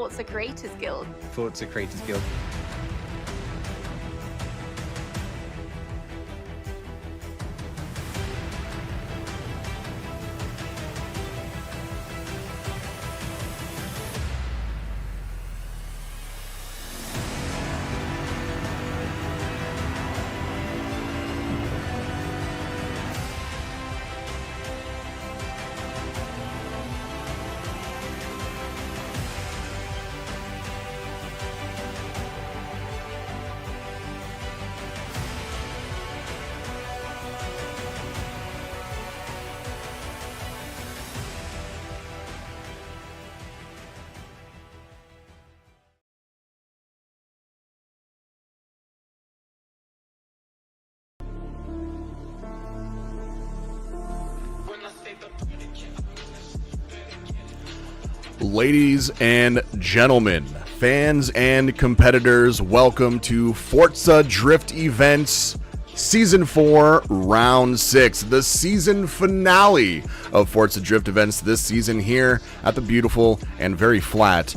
Forza Creators Guild. Forza Creators Guild. Ladies and gentlemen, fans and competitors, welcome to Forza Drift Events Season 4, Round 6, the season finale of Forza Drift Events this season here at the beautiful and very flat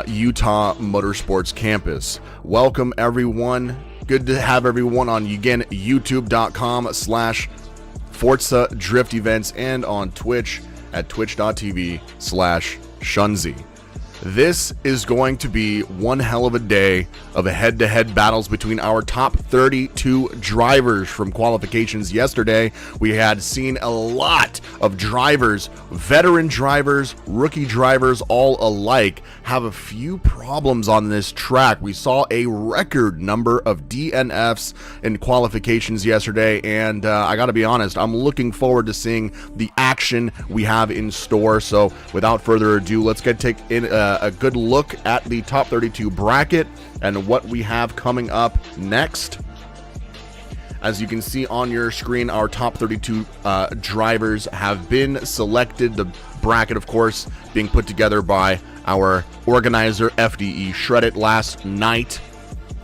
Utah Motorsports campus. Welcome, everyone. Good to have everyone on, again, youtube.com/Forza Drift Events and on Twitch at twitch.tv/Shunzi. This is going to be one hell of a day of head-to-head battles between our top 32 drivers from qualifications yesterday. We had seen a lot of drivers, veteran drivers, rookie drivers, all alike, have a few problems on this track. We saw a record number of DNFs in qualifications yesterday, and I gotta be honest, I'm looking forward to seeing the action we have in store. So without further ado, let's take in a good look at the top 32 bracket and what we have coming up next. As you can see on your screen, our top 32 drivers have been selected. The bracket, of course, being put together by our organizer, FDE, shredded last night.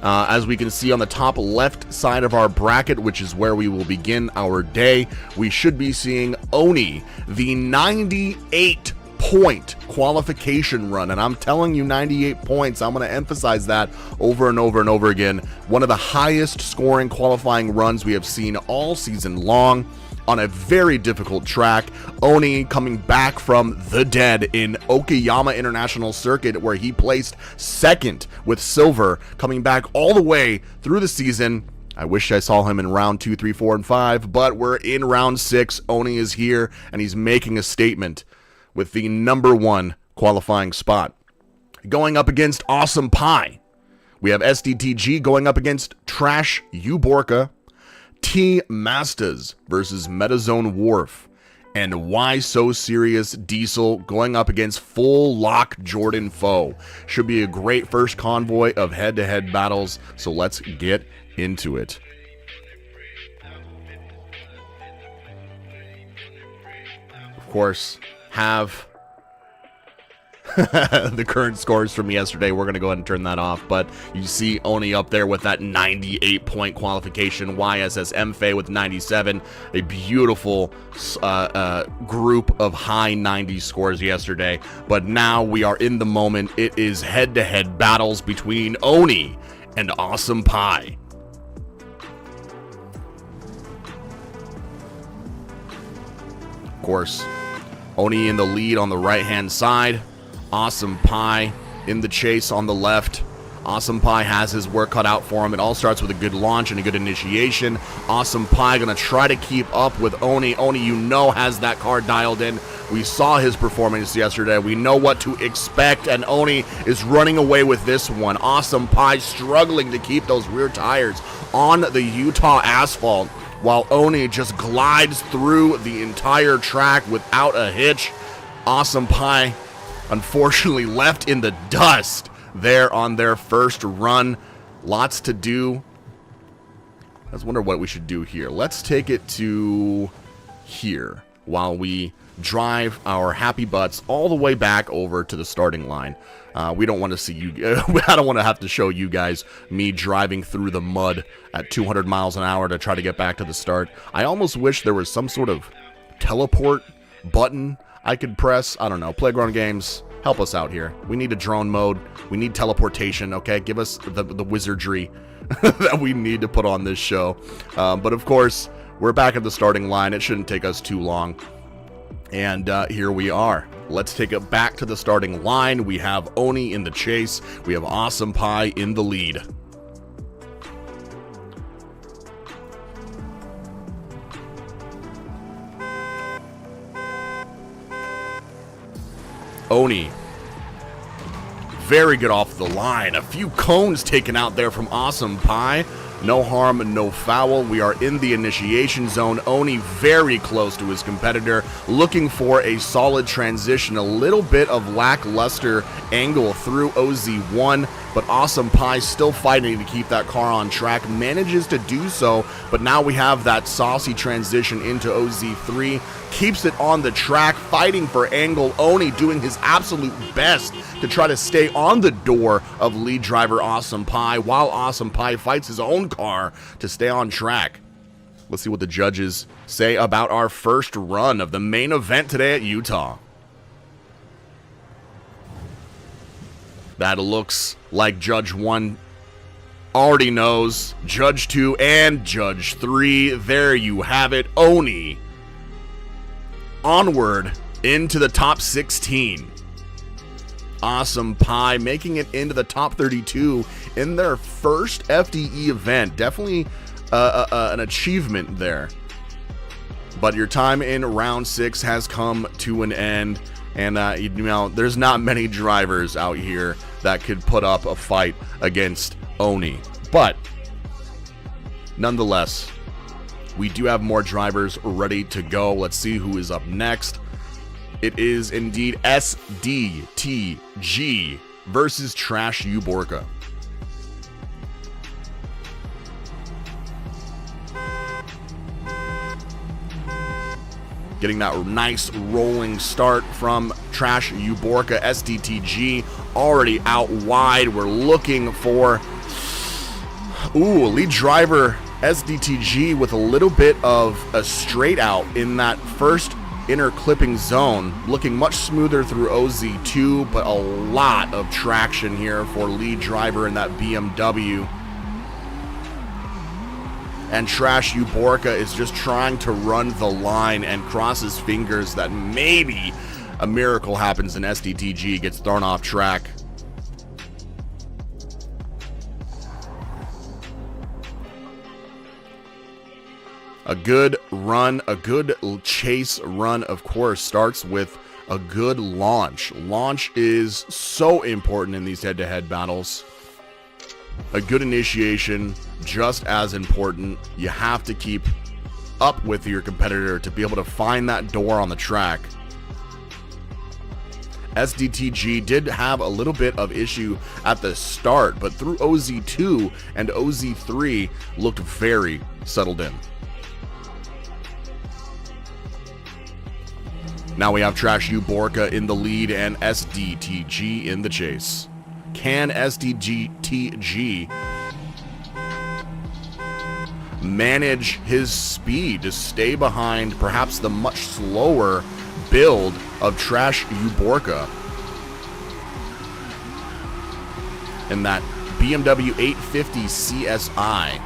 As we can see on the top left side of our bracket, which is where we will begin our day, we should be seeing Oni, the 98-point qualification run. And I'm telling you, 98 points. I'm going to emphasize that over and over and over again. One of the highest scoring qualifying runs we have seen all season long on a very difficult track. Oni coming back from the dead in Okayama International Circuit, where he placed second with silver, coming back all the way through the season. I wish I saw him in round 2, 3, 4, and 5, but we're in round 6. Oni is here, and he's making a statement with the number 1 qualifying spot. Going up against Awesome Pie, we have SDTG going up against Trash Uborka, T Mastas versus Metazone Wharf, and Why So Serious Diesel going up against Full Lock Jordan Foe. Should be a great first convoy of head-to-head battles, so let's get into it. Of course, have the current scores from yesterday. We're going to go ahead and turn that off, but you see Oni up there with that 98-point qualification, YSS Mfe with 97, a beautiful group of high 90 scores yesterday. But now we are in the moment. It is head-to-head battles between Oni and Awesome Pie. Of course, Oni in the lead on the right-hand side. Awesome Pie in the chase on the left. Awesome Pie has his work cut out for him. It all starts with a good launch and a good initiation. Awesome Pie going to try to keep up with Oni. Oni, you know, has that car dialed in. We saw his performance yesterday. We know what to expect, and Oni is running away with this one. Awesome Pie struggling to keep those rear tires on the Utah asphalt, while Oni just glides through the entire track without a hitch. Awesome Pie, unfortunately, left in the dust there on their first run. Lots to do. Let's wonder what we should do here. Let's take it to here while we drive our happy butts all the way back over to the starting line. We don't want to see you. I don't want to have to show you guys me driving through the mud at 200 miles an hour to try to get back to the start. I almost wish there was some sort of teleport button I could press. I don't know. Playground games help us out here. We need a drone mode. We need teleportation, okay? Give us the wizardry that we need to put on this show. But of course, we're back at the starting line. It shouldn't take us too long. And here we are. Let's take it back to the starting line. We have Oni in the chase. We have Awesome Pie in the lead. Oni, very good off the line. A few cones taken out there from Awesome Pie. No harm, no foul. We are in the initiation zone. Oni very close to his competitor, looking for a solid transition. A little bit of lackluster angle through OZ1, but Awesome Pie still fighting to keep that car on track. Manages to do so, but now we have that saucy transition into OZ3. Keeps it on the track, fighting for angle. Oni doing his absolute best to try to stay on the door of lead driver Awesome Pie, while Awesome Pie fights his own car to stay on track. Let's see what the judges say about our first run of the main event today at Utah. That looks like Judge 1 already knows. Judge 2 and Judge 3, there you have it. Oni onward into the top 16. Awesome Pie making it into the top 32 in their first FDE event. Definitely an achievement there. But your time in round 6 has come to an end. And, you know, there's not many drivers out here that could put up a fight against Oni. But, nonetheless, we do have more drivers ready to go. Let's see who is up next. It is indeed SDTG versus Trash Uborka. Getting that nice rolling start from Trash Uborka. SDTG already out wide. We're looking for lead driver SDTG with a little bit of a straight out in that first inner clipping zone, looking much smoother through OZ2, but a lot of traction here for lead driver in that BMW. And Trash Uborka is just trying to run the line and cross his fingers that maybe a miracle happens and SDTG gets thrown off track. A good run, a good chase run, of course, starts with a good launch. Launch is so important in these head-to-head battles. A good initiation, just as important. You have to keep up with your competitor to be able to find that door on the track. SDTG did have a little bit of issue at the start, but through OZ2 and OZ3 looked very settled in. Now we have Trash Uborka in the lead and SDTG in the chase. Can SDTG manage his speed to stay behind perhaps the much slower build of Trash Uborka in that BMW 850 CSI?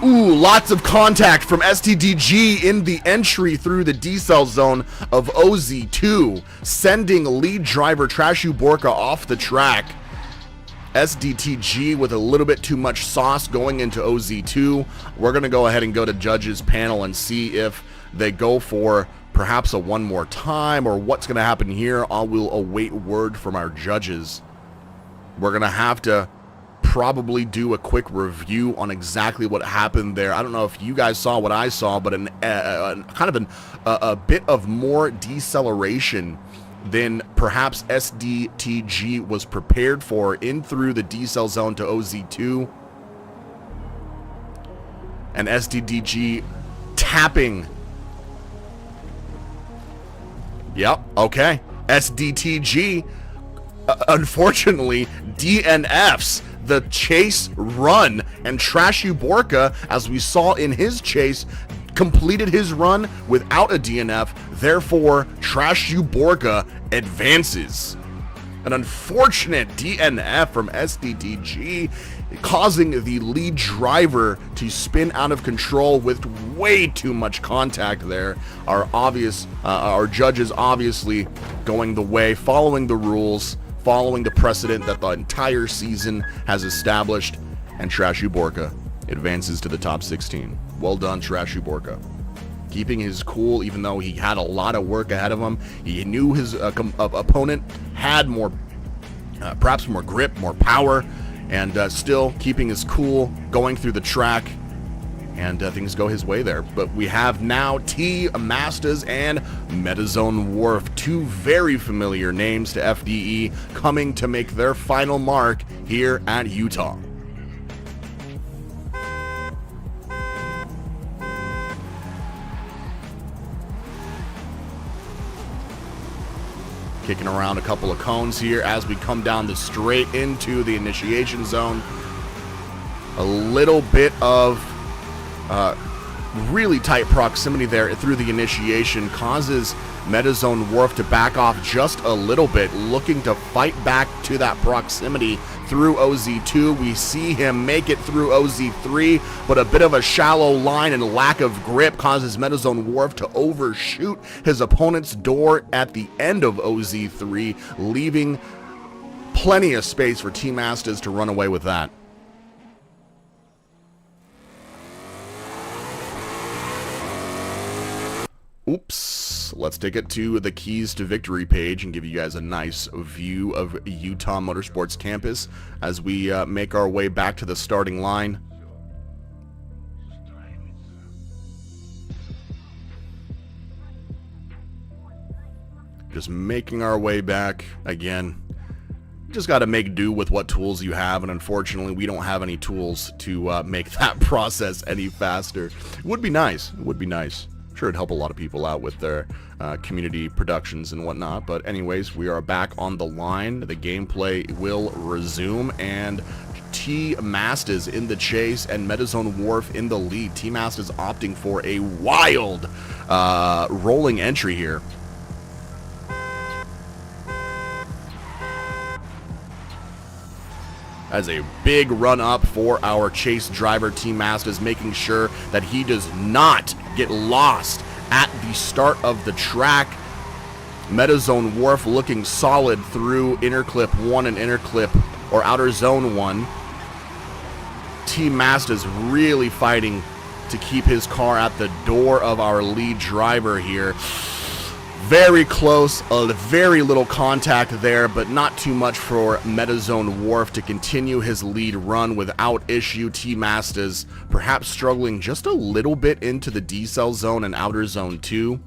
Ooh, lots of contact from STDG in the entry through the decel zone of OZ2, sending lead driver Trash Uborka off the track. SDTG with a little bit too much sauce going into OZ2. We're going to go ahead and go to judges panel and see if they go for perhaps a one more time or what's going to happen here. I will await word from our judges. We're going to have to probably do a quick review on exactly what happened there. I don't know if you guys saw what I saw, but a bit of more deceleration than perhaps SDTG was prepared for in through the decel zone to OZ2. And SDTG tapping. Yep, okay. SDTG, unfortunately, DNFs the chase run, and Trash Uborka, as we saw in his chase, completed his run without a DNF. Therefore, Trash Uborka advances. An unfortunate DNF from SDTG, causing the lead driver to spin out of control with way too much contact there. Our judges obviously going the way, following the rules, following the precedent that the entire season has established, and Trash Uborka advances to the top 16. Well done, Trash Uborka. Keeping his cool, even though he had a lot of work ahead of him. He knew his opponent had more, perhaps more grip, more power, and still keeping his cool, going through the track, and things go his way there. But we have now T Masters and Metazone Wharf, two very familiar names to FDE, coming to make their final mark here at Utah. Kicking around a couple of cones here as we come down the straight into the initiation zone. A little bit of really tight proximity there through the initiation causes Metazone Wharf to back off just a little bit, looking to fight back to that proximity through OZ2. We see him make it through OZ3, but a bit of a shallow line and lack of grip causes Metazone Wharf to overshoot his opponent's door at the end of OZ3, leaving plenty of space for Team Astas to run away with that. Oops, let's take it to the Keys to Victory page and give you guys a nice view of Utah Motorsports campus as we make our way back to the starting line. Just making our way back again. Just got to make do with what tools you have, and unfortunately we don't have any tools to make that process any faster. It would be nice. It would be nice. Sure, it'd help a lot of people out with their community productions and whatnot. But anyways, we are back on the line. The gameplay will resume, and T Masters in the chase and Metazone Wharf in the lead. T Masters opting for a wild rolling entry here. As a big run up for our chase driver, Team Masters, making sure that he does not get lost at the start of the track. Metazone Wharf looking solid through inner clip 1 and inner clip or outer zone 1. Team Masters really fighting to keep his car at the door of our lead driver here. Very close, very little contact there, but not too much for Metazone Wharf to continue his lead run without issue. T Masters perhaps struggling just a little bit into the decel zone and outer zone 2.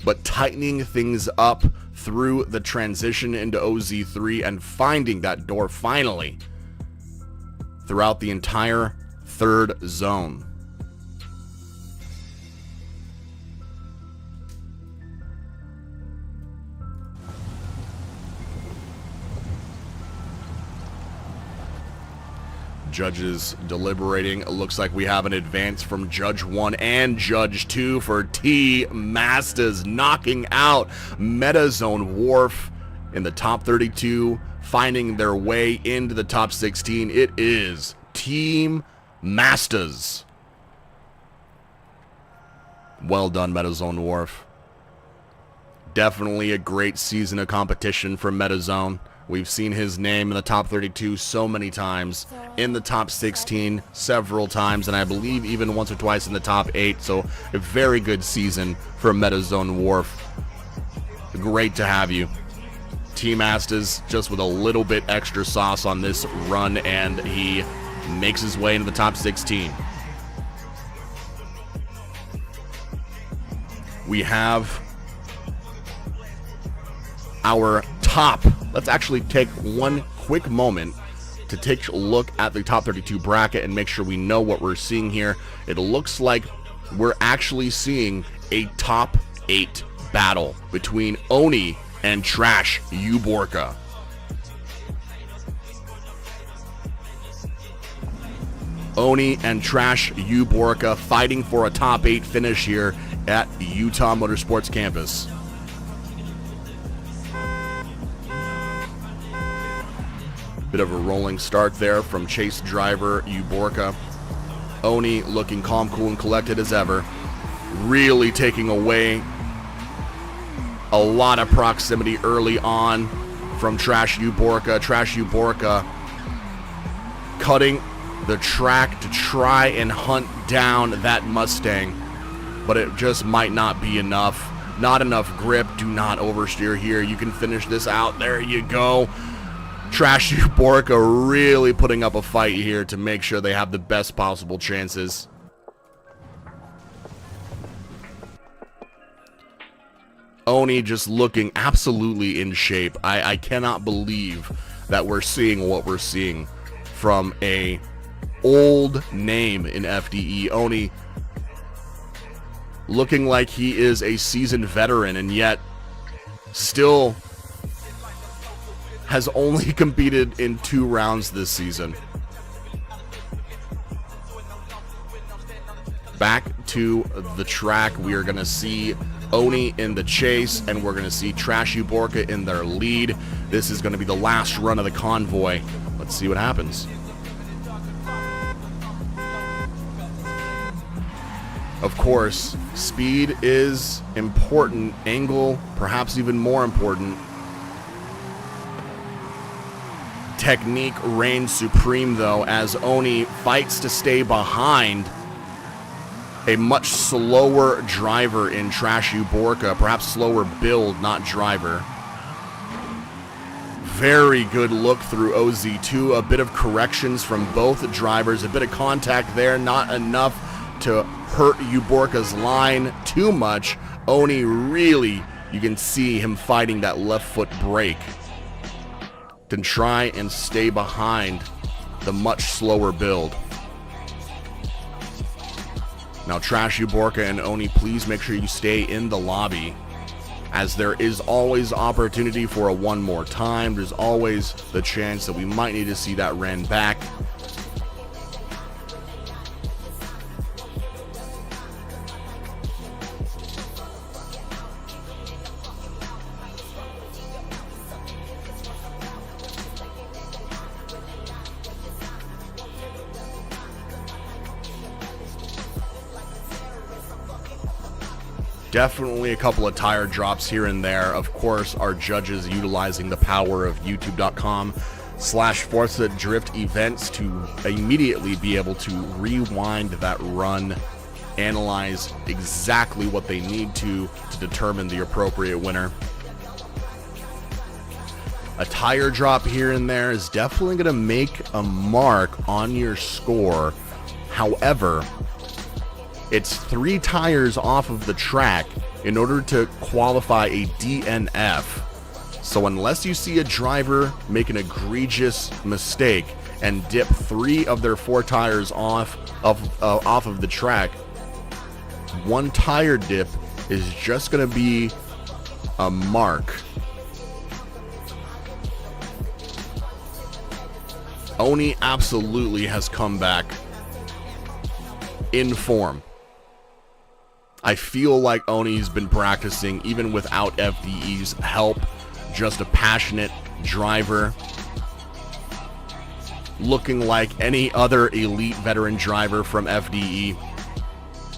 But tightening things up through the transition into OZ3 and finding that door finally throughout the entire third zone. Judges deliberating. It looks like we have an advance from Judge 1 and Judge 2 for T Masters, knocking out Metazone Wharf in the top 32, finding their way into the top 16. It is Team Masters. Well done, Metazone Wharf. Definitely a great season of competition for Metazone. We've seen his name in the top 32 so many times, in the top 16 several times, and I believe even once or twice in the top 8. So a very good season for Metazone Wharf. Great to have you. Team Astas just with a little bit extra sauce on this run, and he makes his way into the top 16. We have our top. Let's actually take one quick moment to take a look at the top 32 bracket and make sure we know what we're seeing here. It looks like we're actually seeing a top 8 battle between Oni and Trash Uborka. Oni and Trash Uborka fighting for a top 8 finish here at Utah Motorsports campus. Bit of a rolling start there from chase driver Uborka. Oni looking calm, cool, and collected as ever. Really taking away a lot of proximity early on from Trash Uborka. Trash Uborka cutting the track to try and hunt down that Mustang, but it just might not be enough. Not enough grip. Do not oversteer here. You can finish this out. There you go. Trash Uborka really putting up a fight here to make sure they have the best possible chances. Oni just looking absolutely in shape. I cannot believe that we're seeing what we're seeing from a old name in FDE. Oni looking like he is a seasoned veteran, and yet still has only competed in 2 rounds this season. Back to the track, we are going to see Oni in the chase, and we're going to see Trash Uborka in their lead. This is going to be the last run of the convoy. Let's see what happens. Of course, speed is important. Angle, perhaps even more important. Technique reigns supreme, though, as Oni fights to stay behind a much slower driver in Trash Uborka. Perhaps slower build, not driver. Very good look through OZ2. A bit of corrections from both drivers. A bit of contact there, not enough to hurt Uborka's line too much. Oni really, you can see him fighting that left foot brake to try and stay behind the much slower build. Now, Trash Uborka and Oni, please make sure you stay in the lobby, as there is always opportunity for a one more time. There's always the chance that we might need to see that ran back. Definitely a couple of tire drops here and there. Of course, our judges utilizing the power of youtube.com/Forza Drift events to immediately be able to rewind that run, analyze exactly what they need to determine the appropriate winner. A tire drop here and there is definitely going to make a mark on your score. However, it's 3 tires off of the track in order to qualify a DNF. So unless you see a driver make an egregious mistake and dip 3 of their 4 tires off of the track, 1 tire dip is just going to be a mark. Oni absolutely has come back in form. I feel like Oni's been practicing even without FDE's help. Just a passionate driver, looking like any other elite veteran driver from FDE.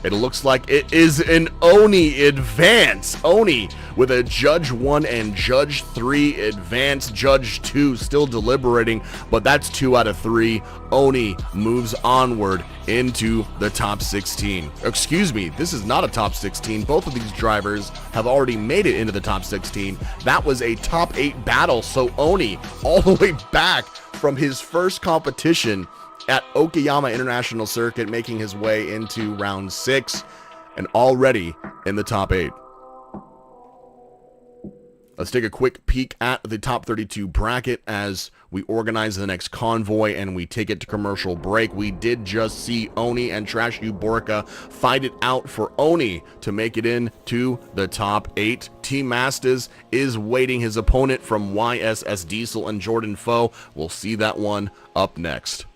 It looks like it is an Oni advance. Oni with a Judge 1 and Judge 3 advance. Judge 2 still deliberating, but that's 2 out of 3. Oni moves onward into the top 16. Excuse me, this is not a top 16. Both of these drivers have already made it into the top 16. That was a top 8 battle, so Oni all the way back from his first competition at Okayama International Circuit, making his way into round 6 and already in the top 8. Let's take a quick peek at the top 32 bracket as we organize the next convoy and we take it to commercial break. We did just see Oni and Trash Uborka fight it out for Oni to make it into the top 8. Team Masters is waiting his opponent from YSS Diesel and Jordan Foe. We'll see that one up next.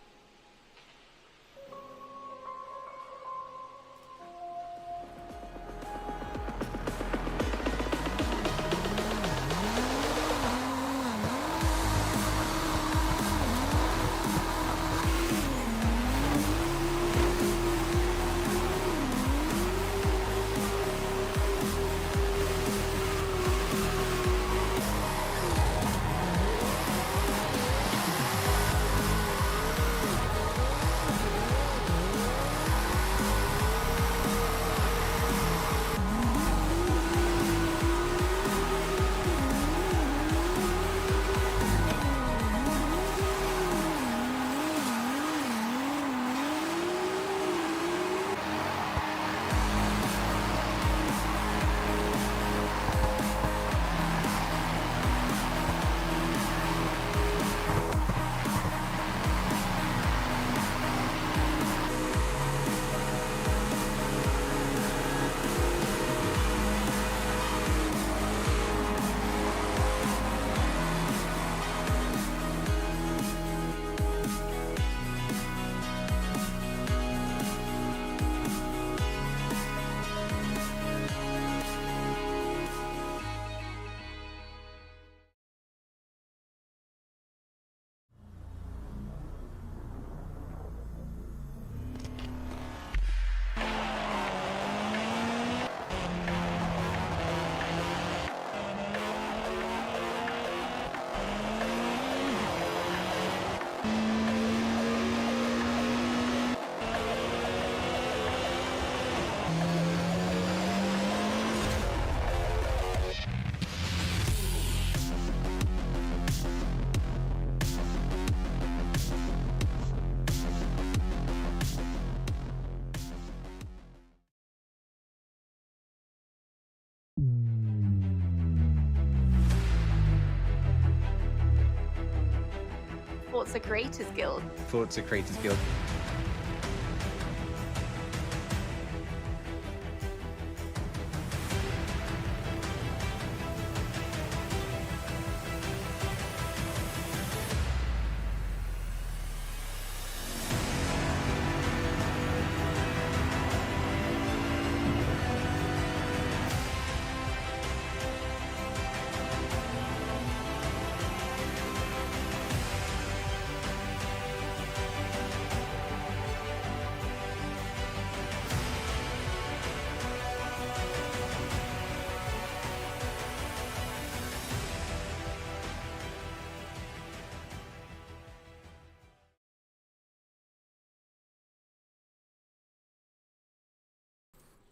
Forza Creators Guild. Forza Creators Guild.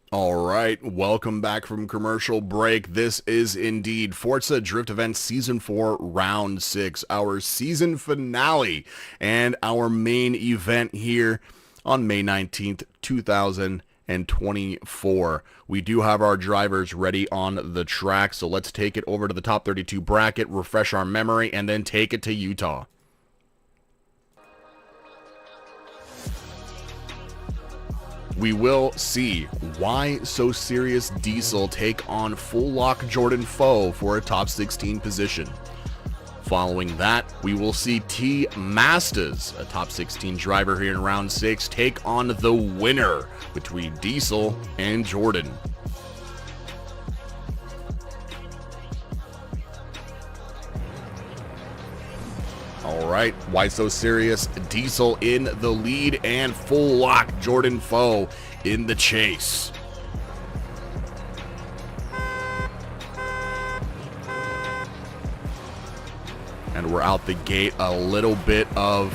All right, welcome back from commercial break. This is indeed Forza Drift Event Season 4, Round 6, our season finale, and our main event here on May 19th, 2024. We do have our drivers ready on the track, so let's take it over to the top 32 bracket, refresh our memory, and then take it to Utah. We will see Why So Serious Diesel take on Full Lock Jordan Foe for a top 16 position. Following that, we will see T Masters, a top 16 driver here in round 6, take on the winner between Diesel and Jordan. All right, Why So Serious Diesel in the lead and Full Lock Jordan Foe in the chase. And we're out the gate a little bit of,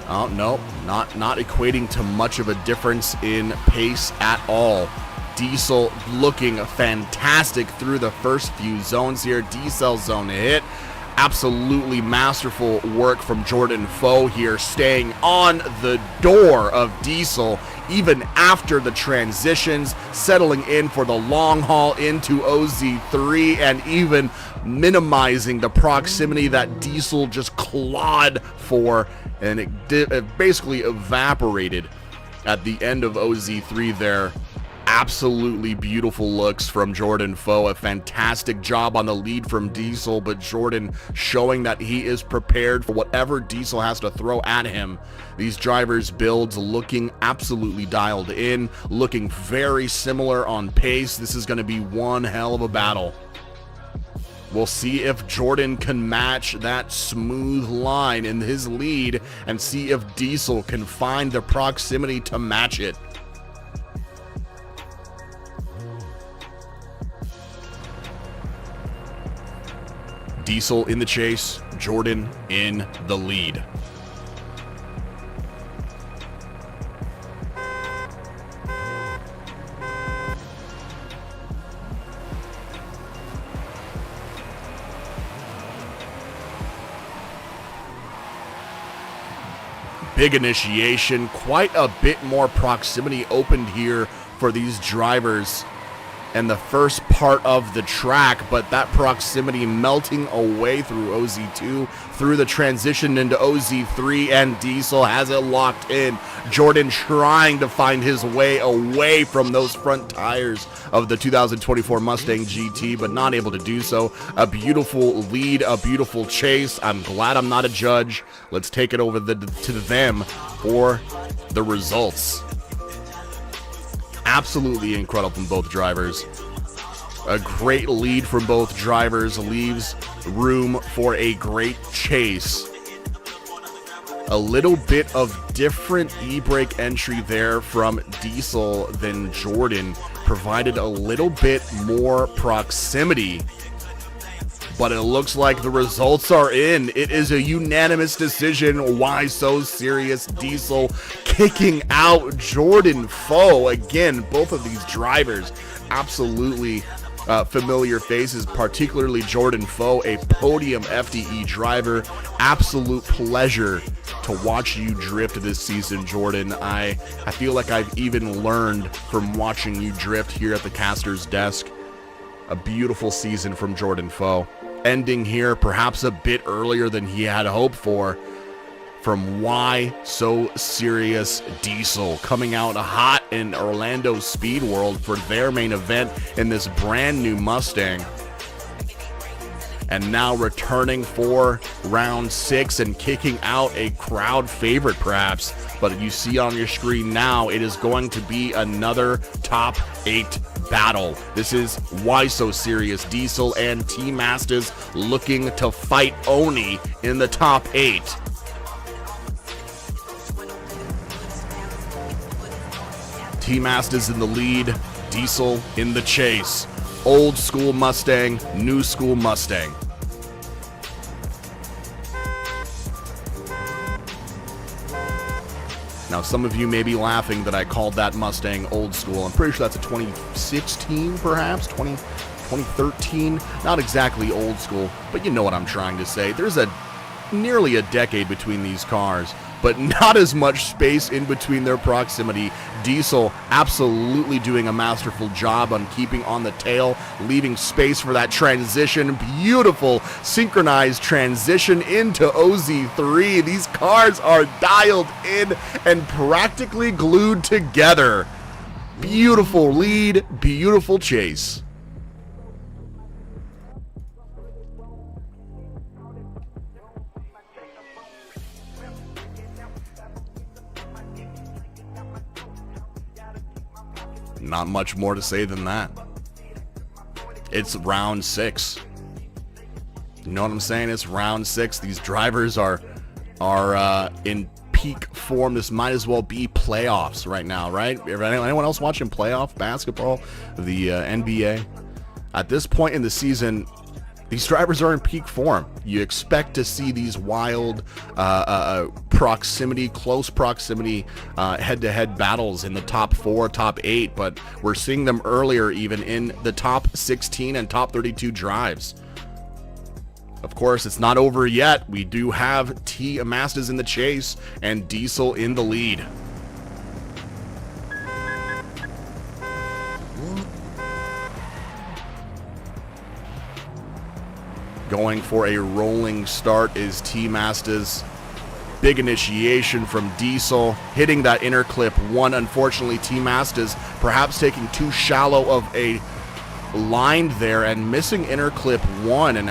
oh no, not equating to much of a difference in pace at all. Diesel looking fantastic through the first few zones here. D-cell zone hit. Absolutely masterful work from Jordan Foe here, staying on the door of Diesel even after the transitions, settling in for the long haul into OZ3 and even minimizing the proximity that Diesel just clawed for, and it basically evaporated at the end of OZ3 there. Absolutely beautiful looks from Jordan Foe. A fantastic job on the lead from Diesel, but Jordan showing that he is prepared for whatever Diesel has to throw at him. These drivers' builds looking absolutely dialed in, looking very similar on pace. This is going to be one hell of a battle. We'll see if Jordan can match that smooth line in his lead and see if Diesel can find the proximity to match it. Diesel in the chase, Jordan in the lead. Big initiation, quite a bit more proximity opened here for these drivers and the first part of the track, but that proximity melting away through OZ2, through the transition into OZ3, and Diesel has it locked in. Jordan trying to find his way away from those front tires of the 2024 Mustang GT, but not able to do so. A beautiful lead, a beautiful chase. I'm glad I'm not a judge. Let's take it over to them for the results. Absolutely incredible from both drivers. A great lead from both drivers leaves room for a great chase. A little bit of different e-brake entry there from Diesel than Jordan, provided a little bit more proximity. But it looks like the results are in. It is a unanimous decision. Why So Serious Diesel kicking out Jordan Foe. Again, both of these drivers absolutely familiar faces, particularly Jordan Foe, a podium FDE driver. Absolute pleasure to watch you drift this season, Jordan. I feel like I've even learned from watching you drift here at the caster's desk. A beautiful season from Jordan Foe. Ending here perhaps a bit earlier than he had hoped for, from Why So Serious Diesel, coming out hot in Orlando Speed World for their main event in this brand new Mustang. And now returning for round 6 and kicking out a crowd favorite perhaps. But you see on your screen now, it is going to be another top 8 battle. This is Why So Serious Diesel and T-Masters looking to fight Oni in the top 8. T-Masters in the lead, Diesel in the chase. Old school Mustang, new school Mustang. Now, some of you may be laughing that I called that Mustang old school. I'm pretty sure that's a 2016, perhaps, 2013. Not exactly old school, but you know what I'm trying to say. There's nearly a decade between these cars, but not as much space in between their proximity. Diesel absolutely doing a masterful job on keeping on the tail, leaving space for that transition. Beautiful synchronized transition into OZ3. These cars are dialed in and practically glued together. Beautiful lead, beautiful chase. Not much more to say than that. It's round 6. You know what I'm saying? It's round 6. These drivers are in peak form. This might as well be playoffs right now, right? Anyone else watching playoff basketball, the NBA? At this point in the season, these drivers are in peak form. You expect to see these wild proximity, close proximity, head-to-head battles in the top 4, top 8, but we're seeing them earlier even in the top 16 and top 32 drives. Of course, it's not over yet. We do have T-Masters in the chase and Diesel in the lead. Going for a rolling start is T-Masters. Big initiation from Diesel, hitting that inner clip 1. Unfortunately, T-Masters perhaps taking too shallow of a line there and missing inner clip 1, and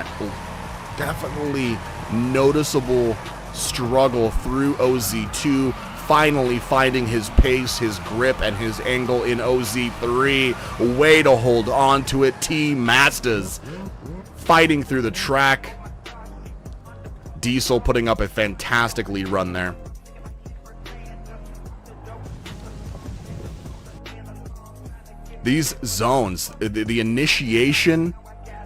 definitely noticeable struggle through OZ2. Finally finding his pace, his grip, and his angle in OZ3. Way to hold on to it, T-Masters. Fighting through the track. Diesel putting up a fantastic lead run there. These zones, the initiation,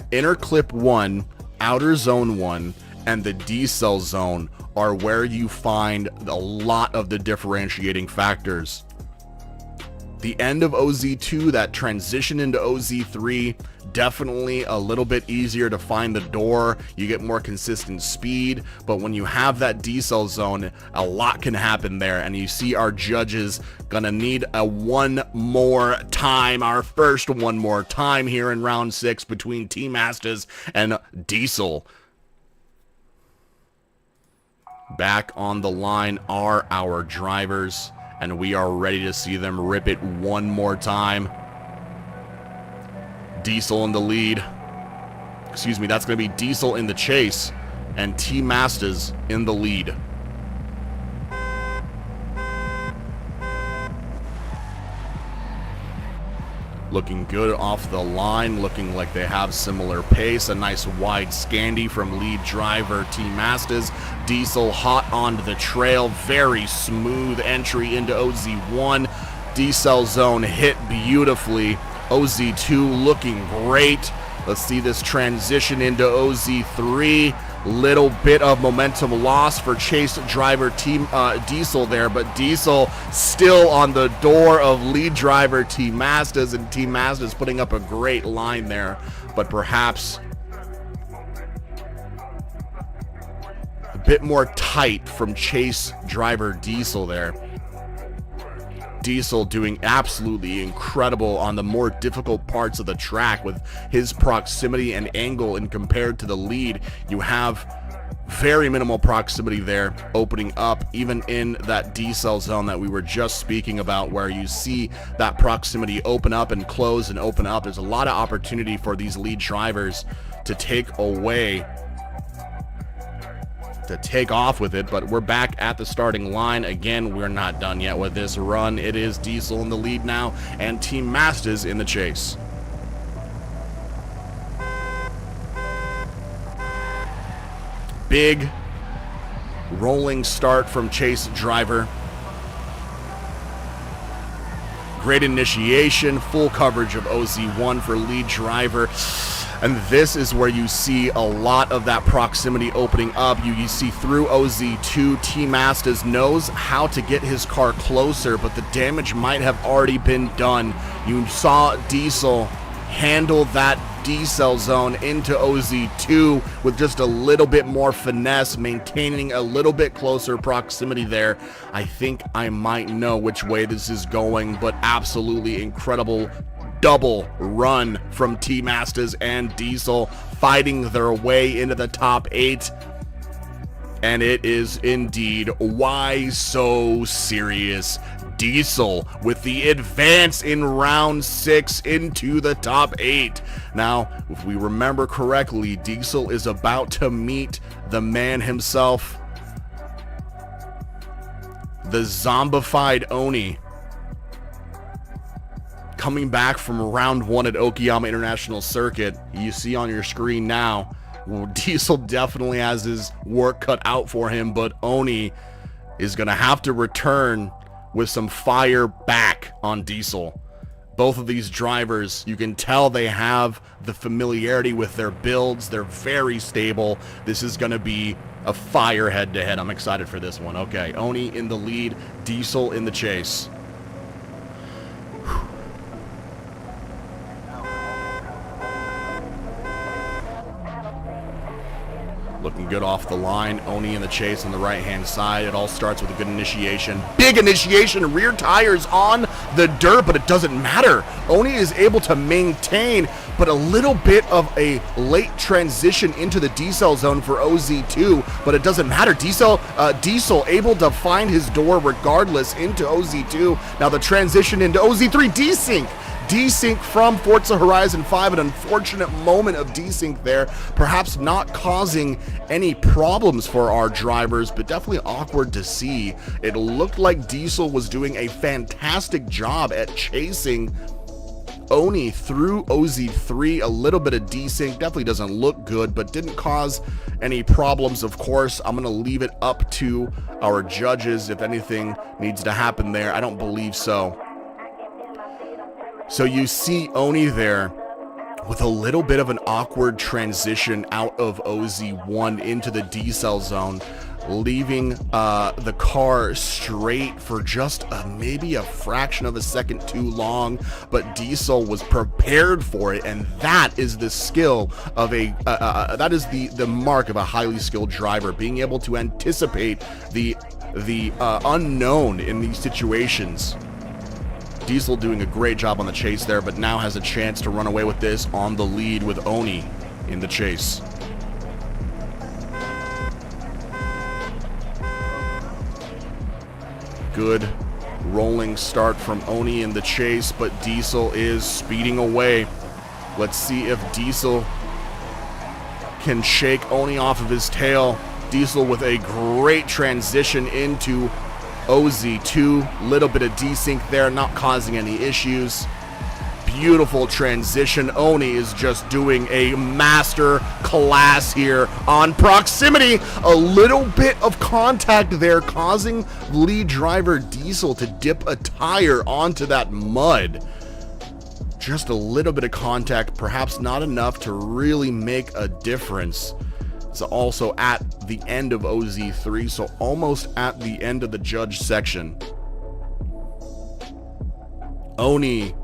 inner clip 1, outer zone 1, and the decel zone are where you find a lot of the differentiating factors. The end of OZ2, that transition into OZ3, definitely a little bit easier to find the door. You get more consistent speed, but when you have that decel zone, a lot can happen there, and you see our judges gonna need a one more time, our first one more time here in round 6 between T-Masters and Diesel. Back on the line are our drivers, and we are ready to see them rip it one more time. Diesel in the lead. Excuse me, that's going to be Diesel in the chase and T-Masters in the lead. Looking good off the line, looking like they have similar pace. A nice wide Scandi from lead driver T-Masters. Diesel hot onto the trail, very smooth entry into OZ1. Decel zone hit beautifully. OZ2 looking great. Let's see this transition into OZ3. Little bit of momentum loss for chase driver Diesel there, but Diesel still on the door of lead driver T-Masters, and T-Masters putting up a great line there, but perhaps a bit more tight from chase driver Diesel there. Diesel doing absolutely incredible on the more difficult parts of the track with his proximity and angle, and compared to the lead, you have Very minimal proximity there, opening up even in that decel zone that we were just speaking about, where you see that proximity open up and close and open up. There's a lot of opportunity for these lead drivers to take away, to take off with it, but we're back at the starting line. Again, we're not done yet with this run. It is Diesel in the lead now, and Team Mazda's in the chase. Big rolling start from chase driver. Great initiation, full coverage of OZ1 for lead driver. And this is where you see a lot of that proximity opening up. You see through OZ2, Team Mazda knows how to get his car closer, but the damage might have already been done. You saw Diesel handle that decel zone into OZ2 with just a little bit more finesse, maintaining a little bit closer proximity there. I think I might know which way this is going, but absolutely incredible double run from Team Mazdas and Diesel, fighting their way into the top 8. And it is indeed why so serious. Diesel with the advance in round 6 into the top 8. Now, if we remember correctly, Diesel is about to meet the man himself, the zombified Oni, coming back from round 1 at Okayama International Circuit. You see on your screen now, well, Diesel definitely has his work cut out for him, but Oni is going to have to return with some fire back on Diesel. Both of these drivers, you can tell they have the familiarity with their builds. They're very stable. This is going to be a fire head-to-head. I'm excited for this one. Okay, Oni in the lead, Diesel in the chase. Looking good off the line. Oni in the chase on the right-hand side. It all starts with a good initiation. Big initiation. Rear tires on the dirt, but it doesn't matter. Oni is able to maintain, but a little bit of a late transition into the decel zone for OZ2, but it doesn't matter. Diesel able to find his door regardless into OZ2. Now the transition into OZ3, desync. Desync from Forza Horizon 5, an unfortunate moment of desync there, perhaps not causing any problems for our drivers, but definitely awkward to see. It looked like Diesel was doing a fantastic job at chasing Oni through OZ3. A little bit of desync, definitely doesn't look good, but didn't cause any problems. Of course, I'm going to leave it up to our judges if anything needs to happen there. I don't believe so. So you see Oni there with a little bit of an awkward transition out of OZ1 into the decel zone, leaving the car straight for just maybe a fraction of a second too long, but Diesel was prepared for it, and that is the skill of that is the mark of a highly skilled driver, being able to anticipate the unknown in these situations. Diesel doing a great job on the chase there, but now has a chance to run away with this on the lead with Oni in the chase. Good rolling start from Oni in the chase, but Diesel is speeding away. Let's see if Diesel can shake Oni off of his tail. Diesel with a great transition into OZ2, little bit of desync there, not causing any issues. Beautiful transition. Oni is just doing a master class here on proximity. A little bit of contact there, causing lead driver Diesel to dip a tire onto that mud. Just a little bit of contact, perhaps not enough to really make a difference. It's also at the end of OZ3, so almost at the end of the judge section. Oni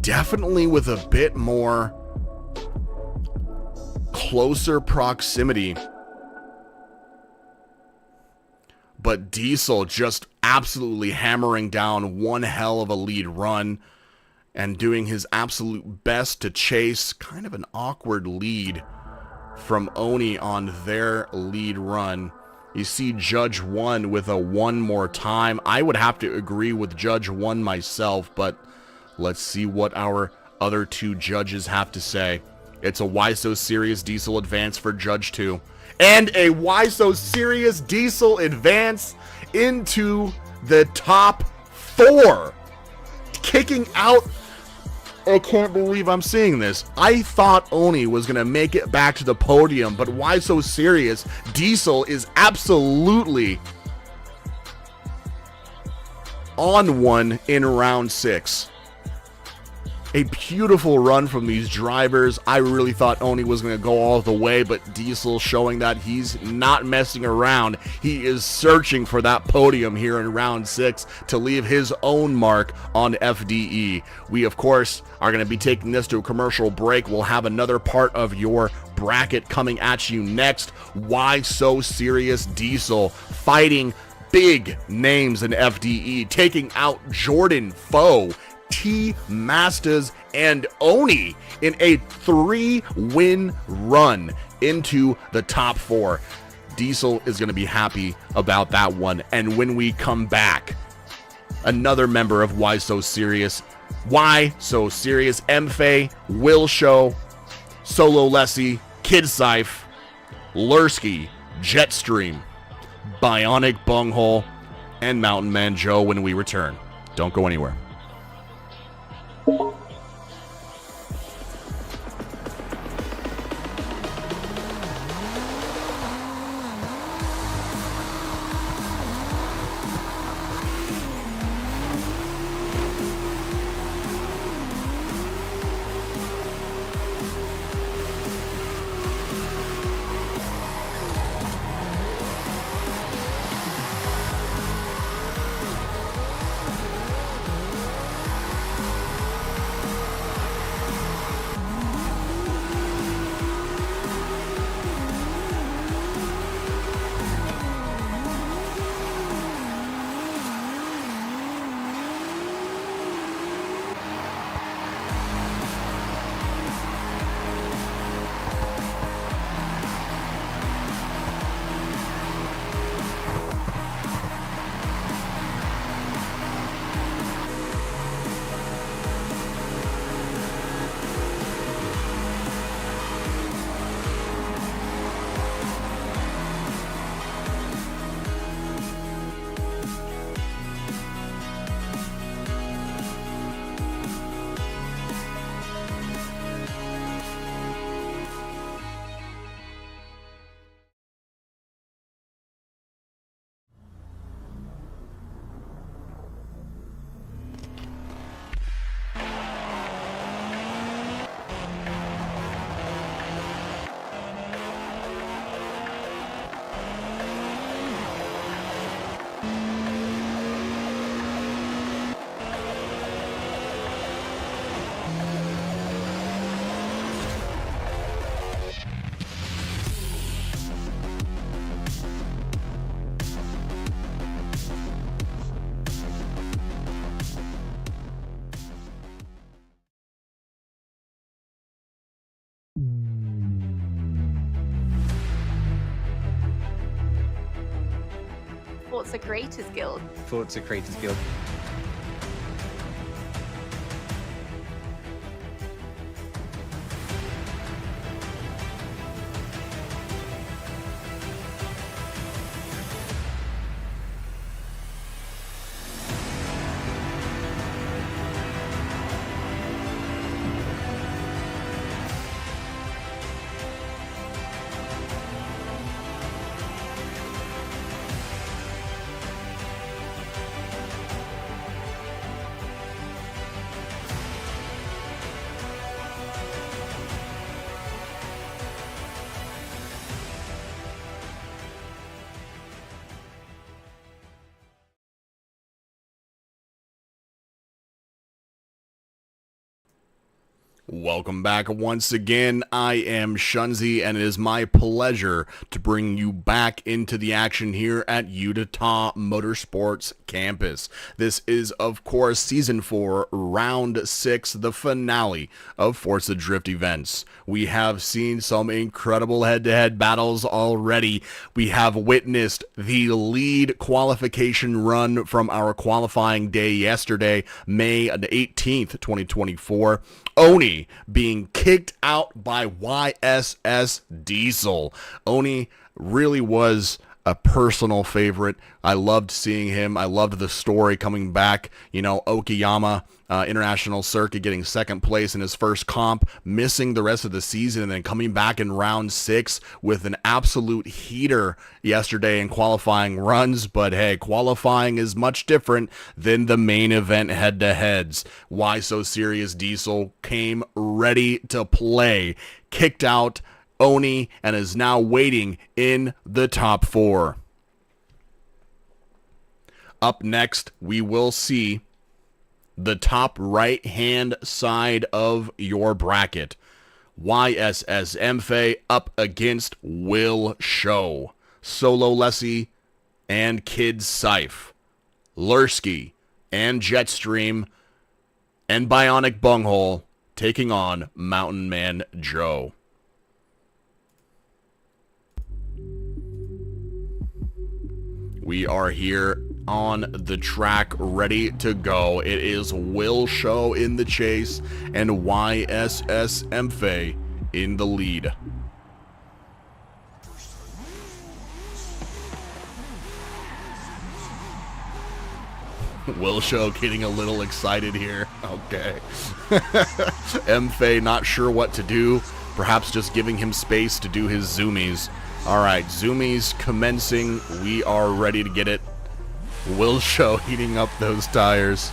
definitely with a bit more closer proximity, but Diesel just absolutely hammering down one hell of a lead run and doing his absolute best to chase kind of an awkward lead from Oni on their lead run. You see Judge 1 with a one more time. I would have to agree with Judge 1 myself, but let's see what our other two judges have to say. It's a Why So Serious Diesel advance for Judge 2. And a Why So Serious Diesel advance into the top 4. Kicking out... I can't believe I'm seeing this. I thought Oni was going to make it back to the podium, but Why So Serious Diesel is absolutely on one in round 6. A beautiful run from these drivers. I really thought Oni was going to go all the way, but Diesel showing that he's not messing around. He is searching for that podium here in round 6 to leave his own mark on FDE. We, of course, are going to be taking this to a commercial break. We'll have another part of your bracket coming at you next. Why So Serious Diesel fighting big names in FDE, taking out Jordan Foe, T-Masters, and Oni in a 3-win run into the top 4. Diesel is going to be happy about that one. And when we come back, another member of Why So Serious, Mfe, Will Show, Solo Lessie, Kid Syfe, Lursky, Jetstream, Bionic Bunghole, and Mountain Man Joe when we return. Don't go anywhere. Forza Creators Guild. Forza Creators Guild. Welcome back once again. I am Shunzy, and it is my pleasure to bring you back into the action here at Utah Motorsports Campus. This is, of course, Season 4, Round 6, the finale of Forza Drift events. We have seen some incredible head-to-head battles already. We have witnessed the lead qualification run from our qualifying day yesterday, May 18th, 2024. Oni being kicked out by YSS Diesel. Oni really was a personal favorite. I loved seeing him. I loved the story coming back. You know, Okayama International Circuit getting second place in his first comp, missing the rest of the season, and then coming back in round 6 with an absolute heater yesterday in qualifying runs. But hey, qualifying is much different than the main event head-to-heads. Why So Serious Diesel came ready to play, kicked out Oni, and is now waiting in the top 4. Up next, we will see the top right-hand side of your bracket. YSS Mfe up against Will Show, Solo Lessie and Kid Seif, Lurski and Jetstream, and Bionic Bunghole taking on Mountain Man Joe. We are here on the track, ready to go. It is Will Show in the chase and YSS Mfe in the lead. Will Show getting a little excited here. Okay. Mfe not sure what to do. Perhaps just giving him space to do his zoomies. All right, zoomies commencing. We are ready to get it. Will Show heating up those tires.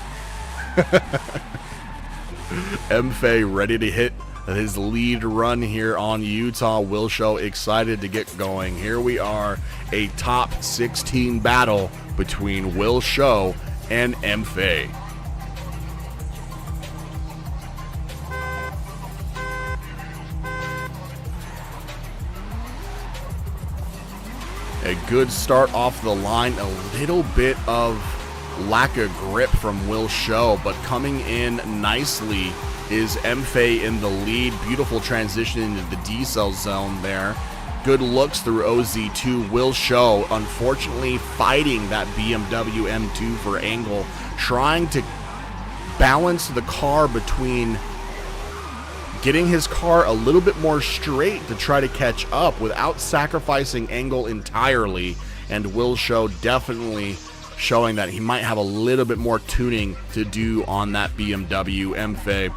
Mfe ready to hit his lead run here on Utah. Will Show excited to get going. Here we are, a top 16 battle between Will Show and Mfe. A good start off the line, a little bit of lack of grip from Will Show, but coming in nicely is Mfe in the lead. Beautiful transition into the D-cell zone there. Good looks through OZ2. Will Show, unfortunately, fighting that BMW M2 for angle, trying to balance the car between getting his car a little bit more straight to try to catch up without sacrificing angle entirely, and Will Show definitely showing that he might have a little bit more tuning to do on that BMW. Mfe,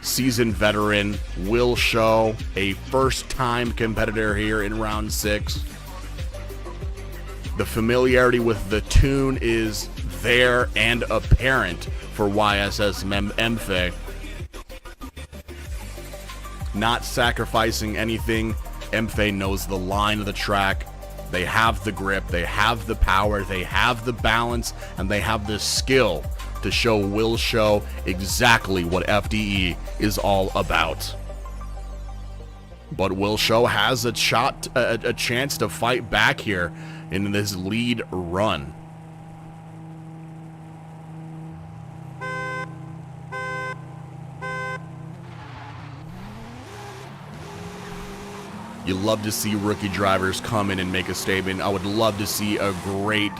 seasoned veteran. Will Show, a first-time competitor here in round 6. The familiarity with the tune is there and apparent for YSS Mfe. Not sacrificing anything. Mfe knows the line of the track. They have the grip, they have the power, they have the balance, and they have the skill to show Will Show exactly what FDE is all about. But Will Show has a chance to fight back here in this lead run. You love to see rookie drivers come in and make a statement. I would love to see a great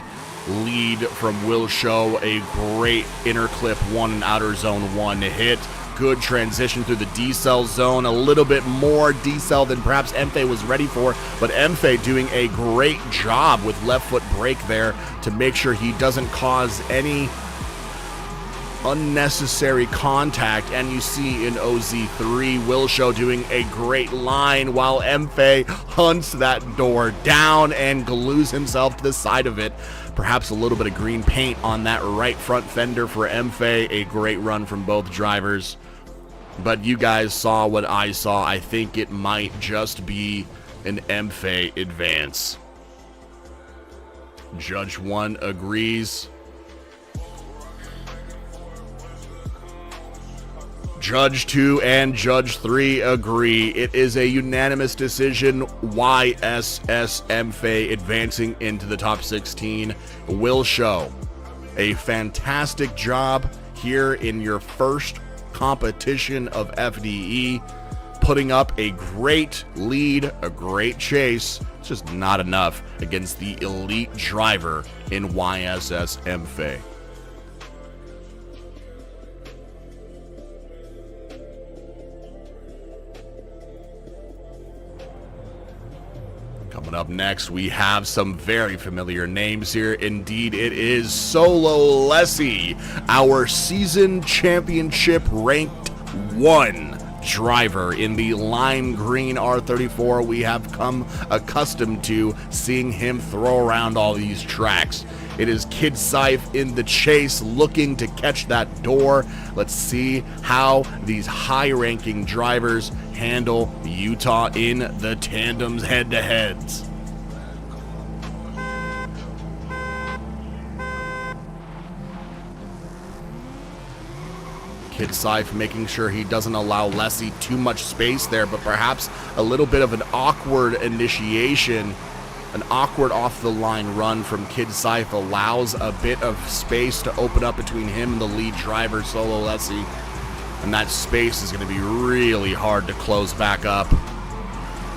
lead from Will Show, a great inner clip 1 and outer zone 1 hit. Good transition through the D-cell zone, a little bit more D-cell than perhaps Mfe was ready for, but Mfe doing a great job with left foot brake there to make sure he doesn't cause any unnecessary contact. And you see in OZ3, Will Show doing a great line while Mfe hunts that door down and glues himself to the side of it. Perhaps a little bit of green paint on that right front fender for Mfe. A great run from both drivers. But you guys saw what I saw. I think it might just be an Mfe advance. Judge 1 agrees. Judge 2 and Judge 3 agree. It is a unanimous decision. YSSMFA advancing into the top 16 will show a fantastic job here in your first competition of FDE, putting up a great lead, a great chase. It's just not enough against the elite driver in YSSMFA. Coming up next, we have some very familiar names here. Indeed, it is Solo Lessie, our season championship ranked 1 driver in the lime green R34. We have come accustomed to seeing him throw around all these tracks. It is Kid Scythe in the chase, looking to catch that door. Let's see how these high-ranking drivers handle Utah in the tandems head-to-heads. Kid Scythe making sure he doesn't allow Lessie too much space there, but perhaps a little bit of an awkward initiation. An awkward off-the-line run from Kid Scythe allows a bit of space to open up between him and the lead driver, Solo Lessie. And that space is going to be really hard to close back up.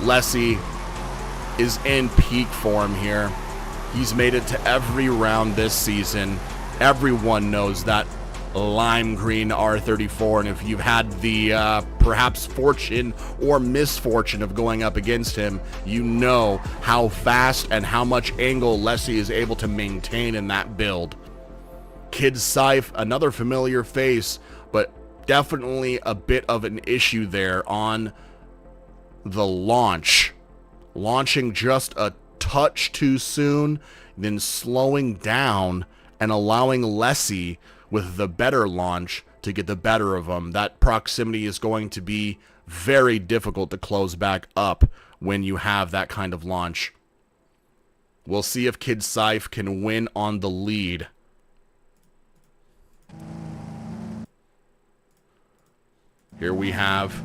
Lessie is in peak form here. He's made it to every round this season. Everyone knows that lime green R34, and if you've had the perhaps fortune or misfortune of going up against him, you know how fast and how much angle Lessie is able to maintain in that build. Kid Scythe, another familiar face, but definitely a bit of an issue there on the launch. Launching just a touch too soon, then slowing down and allowing Lessie with the better launch to get the better of him. That proximity is going to be very difficult to close back up when you have that kind of launch. We'll see if Kid Scythe can win on the lead. Here we have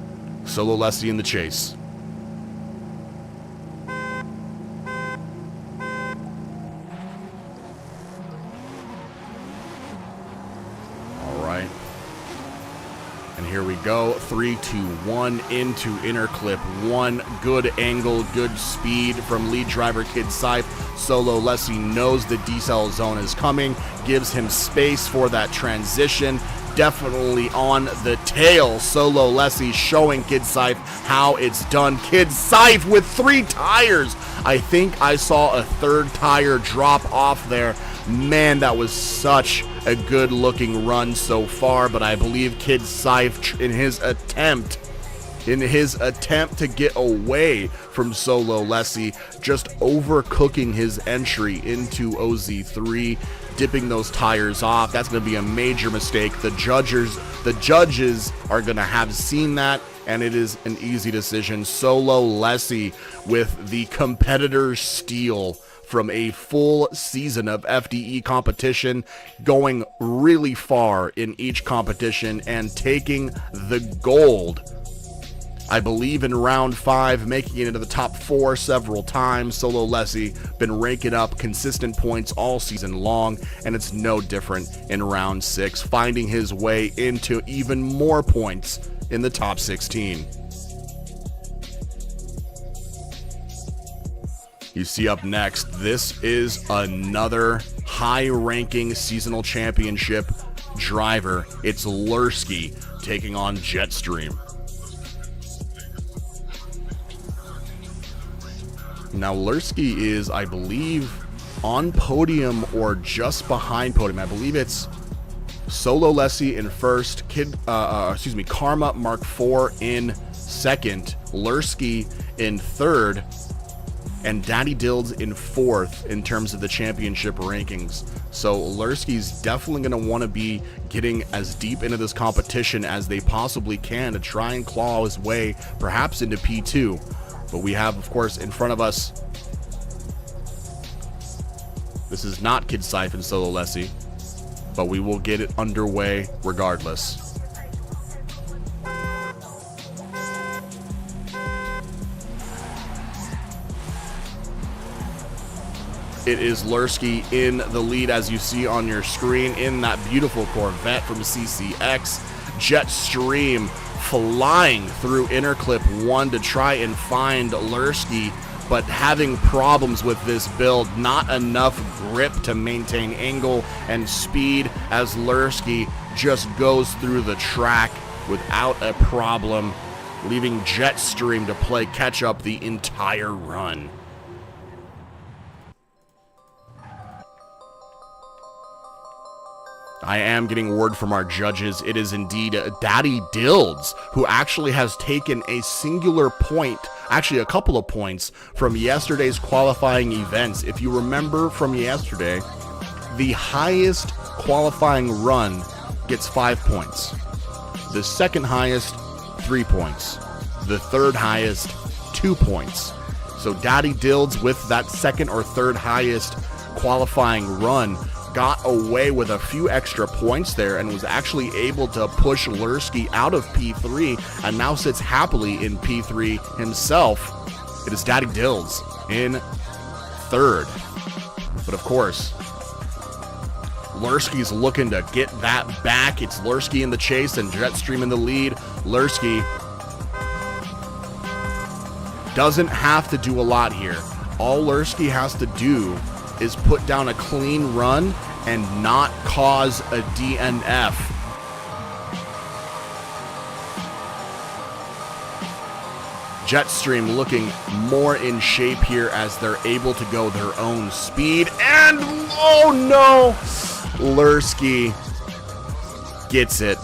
Solo Lessie in the chase. And here we go, 3, 2, 1 into inner clip 1. Good angle, good speed from lead driver Kid Scythe. Solo Lessie knows the decel zone is coming, gives him space for that transition. Definitely on the tail. Solo Lessie showing Kid Scythe how it's done. Kid Scythe with 3 tires. I think I saw a 3rd tire drop off there. Man, that was such a good looking run so far, but I believe Kid Scythe in his attempt to get away from Solo Lessie, just overcooking his entry into OZ3, dipping those tires off. That's going to be a major mistake. The judges are going to have seen that, and it is an easy decision. Solo Lessie with the competitor's steal from a full season of FDE competition, going really far in each competition and taking the gold. I believe in round 5, making it into the top 4 several times. Solo Lessie been raking up consistent points all season long, and it's no different in round 6, finding his way into even more points in the top 16. You see up next, this is another high-ranking seasonal championship driver. It's Lurski taking on Jetstream. Now, Lurski is, I believe, on podium or just behind podium. I believe it's Solo Lessie in first, Karma Mark IV in second, Lurski in third, and Daddy Dills in 4th in terms of the championship rankings. So Lurski's definitely going to want to be getting as deep into this competition as they possibly can to try and claw his way perhaps into P2. But we have, of course, in front of us, this is not Kid Scythe and Solo Lessie, but we will get it underway regardless. It is Lurski in the lead, as you see on your screen, in that beautiful Corvette from CCX. Jetstream flying through Interclip 1 to try and find Lurski, but having problems with this build. Not enough grip to maintain angle and speed, as Lurski just goes through the track without a problem, leaving Jetstream to play catch up the entire run. I am getting word from our judges. It is indeed Daddy Dilds who actually has taken a singular point, actually a couple of points, from yesterday's qualifying events. If you remember from yesterday, the highest qualifying run gets 5 points. The second highest, 3 points. The third highest, 2 points. So Daddy Dilds, with that second or third highest qualifying run, got away with a few extra points there and was actually able to push Lurski out of P3 and now sits happily in P3 himself. It is Daddy Dilds in third. But of course, Lurski's looking to get that back. It's Lurski in the chase and Jetstream in the lead. Lurski doesn't have to do a lot here. All Lurski has to do is put down a clean run and not cause a DNF. Jetstream looking more in shape here as they're able to go their own speed. And, oh no! Lurski gets it.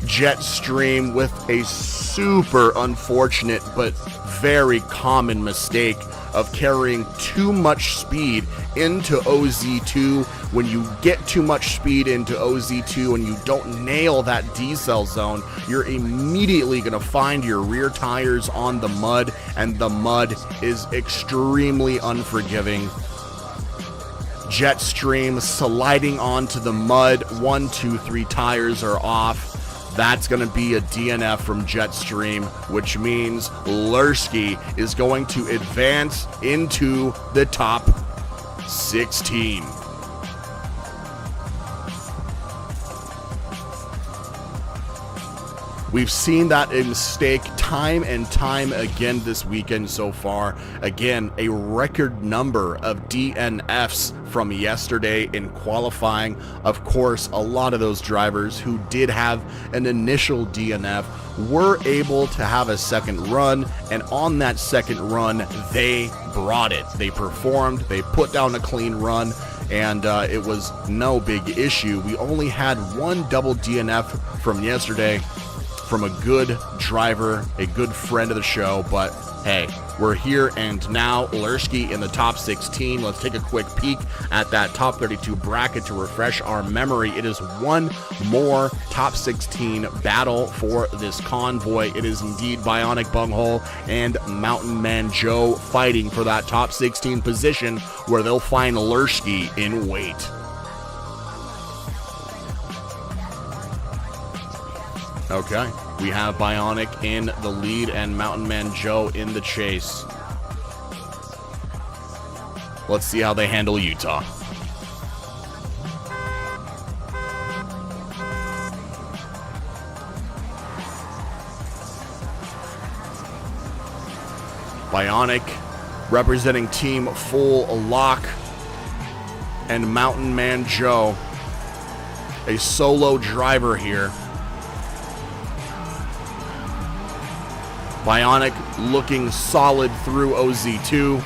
Jetstream with a super unfortunate but very common mistake of carrying too much speed into OZ2. When you get too much speed into OZ2 and you don't nail that decel zone, you're immediately going to find your rear tires on the mud, and the mud is extremely unforgiving. Jetstream sliding onto the mud. 1, 2, 3 tires are off. That's going to be a DNF from Jetstream, which means Lurski is going to advance into the top 16. We've seen that mistake time and time again this weekend so far. Again, a record number of DNFs from yesterday in qualifying. Of course, a lot of those drivers who did have an initial DNF were able to have a second run, and on that second run, they brought it. They performed, they put down a clean run, and it was no big issue. We only had one double DNF from yesterday, from a good driver, a good friend of the show, but hey, we're here and now. Lurski in the top 16. Let's take a quick peek at that top 32 bracket to refresh our memory. It is one more top 16 battle for this convoy. It is indeed Bionic Bunghole and Mountain Man Joe fighting for that top 16 position, where they'll find Lurski in weight. Okay, we have Bionic in the lead and Mountain Man Joe in the chase. Let's see how they handle Utah. Bionic representing Team Full Lock, and Mountain Man Joe, a solo driver here. Bionic looking solid through OZ2.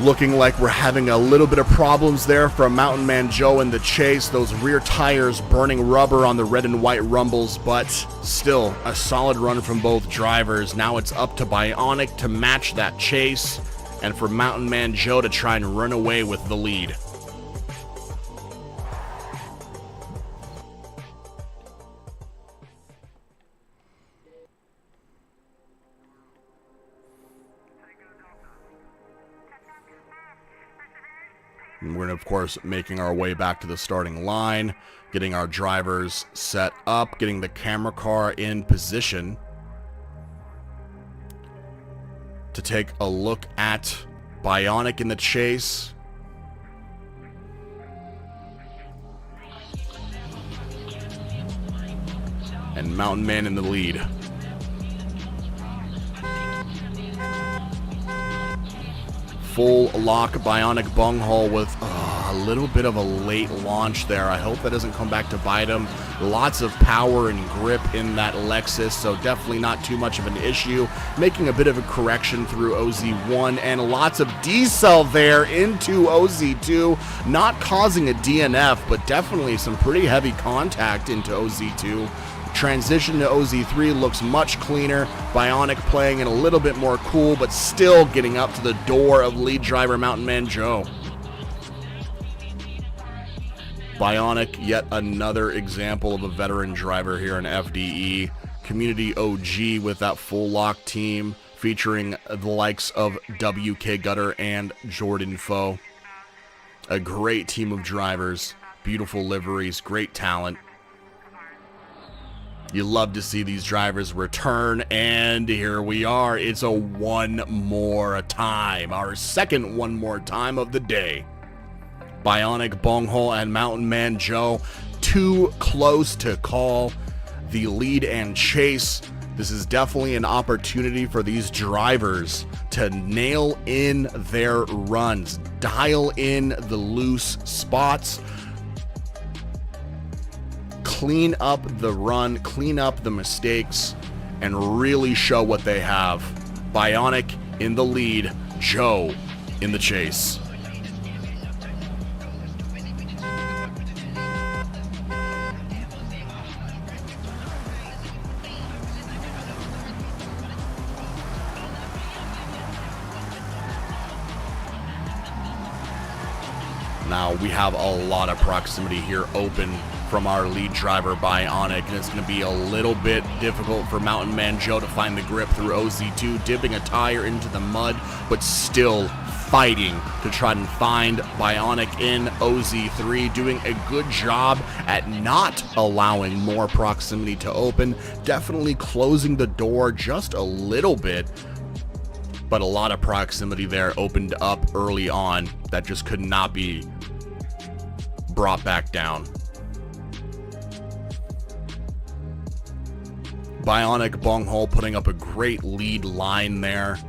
Looking like we're having a little bit of problems there from Mountain Man Joe in the chase. Those rear tires burning rubber on the red and white rumbles, but still a solid run from both drivers. Now it's up to Bionic to match that chase, and for Mountain Man Joe to try and run away with the lead. And we're, of course, making our way back to the starting line, getting our drivers set up, getting the camera car in position to take a look at Bionic in the chase. And Mountain Man in the lead. Full lock Bionic bunghole with a little bit of a late launch there. I hope that doesn't come back to bite him. Lots of power and grip in that Lexus, so definitely not too much of an issue. Making a bit of a correction through OZ1 and lots of decel there into OZ2. Not causing a DNF, but definitely some pretty heavy contact into OZ2. Transition to OZ3 looks much cleaner. Bionic playing it a little bit more cool, but still getting up to the door of lead driver Mountain Man Joe. Bionic, yet another example of a veteran driver here in FDE. Community OG with that full lock team featuring the likes of WK Gutter and Jordan Foe. A great team of drivers, beautiful liveries, great talent. You love to see these drivers return, and here we are. It's a one more time, our second one more time of the day. Bionic bunghole and Mountain Man Joe, too close to call the lead and chase. This is definitely an opportunity for these drivers to nail in their runs, dial in the loose spots, clean up the run, clean up the mistakes, and really show what they have. Bionic in the lead, Joe in the chase. Now we have a lot of proximity here open from our lead driver Bionic, and it's going to be a little bit difficult for Mountain Man Joe to find the grip through OZ2, dipping a tire into the mud, but still fighting to try and find Bionic in OZ3, doing a good job at not allowing more proximity to open, definitely closing the door just a little bit, but a lot of proximity there opened up early on that just could not be brought back down. Bionic bunghole putting up a great lead line there.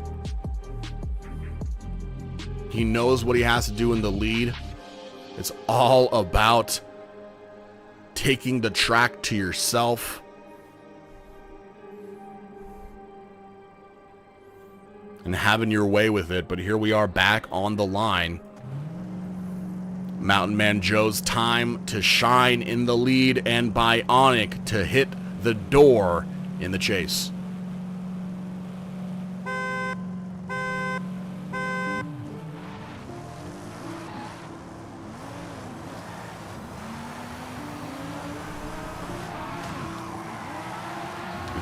He knows what he has to do in the lead. It's all about taking the track to yourself. And having your way with it, but here we are back on the line. Mountain Man Joe's time to shine in the lead, and Bionic to hit the door in the chase.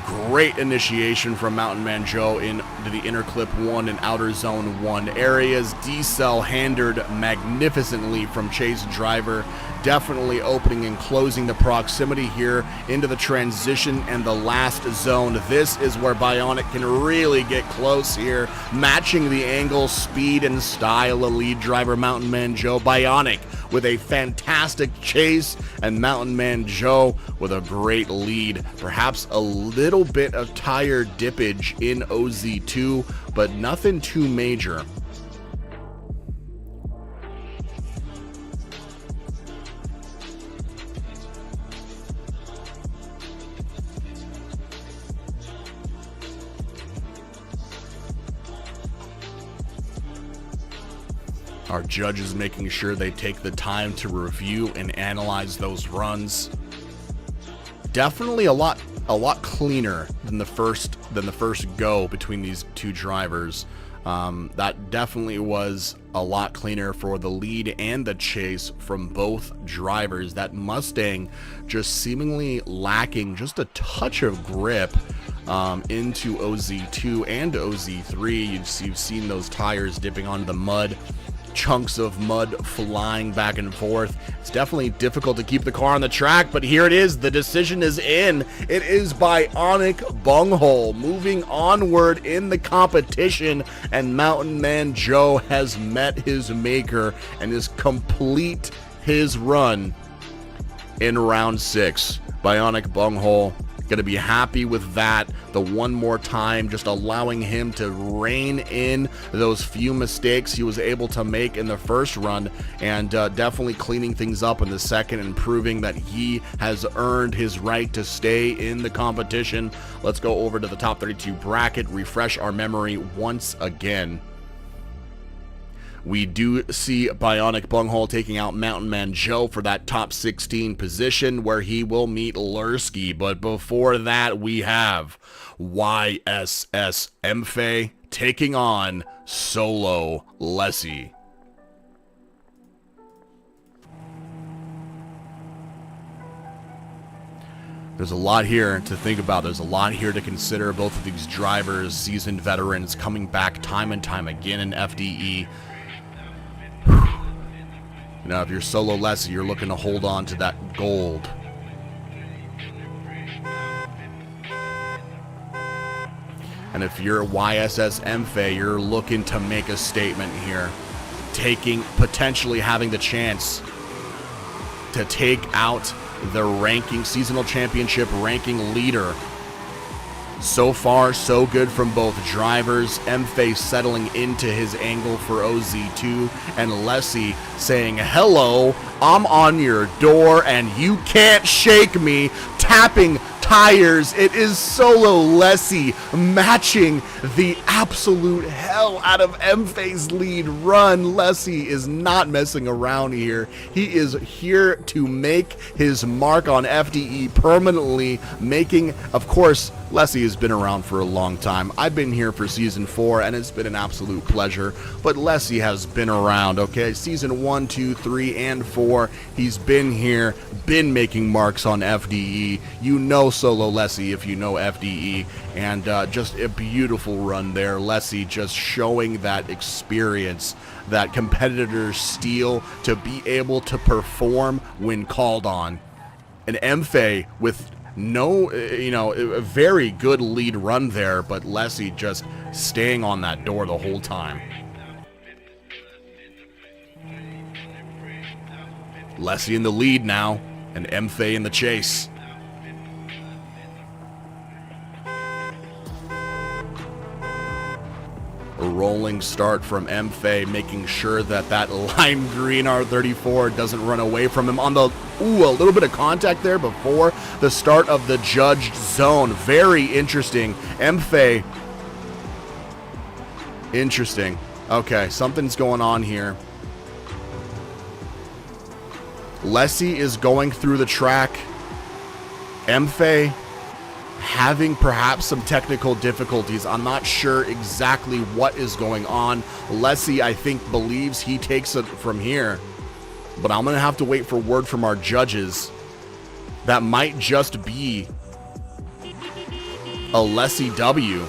Great initiation from Mountain Man Joe into the inner clip 1 and outer zone 1 areas. D-Cell handled magnificently from Chase driver, definitely opening and closing the proximity here into the transition and the last zone. This is where Bionic can really get close here, matching the angle, speed, and style of lead driver Mountain Man Joe. Bionic with a fantastic chase, and Mountain Man Joe with a great lead. Perhaps a little bit of tire dippage in OZ2, but nothing too major. Our judges making sure they take the time to review and analyze those runs. Definitely a lot cleaner than the first go between these two drivers. That definitely was a lot cleaner for the lead and the chase from both drivers. That Mustang just seemingly lacking just a touch of grip into OZ2 and OZ3. You've seen those tires dipping onto the mud. chunks of mud flying back and forth. It's definitely difficult to keep the car on the track, but here it is. The decision is in. It is Bionic Bunghole moving onward in the competition, and Mountain Man Joe has met his maker and is complete his run in round 6. Bionic Bunghole going to be happy with that. The one more time, just allowing him to rein in those few mistakes he was able to make in the first run, and definitely cleaning things up in the second and proving that he has earned his right to stay in the competition. Let's go over to the top 32 bracket, refresh our memory once again. We do see Bionic Bunghole taking out Mountain Man Joe for that top 16 position, where he will meet Lurski. But before that, we have YSS Mfe taking on Solo Lessie. There's a lot here to think about. There's a lot here to consider. Both of these drivers, seasoned veterans, coming back time and time again in FDE. Now, if you're Solo Lessie, you're looking to hold on to that gold. And if you're YSS Mfe, you're looking to make a statement here. Potentially having the chance to take out the seasonal championship ranking leader. So far, so good from both drivers. Mfe settling into his angle for OZ2, and Lessie saying, "Hello, I'm on your door and you can't shake me," tapping tires. It is Solo Lessie matching the absolute hell out of Mfe's lead run. Lessie is not messing around here. He is here to make his mark on FDE permanently, making, of course, Lessie has been around for a long time. I've been here for Season 4, and it's been an absolute pleasure. But Lessie has been around, okay? Season 1, 2, 3, and 4, he's been here, been making marks on FDE. You know Solo Lessie if you know FDE, and just a beautiful run there. Lessie just showing that experience, that competitors steal to be able to perform when called on. And Mfe with a very good lead run there, but Lessie just staying on that door the whole time. Lessie in the lead now, and Mfe in the chase. A rolling start from Mfe, making sure that that lime green R34 doesn't run away from him on the, a little bit of contact there before the start of the judged zone. Very interesting. Mfe, interesting. Okay, something's going on here. Lessie is going through the track. Mfe having perhaps some technical difficulties. I'm not sure exactly what is going on. Lessie, I think, believes he takes it from here, but I'm gonna have to wait for word from our judges. That might just be a Lessie W.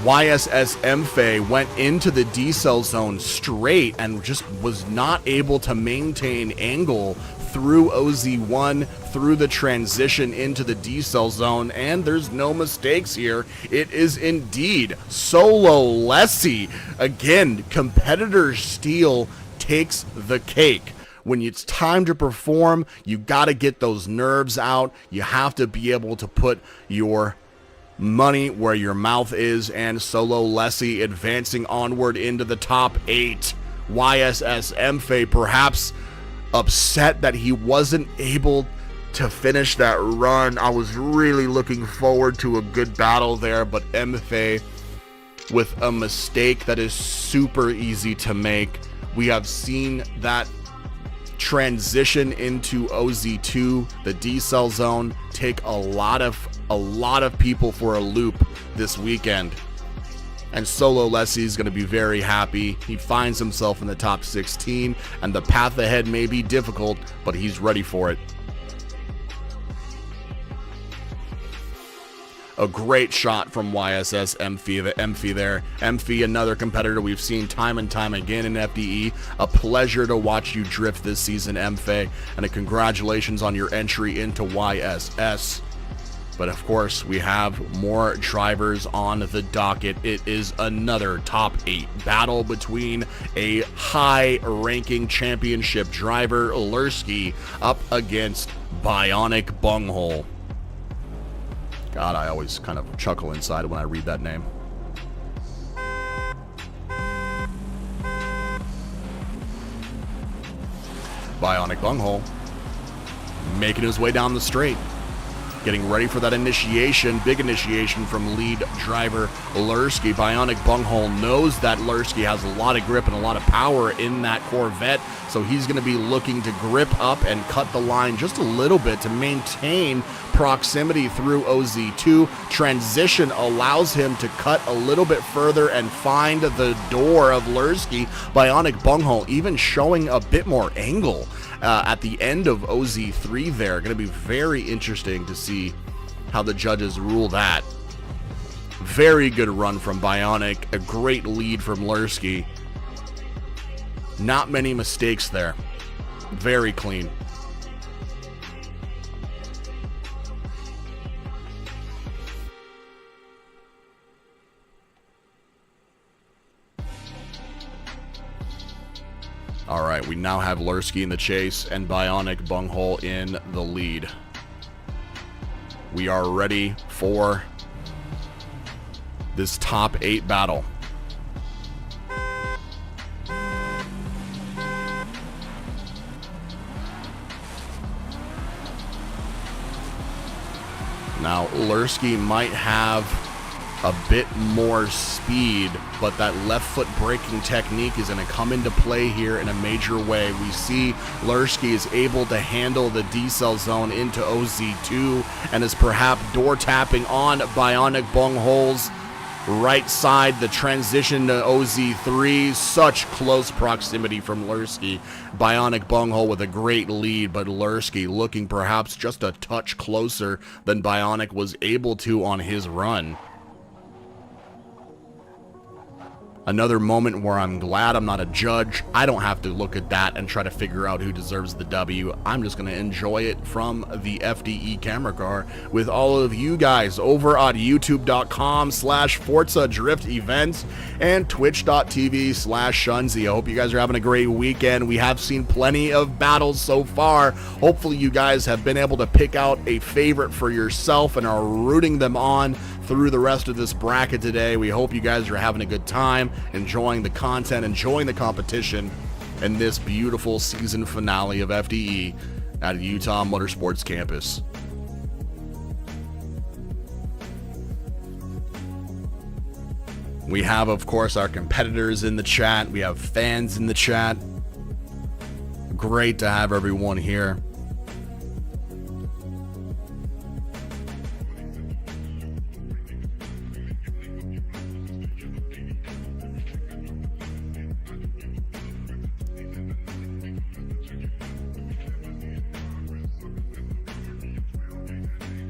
YSS Mfe went into the D-cell zone straight and just was not able to maintain angle through OZ1, through the transition into the D-cell zone, and there's no mistakes here. It is indeed Solo Lessie. Again, competitor steal takes the cake. When it's time to perform, you got to get those nerves out. You have to be able to put your money where your mouth is, and Solo Lessie advancing onward into the top 8. YSS Mfe perhaps upset that he wasn't able to finish that run. I was really looking forward to a good battle there, but Mfe with a mistake that is super easy to make. We have seen that transition into OZ2, the D-cell zone, take a lot of people for a loop this weekend. And Solo Lessie is going to be very happy. He finds himself in the top 16, and the path ahead may be difficult, but he's ready for it. A great shot from YSS Emphy there. Emphy, another competitor we've seen time and time again in FDE. A pleasure to watch you drift this season, Emphy, and a congratulations on your entry into YSS. But of course, we have more drivers on the docket. It is another top 8 battle between a high-ranking championship driver, Lurski, up against Bionic Bunghole. God, I always kind of chuckle inside when I read that name. Bionic Bunghole making his way down the straight. Getting ready for that initiation, big initiation from lead driver Lurski. Bionic Bunghole knows that Lurski has a lot of grip and a lot of power in that Corvette, so he's going to be looking to grip up and cut the line just a little bit to maintain proximity through OZ2. Transition allows him to cut a little bit further and find the door of Lurski. Bionic Bunghole even showing a bit more angle at the end of OZ3 there. Going to be very interesting to see how the judges rule that. Very good run from Bionic. A great lead from Lurski. Not many mistakes there. Very clean. All right, we now have Lurski in the chase and Bionic Bunghole in the lead. We are ready for this top 8 battle. Now, Lurski might have a bit more speed, but that left foot braking technique is going to come into play here in a major way. We see Lurski is able to handle the decel zone into OZ2 and is perhaps door tapping on Bionic Bunghole's right side. The transition to OZ3, such close proximity from Lurski. Bionic Bunghole with a great lead, but Lurski looking perhaps just a touch closer than Bionic was able to on his run. Another moment where I'm glad I'm not a judge. I don't have to look at that and try to figure out who deserves the W. I'm just going to enjoy it from the FDE camera car with all of you guys over on youtube.com/Forza Drift Events and twitch.tv/Shunzi. I hope you guys are having a great weekend. We have seen plenty of battles so far. Hopefully you guys have been able to pick out a favorite for yourself and are rooting them on through the rest of this bracket today. We hope you guys are having a good time, enjoying the content, enjoying the competition, and this beautiful season finale of FDE at Utah Motorsports Campus. We have, of course, our competitors in the chat. We have fans in the chat. Great to have everyone here.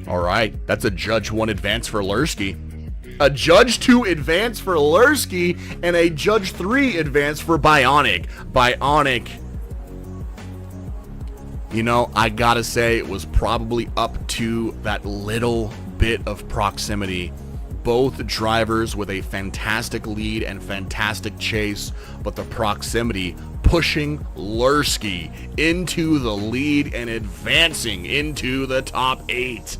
All right, that's a Judge 1 advance for Lurski. A Judge 2 advance for Lurski and a Judge 3 advance for Bionic. Bionic, you know, I gotta say it was probably up to that little bit of proximity. Both drivers with a fantastic lead and fantastic chase, but the proximity pushing Lurski into the lead and advancing into the top 8.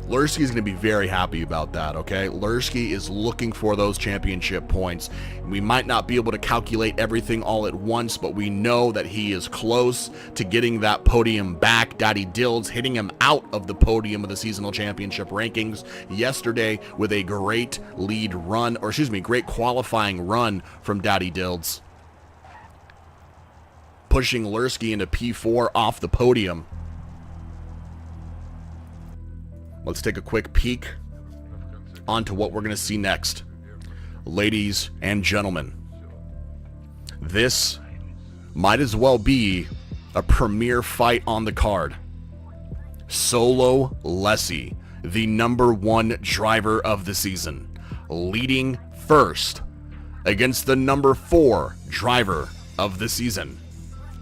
Lurski is going to be very happy about that, okay? Lurski is looking for those championship points. We might not be able to calculate everything all at once, but we know that he is close to getting that podium back. Daddy Dills hitting him out of the podium of the seasonal championship rankings yesterday with a great lead run, or excuse me, great qualifying run from Daddy Dills, pushing Lurski into P4 off the podium. Let's take a quick peek onto what we're going to see next. Ladies and gentlemen, this might as well be a premier fight on the card. Solo Lessie the #1 driver of the season, leading first against the #4 driver of the season.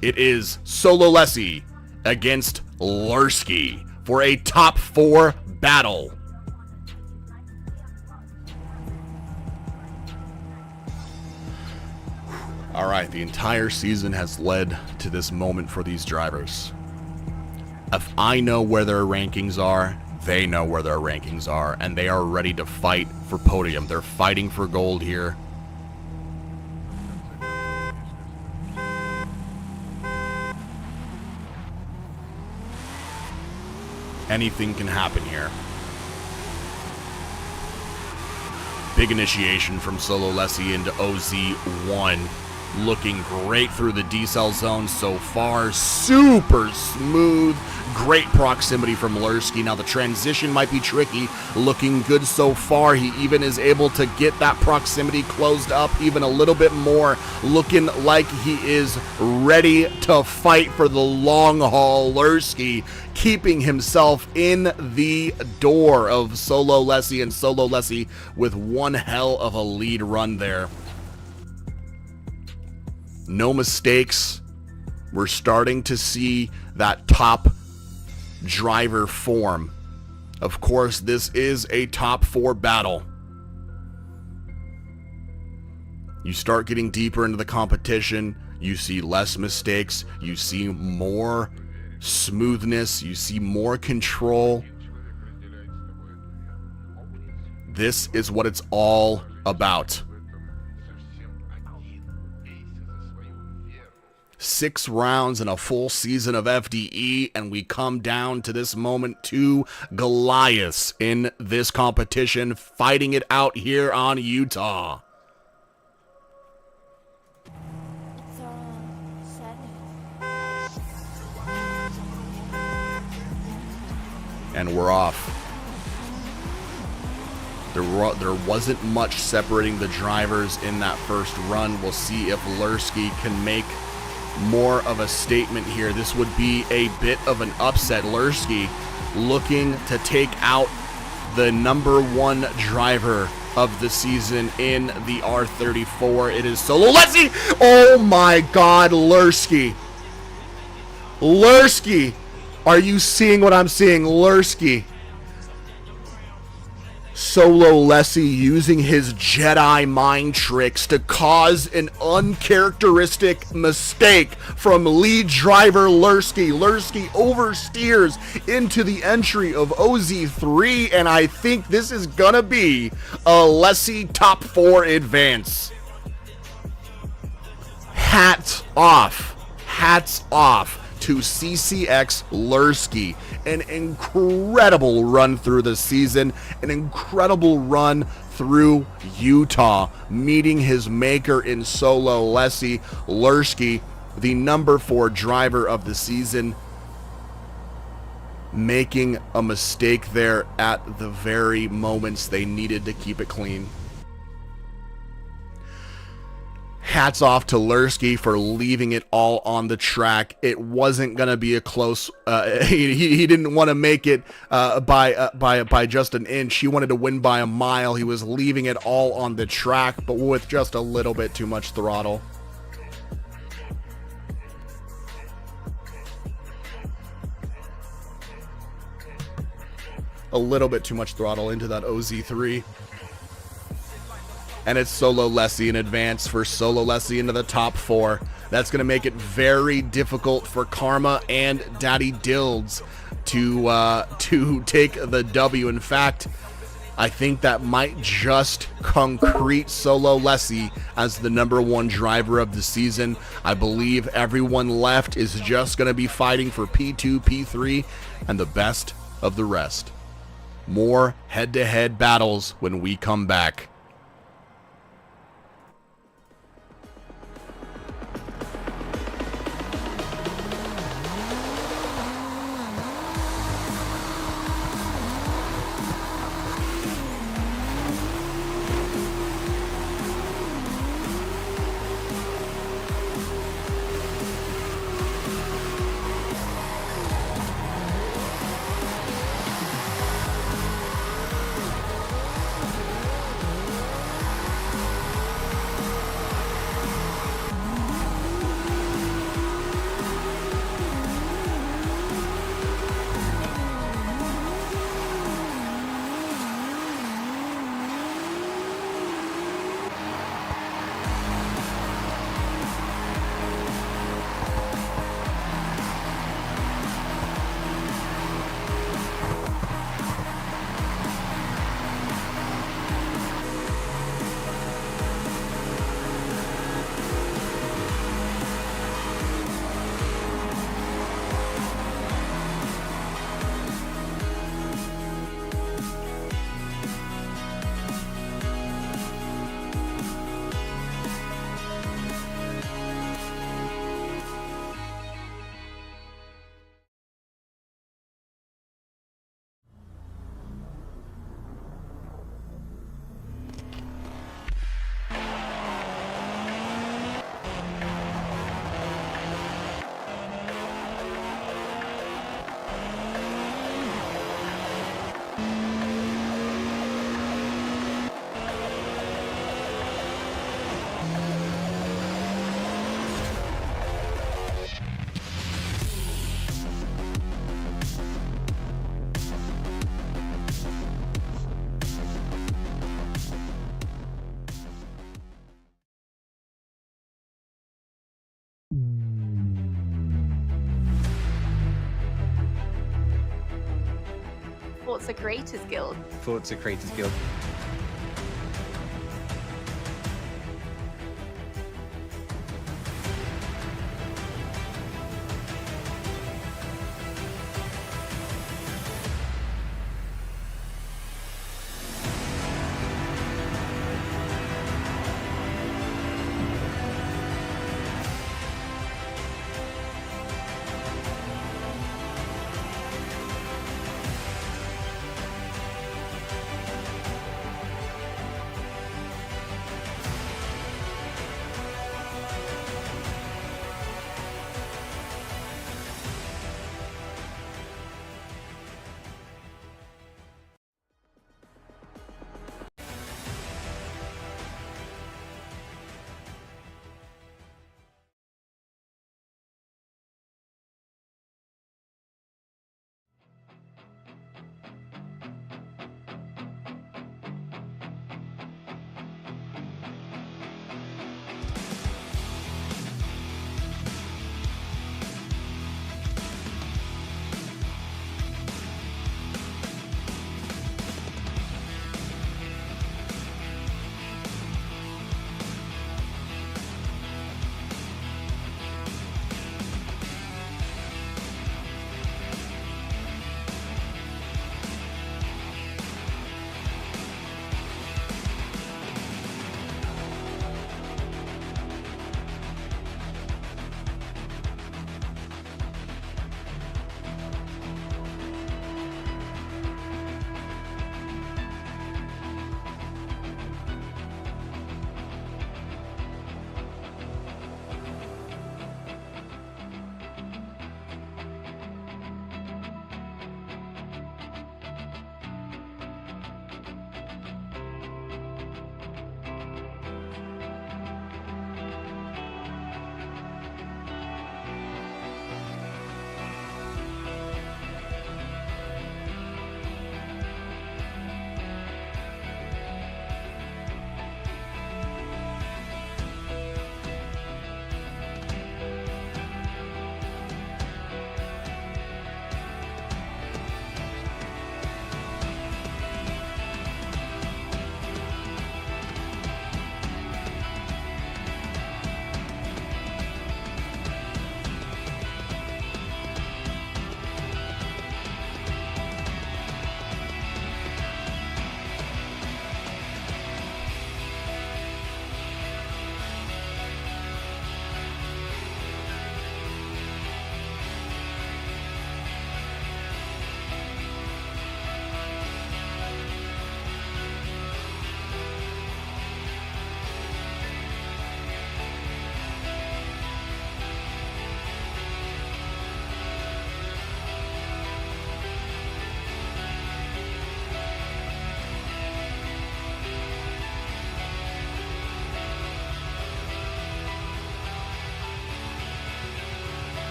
It is Sololesi against Lurski for a top 4 battle. All right, the entire season has led to this moment for these drivers. If I know where their rankings are, they know where their rankings are, and they are ready to fight for podium. They're fighting for gold here. Anything can happen here. Big initiation from Sololesi into OZ1. Looking great through the decel zone so far. Super smooth. Great proximity from Lurski. Now the transition might be tricky. Looking good so far. He even is able to get that proximity closed up even a little bit more. Looking like he is ready to fight for the long haul. Lurski keeping himself in the door of Sololesi, and Sololesi with one hell of a lead run there. No mistakes. We're starting to see that top driver form. Of course, this is a top 4 battle. You start getting deeper into the competition, you see less mistakes, you see more smoothness, you see more control. This is what it's all about. 6 rounds and a full season of FDE, and we come down to this moment, 2 Goliaths in this competition, fighting it out here on Utah. And we're off. There wasn't much separating the drivers in that first run. We'll see if Lurski can make more of a statement here. This would be a bit of an upset. Lurski looking to take out the #1 driver of the season in the R34. It is Sololesi. Oh my God, Lurski. Lurski. Are you seeing what I'm seeing? Lurski. Sololesi using his Jedi mind tricks to cause an uncharacteristic mistake from lead driver Lurski. Lurski oversteers into the entry of OZ3, and I think this is gonna be a Lessie top 4 advance. Hats off. Hats off to CCX Lurski. An incredible run through the season, an incredible run through Utah, meeting his maker in Sololesi. Lurski, the #4 driver of the season, making a mistake there at the very moments they needed to keep it clean. Hats off to Lurski for leaving it all on the track. It wasn't going to be a close, he didn't want to make it by just an inch. He wanted to win by a mile. He was leaving it all on the track, but with just a little bit too much throttle. A little bit too much throttle into that OZ3. And it's Sololesi in advance for Sololesi into the top 4. That's going to make it very difficult for Karma and Daddy Dilds to take the W. In fact, I think that might just concrete Sololesi as the #1 driver of the season. I believe everyone left is just going to be fighting for P2, P3, and the best of the rest. More head-to-head battles when we come back. Forza Creators Guild. Forza Creators Guild.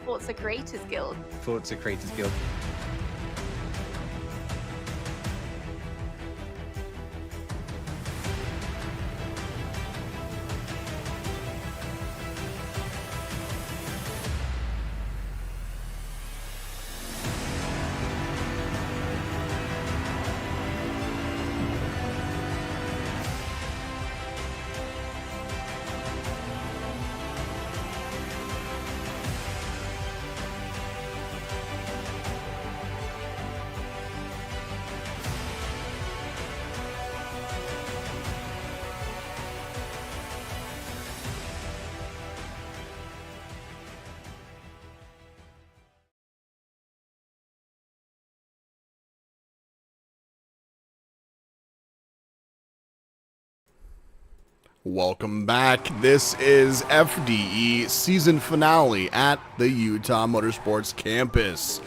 Forza Creators Guild. Forza Creators Guild. Welcome back. This is FDE season finale at the Utah Motorsports campus.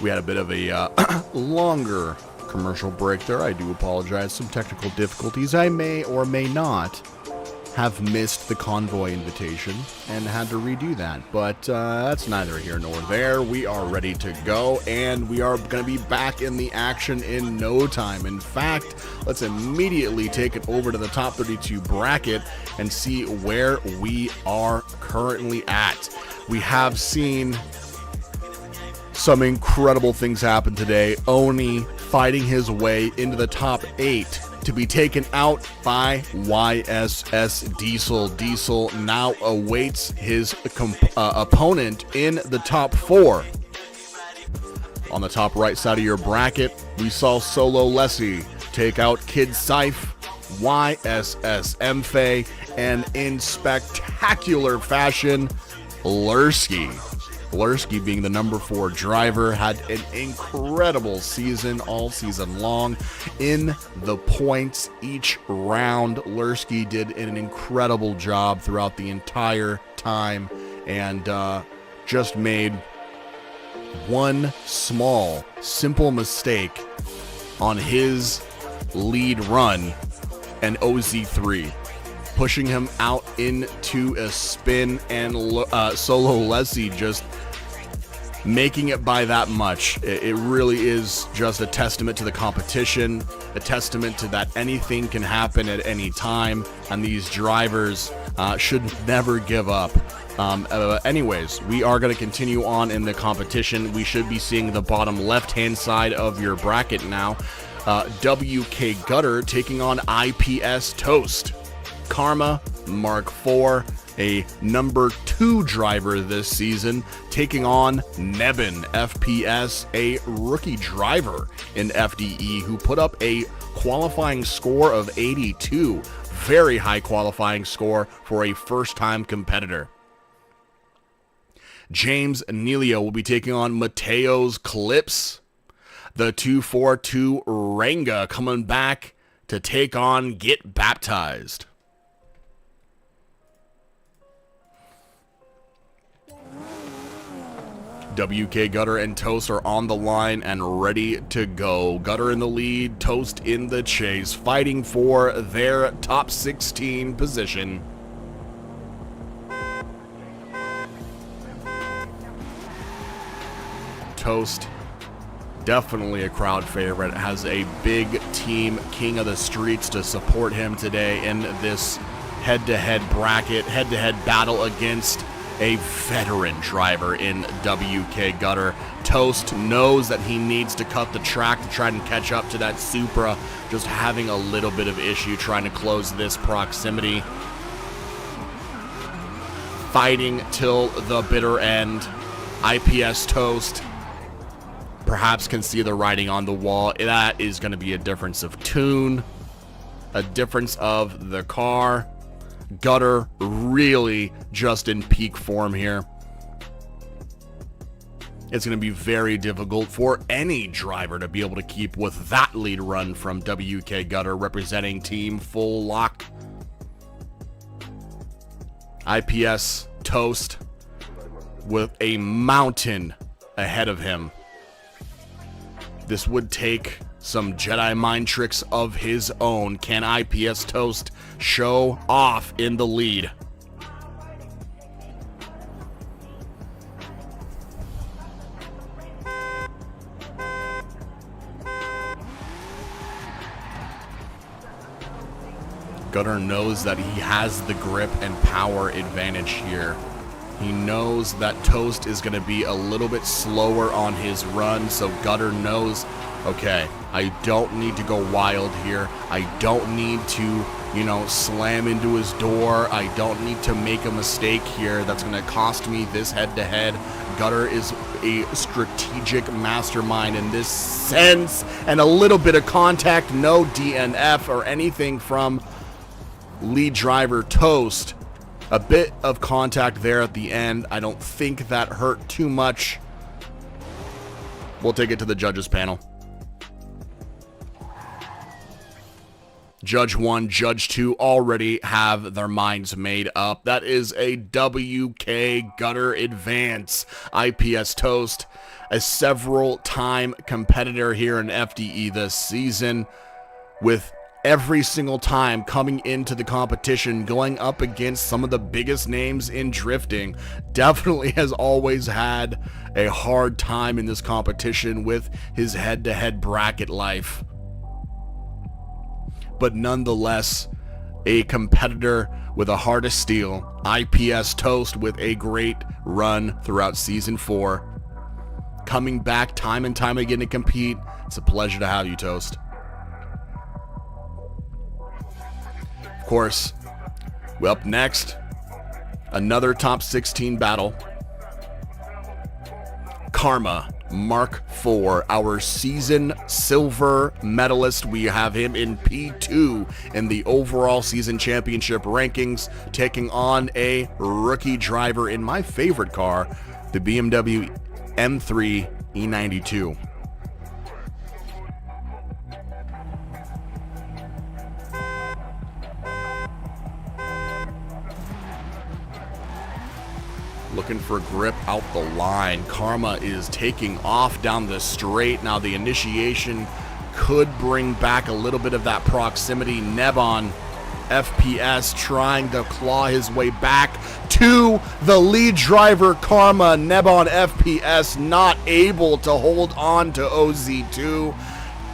We had a bit of a longer commercial break there. I do apologize. Some technical difficulties. I may or may not have missed the convoy invitation and had to redo that, but that's neither here nor there. We are ready to go, and we are going to be back in the action in no time. In fact, let's immediately take it over to the top 32 bracket and see where we are currently at. We have seen some incredible things happen today. Oni fighting his way into the top 8 to be taken out by YSS Diesel. Diesel now awaits his opponent in the top 4. On the top right side of your bracket, we saw Solo Lessie take out Kid Syfe, YSS Mfe, and in spectacular fashion, Lurski. Lurski, being the number 4 driver, had an incredible season all season long. In the points each round, Lurski did an incredible job throughout the entire time, and just made one small, simple mistake on his lead run, and OZ3. Pushing him out into a spin, and Solo Lessie just making it by that much. It really is just a testament to the competition, a testament to that anything can happen at any time, and these drivers should never give up. Anyways, we are going to continue on in the competition. We should be seeing the bottom left-hand side of your bracket now. WK Gutter taking on IPS Toast. Karma, Mark IV, a number 2 driver this season, taking on Nebin FPS, a rookie driver in FDE who put up a qualifying score of 82. Very high qualifying score for a first-time competitor. James Nelia will be taking on Mateo's Clips. The 242 Ranga coming back to take on Get Baptized. WK Gutter and Toast are on the line and ready to go. Gutter in the lead, Toast in the chase, fighting for their top 16 position. Toast, definitely a crowd favorite, has a big team, King of the Streets, to support him today in this head-to-head bracket, head-to-head battle against a veteran driver in WK Gutter. Toast knows that he needs to cut the track to try and catch up to that Supra, just having a little bit of issue trying to close this proximity. Fighting till the bitter end. IPS Toast perhaps can see the writing on the wall. That is going to be a difference of tune, a difference of the car. Gutter really just in peak form here. It's going to be very difficult for any driver to be able to keep with that lead run from WK Gutter representing Team Full Lock. IPS Toast with a mountain ahead of him. This would take some Jedi mind tricks of his own. Can IPS Toast show off in the lead? Gutter knows that he has the grip and power advantage here. He knows that Toast is going to be a little bit slower on his run, so Gutter knows, okay, I don't need to go wild here. I don't need to, slam into his door. I don't need to make a mistake here that's going to cost me this head-to-head. Gutter is a strategic mastermind in this sense, and a little bit of contact, no DNF or anything from lead driver Toast. A bit of contact there at the end. I don't think that hurt too much. We'll take it to the judges panel. Judge 1, Judge 2 already have their minds made up. That is a WK Gutter advance. IPS Toast, a several-time competitor here in FDE this season, with every single time coming into the competition, going up against some of the biggest names in drifting, definitely has always had a hard time in this competition with his head-to-head bracket life. But nonetheless, a competitor with a heart of steel. IPS Toast with a great run throughout Season 4. Coming back time and time again to compete. It's a pleasure to have you, Toast. Of course, up next, another top 16 battle. Karma Mark IV, our season silver medalist. We have him in P2 in the overall season championship rankings, taking on a rookie driver in my favorite car, the BMW M3 E92. Looking for grip out the line. Karma is taking off down the straight. Now the initiation could bring back a little bit of that proximity. Nebon FPS trying to claw his way back to the lead driver, Karma. Nebon FPS not able to hold on to OZ2,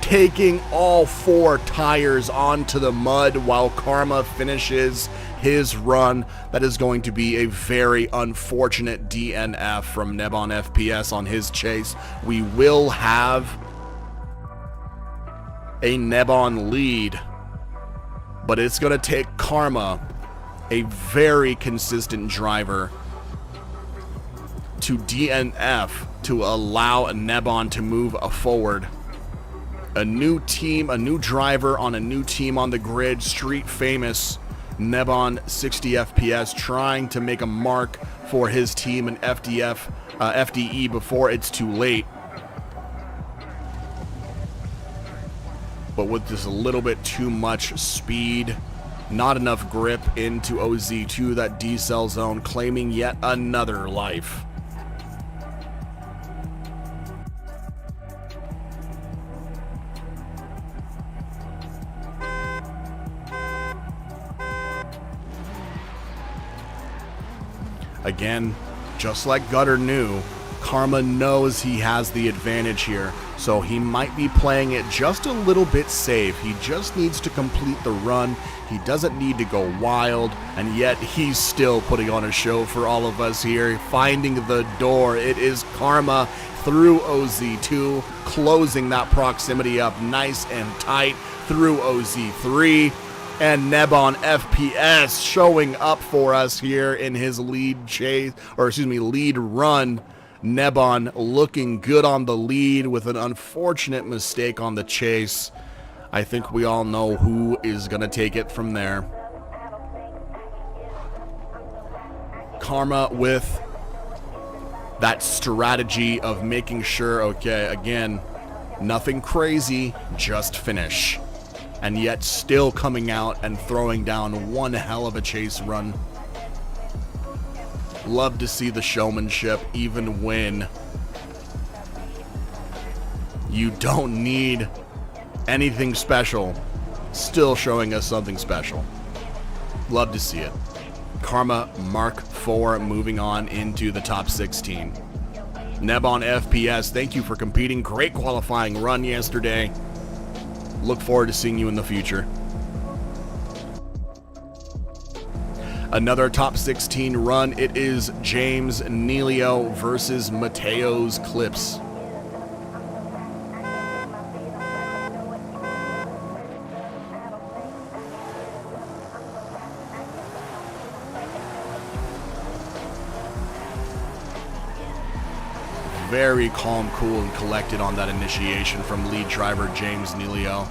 taking all four tires onto the mud while Karma finishes his run. That is going to be a very unfortunate DNF from Nebon FPS on his chase. We will have a Nebon lead, but it's going to take Karma, a very consistent driver, to DNF to allow Nebon to move forward. A new team, a new driver on a new team on the grid, street famous Nebon 60 FPS trying to make a mark for his team in FDE before it's too late. But with just a little bit too much speed, not enough grip into OZ2, that decel zone, claiming yet another life. Again, just like Gutter knew, Karma knows he has the advantage here, so he might be playing it just a little bit safe. He just needs to complete the run. He doesn't need to go wild, and yet he's still putting on a show for all of us here, finding the door. It is Karma through OZ2, closing that proximity up nice and tight through OZ3. And Nebon FPS showing up for us here in his lead run. Nebon looking good on the lead with an unfortunate mistake on the chase. I think we all know who is going to take it from there. Karma with that strategy of making sure, okay, again, nothing crazy, just finish. And yet still coming out and throwing down one hell of a chase run. Love to see the showmanship even when you don't need anything special. Still showing us something special. Love to see it. Karma Mark IV moving on into the top 16. Neb on FPS, thank you for competing. Great qualifying run yesterday. Look forward to seeing you in the future. Another top 16 run. It is James Nealio versus Mateo's Clips. Very calm, cool, and collected on that initiation from lead driver James Nealio.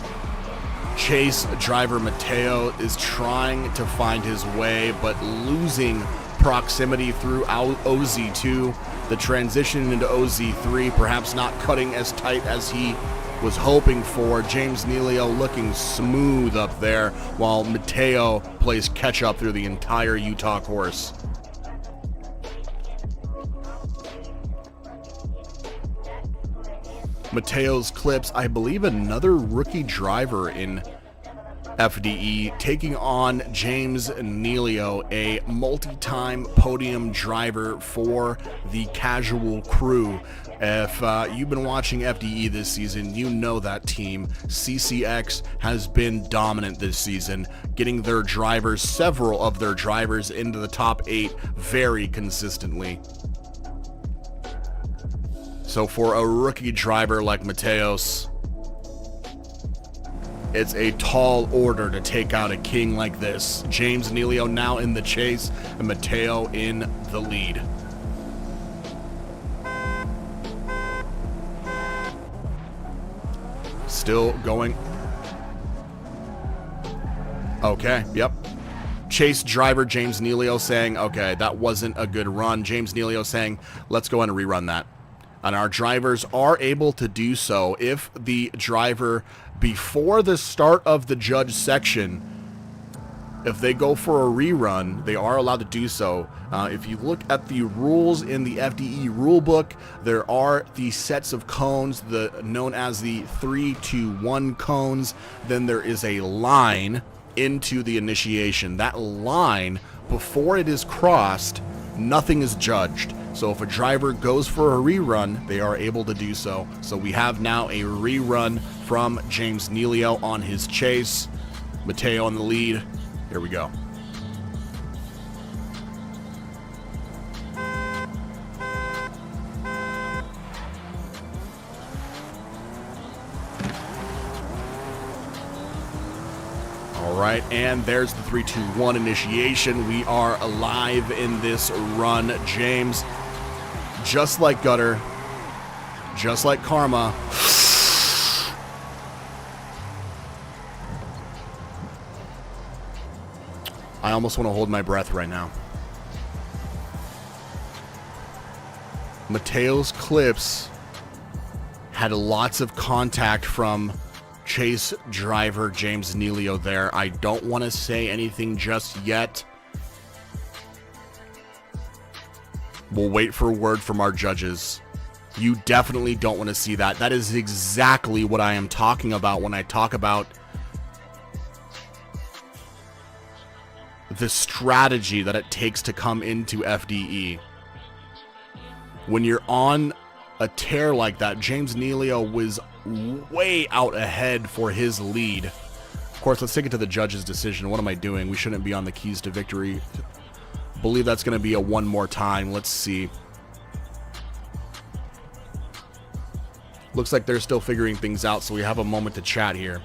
Chase driver Mateo is trying to find his way, but losing proximity through OZ2. The transition into OZ3 perhaps not cutting as tight as he was hoping for. James Nealio looking smooth up there, while Mateo plays catch up through the entire Utah course. Mateo's Clips, I believe another rookie driver in FDE, taking on James Nealio, a multi-time podium driver for the casual crew. If you've been watching FDE this season, you know that team. CCX has been dominant this season, getting their drivers, several of their drivers, into the top 8 very consistently. So for a rookie driver like Mateos, it's a tall order to take out a king like this. James Nealio now in the chase, and Mateo in the lead. Still going. Okay, yep. Chase driver James Nealio saying, okay, that wasn't a good run. James Nealio saying, let's go ahead and rerun that. And our drivers are able to do so if the driver, before the start of the judge section, if they go for a rerun, they are allowed to do so. If you look at the rules in the FDE rulebook, there are the sets of cones, known as the 3-2-1 cones. Then there is a line into the initiation. That line, before it is crossed, nothing is judged. So if a driver goes for a rerun, they are able to do so. So we have now a rerun from James Nealio on his chase. Mateo in the lead. Here we go. All right, and there's the 3-2-1 initiation. We are alive in this run. James, just like Gutter, just like Karma, I almost want to hold my breath right now. Mateo's Clips had lots of contact from chase driver James Nealio there. I don't want to say anything just yet. We'll wait for a word from our judges. You definitely don't want to see that. That is exactly what I am talking about when I talk about the strategy that it takes to come into FDE. When you're on a tear like that, James Nealio was way out ahead for his lead. Of course, let's take it to the judge's decision. What am I doing? We shouldn't be on the keys to victory. Believe that's going to be a one more time. Let's see. Looks like they're still figuring things out, so we have a moment to chat here.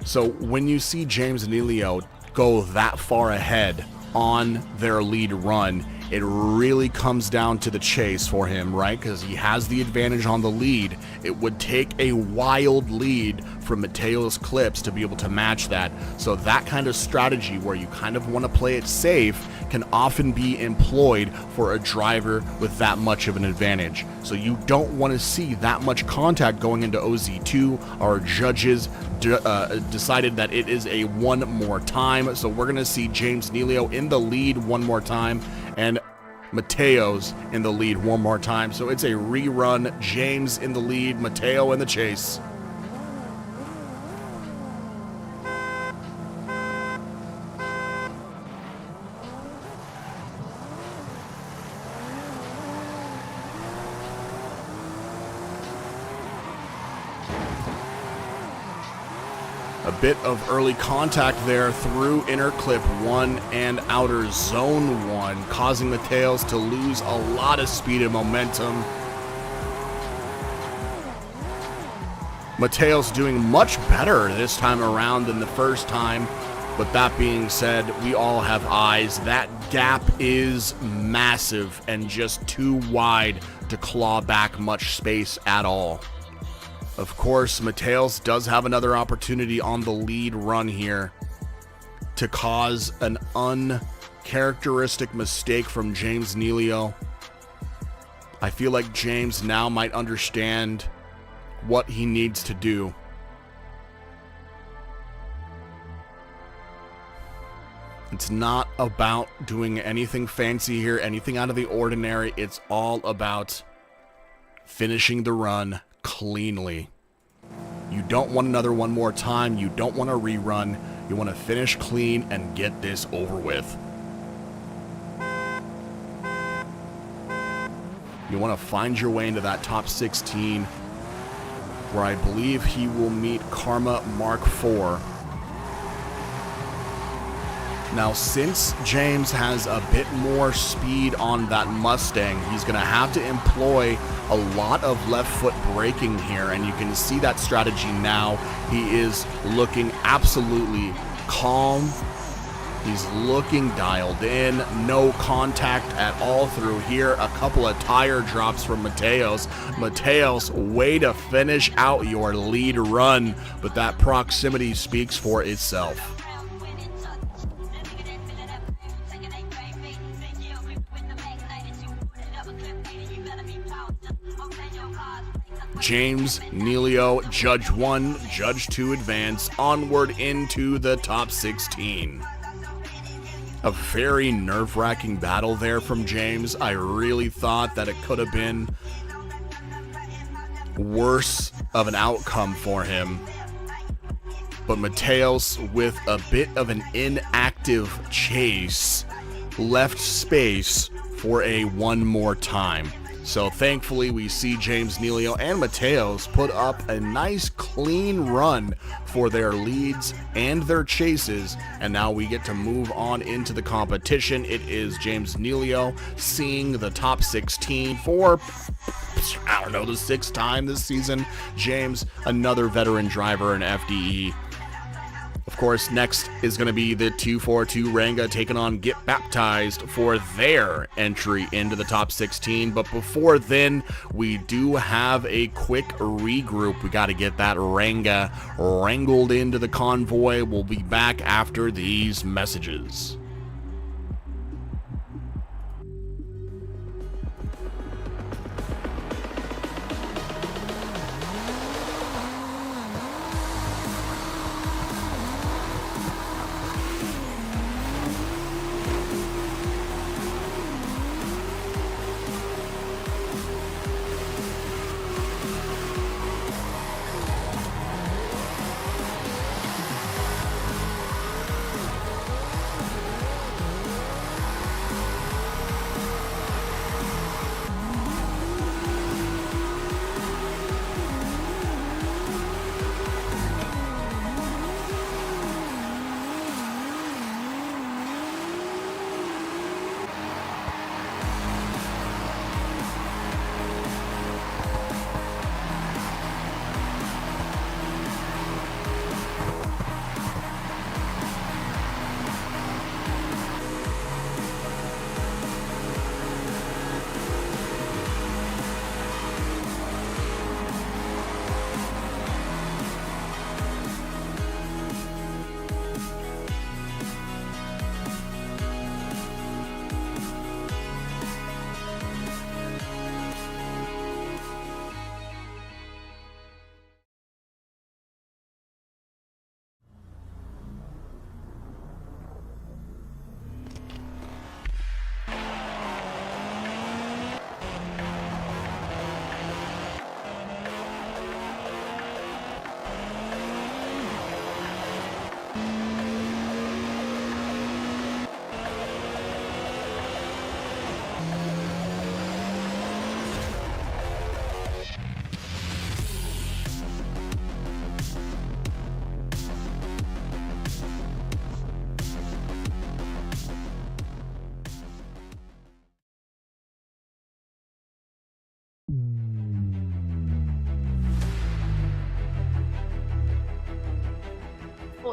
So when you see James Nealio go that far ahead on their lead run, it really comes down to the chase for him, right? Because he has the advantage on the lead. It would take a wild lead from Mateo's Clips to be able to match that. So that kind of strategy where you kind of want to play it safe can often be employed for a driver with that much of an advantage. So you don't want to see that much contact going into OZ2. Our judges decided that it is a one more time. So we're going to see James Nealio in the lead one more time, and Mateo's in the lead one more time. So it's a rerun. James in the lead, Mateo in the chase. A bit of early contact there through inner clip 1 and outer zone 1, causing the tails to lose a lot of speed and momentum. Mateo's doing much better this time around than the first time, but that being said, we all have eyes. That gap is massive and just too wide to claw back much space at all. Of course, Mateos does have another opportunity on the lead run here to cause an uncharacteristic mistake from James Nealio. I feel like James now might understand what he needs to do. It's not about doing anything fancy here, anything out of the ordinary. It's all about finishing the run cleanly. You don't want another one more time. You don't want a rerun. You want to finish clean and get this over with. You want to find your way into that top 16, where I believe he will meet Karma Mark IV. Now, since James has a bit more speed on that Mustang, he's going to have to employ a lot of left foot braking here, and you can see that strategy now. He is looking absolutely calm. He's looking dialed in. No contact at all through here. A couple of tire drops from Mateos. Mateos, way to finish out your lead run, but that proximity speaks for itself. James Nealio, Judge 1, Judge 2 advance, onward into the top 16. A very nerve-wracking battle there from James. I really thought that it could have been worse of an outcome for him. But Mateos, with a bit of an inactive chase, left space for a one more time. So thankfully we see James Nealio and Mateos put up a nice clean run for their leads and their chases, and now we get to move on into the competition. It is James Nealio seeing the top 16 for, I don't know, the 6th time this season. James, another veteran driver in FDE. Of course, next is going to be the 242 Ranga taking on Get Baptized for their entry into the top 16. But before then, we do have a quick regroup. We got to get that Ranga wrangled into the convoy. We'll be back after these messages.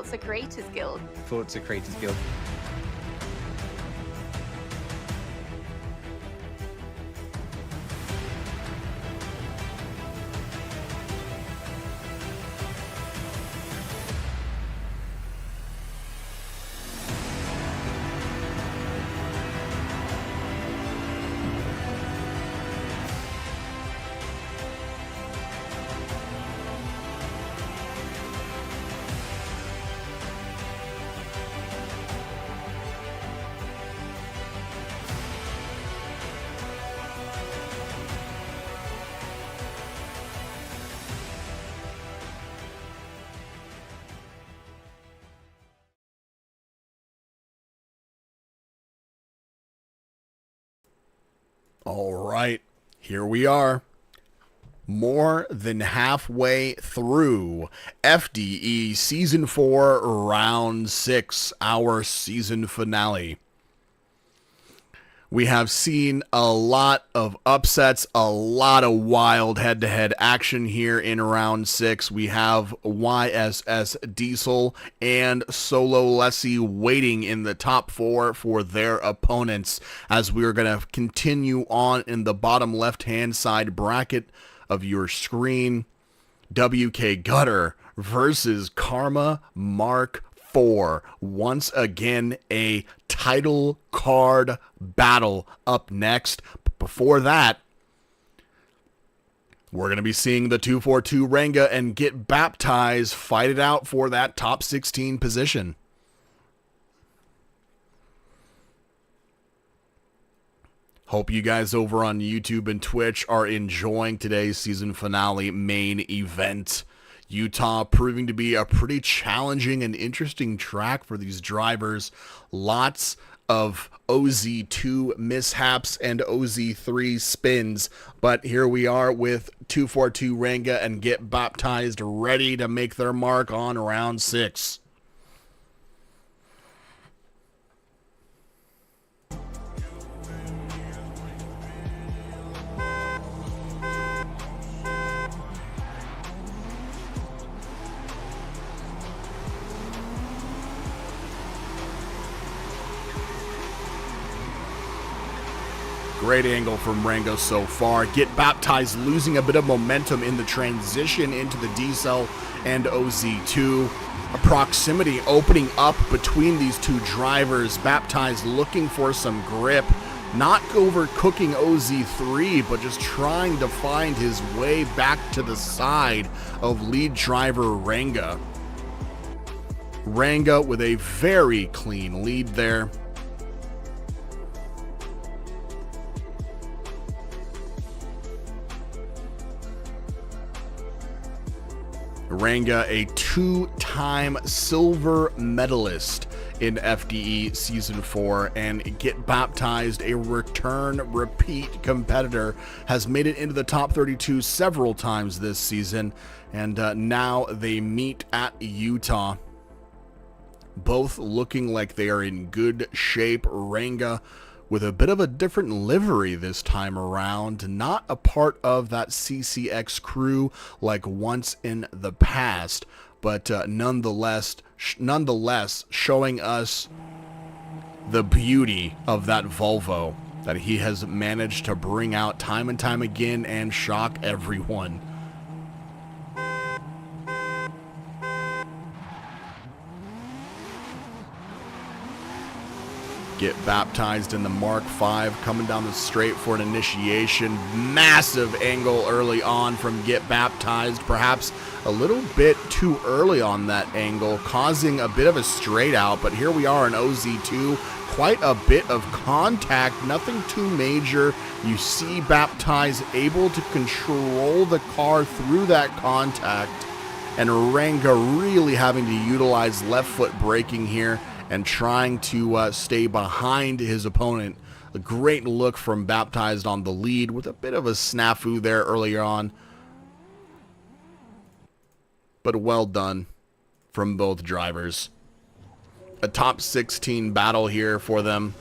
Forza Creators Guild. Forza Creators Guild. All right, here we are. More than halfway through FDE Season 4, Round 6, our season finale. We have seen a lot of upsets, a lot of wild head-to-head action here in Round 6. We have YSS Diesel and Solo Lessie waiting in the top 4 for their opponents, as we're going to continue on in the bottom left-hand side bracket of your screen. WK Gutter versus Karma Mark 4. Once again, a title card battle up next. But before that, we're going to be seeing the 242 Renga and Get Baptized fight it out for that top 16 position. Hope you guys over on YouTube and Twitch are enjoying today's season finale main event. Utah proving to be a pretty challenging and interesting track for these drivers. Lots of OZ2 mishaps and OZ3 spins. But here we are with 242 Renga and Get Baptized ready to make their mark on round 6. Great angle from Renga so far. Get Baptized losing a bit of momentum in the transition into the D-Cell and OZ2. A proximity opening up between these two drivers. Baptized looking for some grip. Not overcooking OZ3, but just trying to find his way back to the side of lead driver Renga. Renga with a very clean lead there. Renga, a 2-time silver medalist in FDE Season 4, and Get Baptized, a repeat competitor, has made it into the top 32 several times this season, and now they meet at Utah. Both looking like they are in good shape. Renga with a bit of a different livery this time around, not a part of that CCX crew like once in the past, but nonetheless showing us the beauty of that Volvo that he has managed to bring out time and time again and shock everyone. Get Baptized in the Mark 5 coming down the straight for an initiation. Massive angle early on from Get Baptized, perhaps a little bit too early on that angle, causing a bit of a straight out, but here we are in OZ2. Quite a bit of contact, nothing too major. You see Baptized able to control the car through that contact, and Renga really having to utilize left foot braking here and trying to stay behind his opponent. A great look from Baptized on the lead with a bit of a snafu there earlier on. But well done from both drivers. A top 16 battle here for them.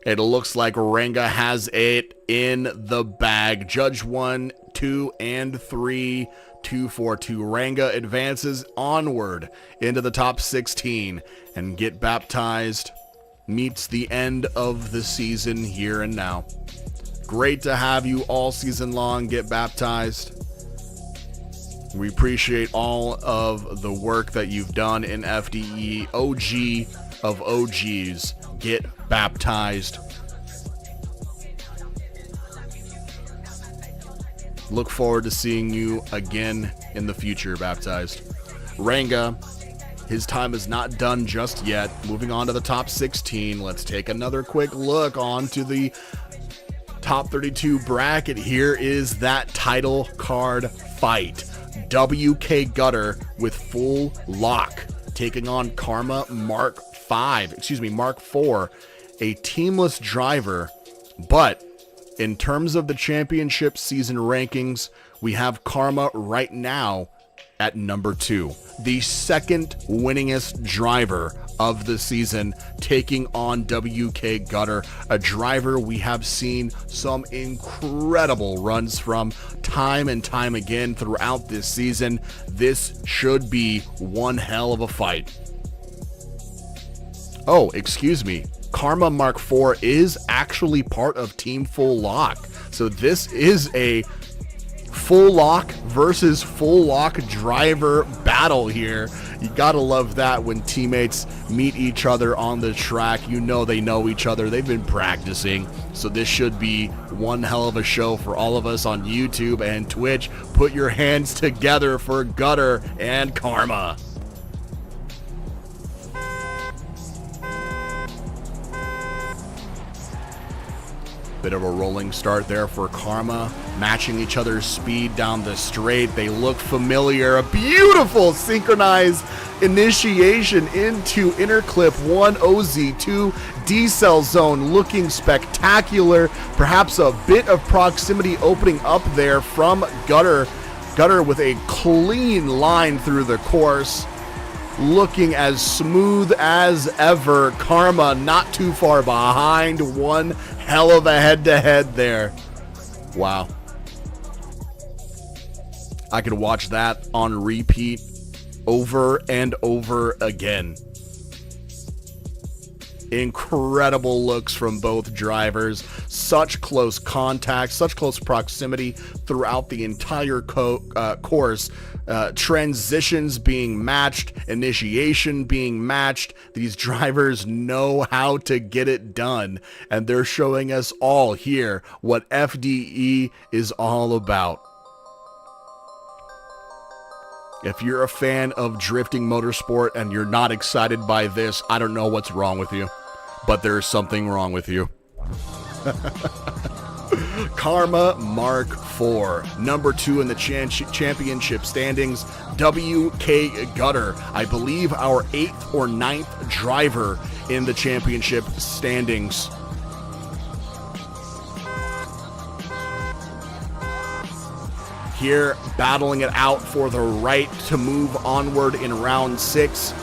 It looks like Renga has it in the bag. Judge 1 2 and 3. 242. Ranga advances onward into the top 16 and Get Baptized meets the end of the season here and now. Great to have you all season long, Get Baptized. We appreciate all of the work that you've done in FDE. OG of OGs, Get Baptized. Look forward to seeing you again in the future, Baptized. Ranga, his time is not done just yet. Moving on to the top 16. Let's take another quick look onto the top 32 bracket. Here is that title card fight. WK Gutter with full lock taking on Karma Mark 4, a teamless driver. But in terms of the championship season rankings, we have Karma right now at number 2, the second winningest driver of the season, taking on WK Gutter, a driver we have seen some incredible runs from time and time again throughout this season. This should be one hell of a fight. Oh, excuse me. Karma Mark 4 is actually part of Team Full Lock. So this is a full lock versus full lock driver battle here. You gotta love that when teammates meet each other on the track. You know they know each other. They've been practicing. So this should be one hell of a show for all of us on YouTube and Twitch. Put your hands together for Gutter and Karma. Bit of a rolling start there for Karma, matching each other's speed down the straight. They look familiar. A beautiful synchronized initiation into inner clip 1 OZ2 decel zone, looking spectacular. Perhaps a bit of proximity opening up there from Gutter. Gutter with a clean line through the course, looking as smooth as ever. Karma not too far behind. One hell of a head-to-head there. Wow. I could watch that on repeat over and over again. Incredible looks from both drivers. Such close contact, such close proximity throughout the entire course. Transitions being matched, initiation being matched. These drivers know how to get it done, and they're showing us all here what FDE is all about. If you're a fan of drifting motorsport and you're not excited by this, I don't know what's wrong with you, but there's something wrong with you. Karma Mark 4, number 2 in the championship standings. WK Gutter, I believe our 8th or 9th driver in the championship standings. Here, battling it out for the right to move onward in round 6.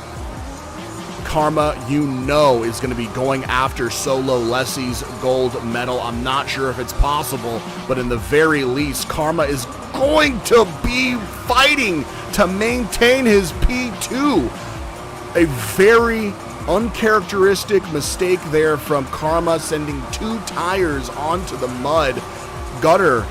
Karma, you know, is going to be going after Solo Lessie's gold medal. I'm not sure if it's possible, but in the very least, Karma is going to be fighting to maintain his P2. A very uncharacteristic mistake there from Karma, sending 2 tires onto the mud. Gutter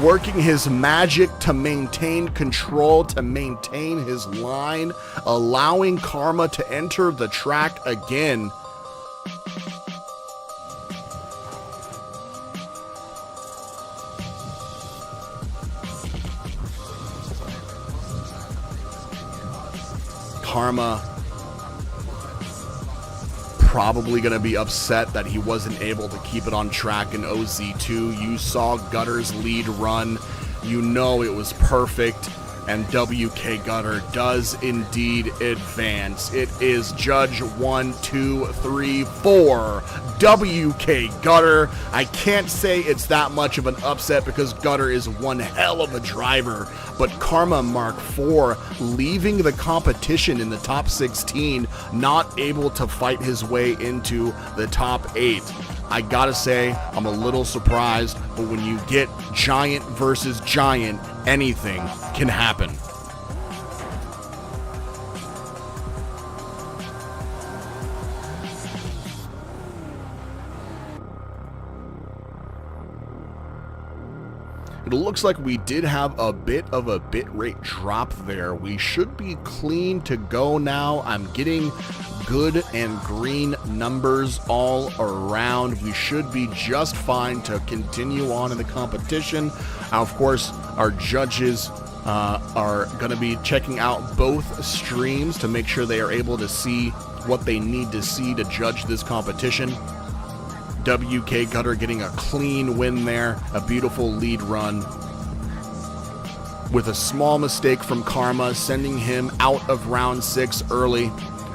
working his magic to maintain control, to maintain his line, allowing Karma to enter the track again. Karma probably going to be upset that he wasn't able to keep it on track in OZ2. You saw Gutter's lead run. You know it was perfect, and WK Gutter does indeed advance. It is Judge 1, 2, 3, 4. WK Gutter. I can't say it's that much of an upset because Gutter is one hell of a driver, but Karma Mark 4 leaving the competition in the top 16, not able to fight his way into the top 8. I gotta say, I'm a little surprised, but when you get giant versus giant, anything can happen. It looks like we did have a bit of a bit rate drop there. We should be clean to go now. I'm getting good and green numbers all around. We should be just fine to continue on in the competition. Of course, our judges are going to be checking out both streams to make sure they are able to see what they need to see to judge this competition. WK Gutter getting a clean win there, a beautiful lead run, with a small mistake from Karma sending him out of round 6 early.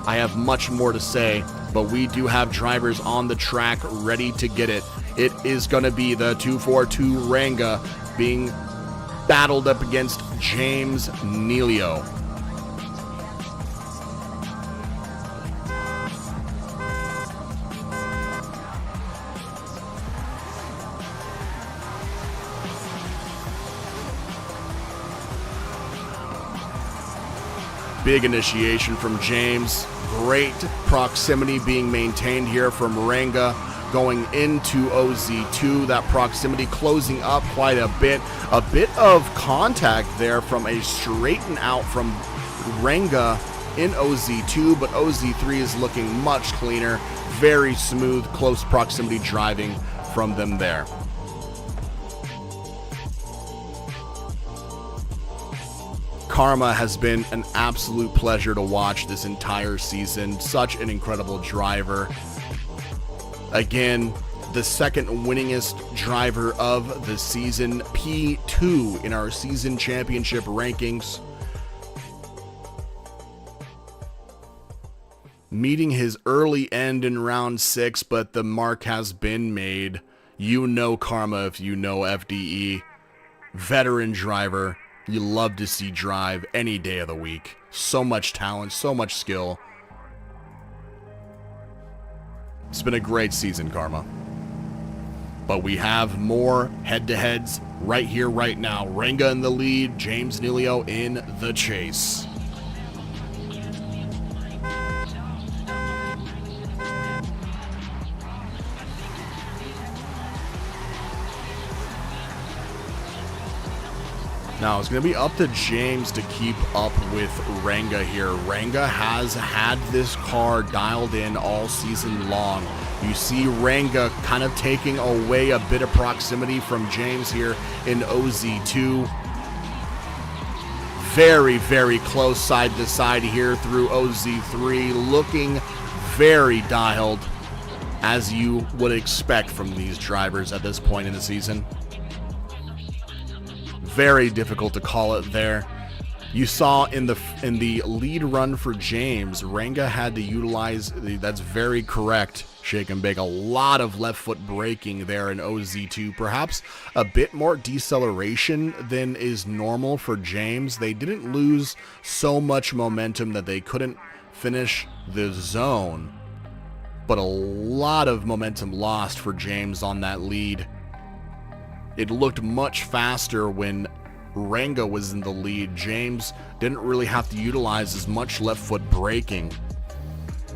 I have much more to say, but we do have drivers on the track ready to get it. It is going to be the 242 Ranga being battled up against James Neilio. Big initiation from James. Great proximity being maintained here from Ranga going into OZ2. That proximity closing up quite a bit. A bit of contact there from a straighten out from Ranga in OZ2, but OZ3 is looking much cleaner. Very smooth, close proximity driving from them there. Karma has been an absolute pleasure to watch this entire season. Such an incredible driver. Again, the second winningest driver of the season, P2 in our season championship rankings. Meeting his early end in round 6, but the mark has been made. You know Karma if you know FDE. Veteran driver. You love to see drive any day of the week. So much talent, so much skill. It's been a great season, Karma. But we have more head-to-heads right here, right now. Ranga in the lead, James Neilio in the chase. Now, it's going to be up to James to keep up with Ranga here. Ranga has had this car dialed in all season long. You see Ranga kind of taking away a bit of proximity from James here in OZ2. Very, very close side to side here through OZ3. Looking very dialed, as you would expect from these drivers at this point in the season. Very difficult to call it there. You saw in the lead run for James, Ranga had to utilize, that's very correct, Shake and Bake, a lot of left foot braking there in OZ2. Perhaps a bit more deceleration than is normal for James. They didn't lose so much momentum that they couldn't finish the zone, but a lot of momentum lost for James on that lead. It looked much faster when Ranga was in the lead. James didn't really have to utilize as much left foot braking.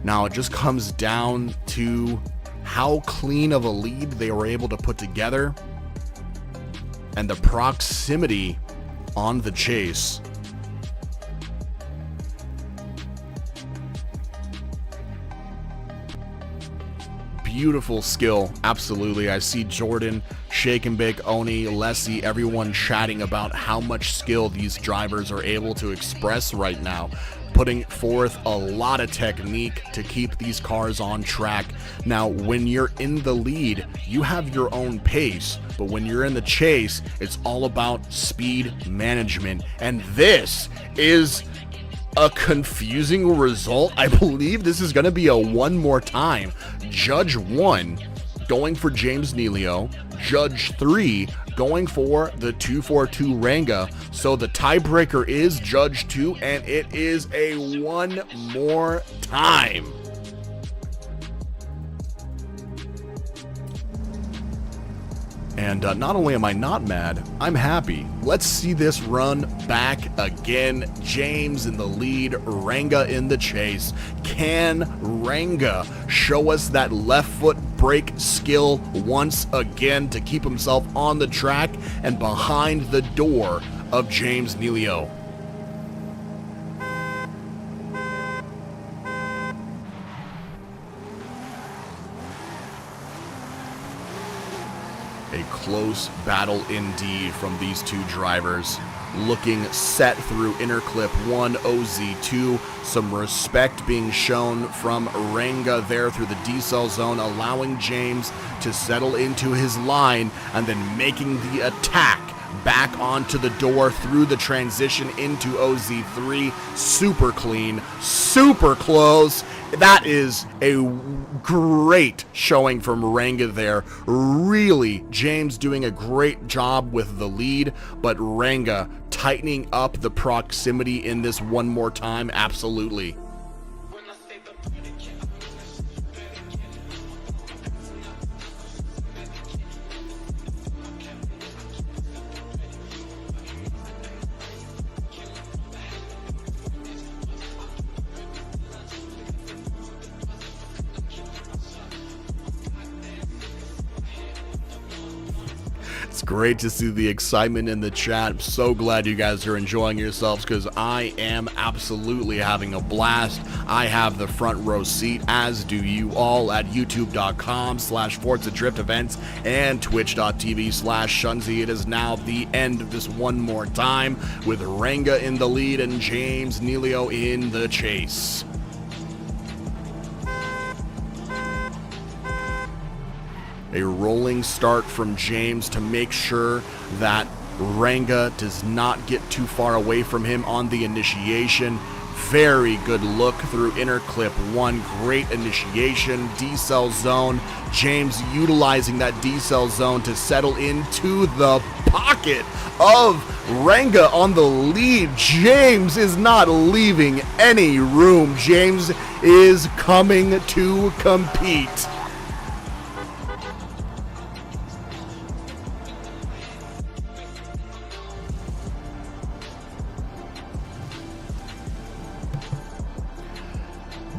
Now it just comes down to how clean of a lead they were able to put together and the proximity on the chase. Beautiful skill, absolutely. I see Jordan, Shake and Bake, Oni, Lessie, everyone chatting about how much skill these drivers are able to express right now, putting forth a lot of technique to keep these cars on track. Now, when you're in the lead, you have your own pace, but when you're in the chase, it's all about speed management, and this is a confusing result. I believe this is going to be a one more time. Judge 1 going for James Neilio. Judge 3 going for the 242 Ranga. So the tiebreaker is Judge 2, and it is a one more time. And not only am I not mad, I'm happy. Let's see this run back again. James in the lead, Ranga in the chase. Can Ranga show us that left foot brake skill once again to keep himself on the track and behind the door of James Neilio? A close battle indeed from these two drivers. Looking set through inner clip 1, OZ2. Some respect being shown from Ranga there through the decel zone, allowing James to settle into his line and then making the attack back onto the door through the transition into OZ3. Super clean, super close. That is a great showing from Ranga there. Really, James doing a great job with the lead, but Ranga tightening up the proximity in this one more time. Absolutely. It's great to see the excitement in the chat. I'm so glad you guys are enjoying yourselves because I am absolutely having a blast. I have the front row seat, as do you all, at youtube.com/Forza Drift Events and twitch.tv/Shunzi. It is now the end of this one more time with Ranga in the lead and James Neilio in the chase. A rolling start from James to make sure that Ranga does not get too far away from him on the initiation. Very good look through inner clip 1. Great initiation. Decel zone. James utilizing that decel zone to settle into the pocket of Ranga on the lead. James is not leaving any room. James is coming to compete.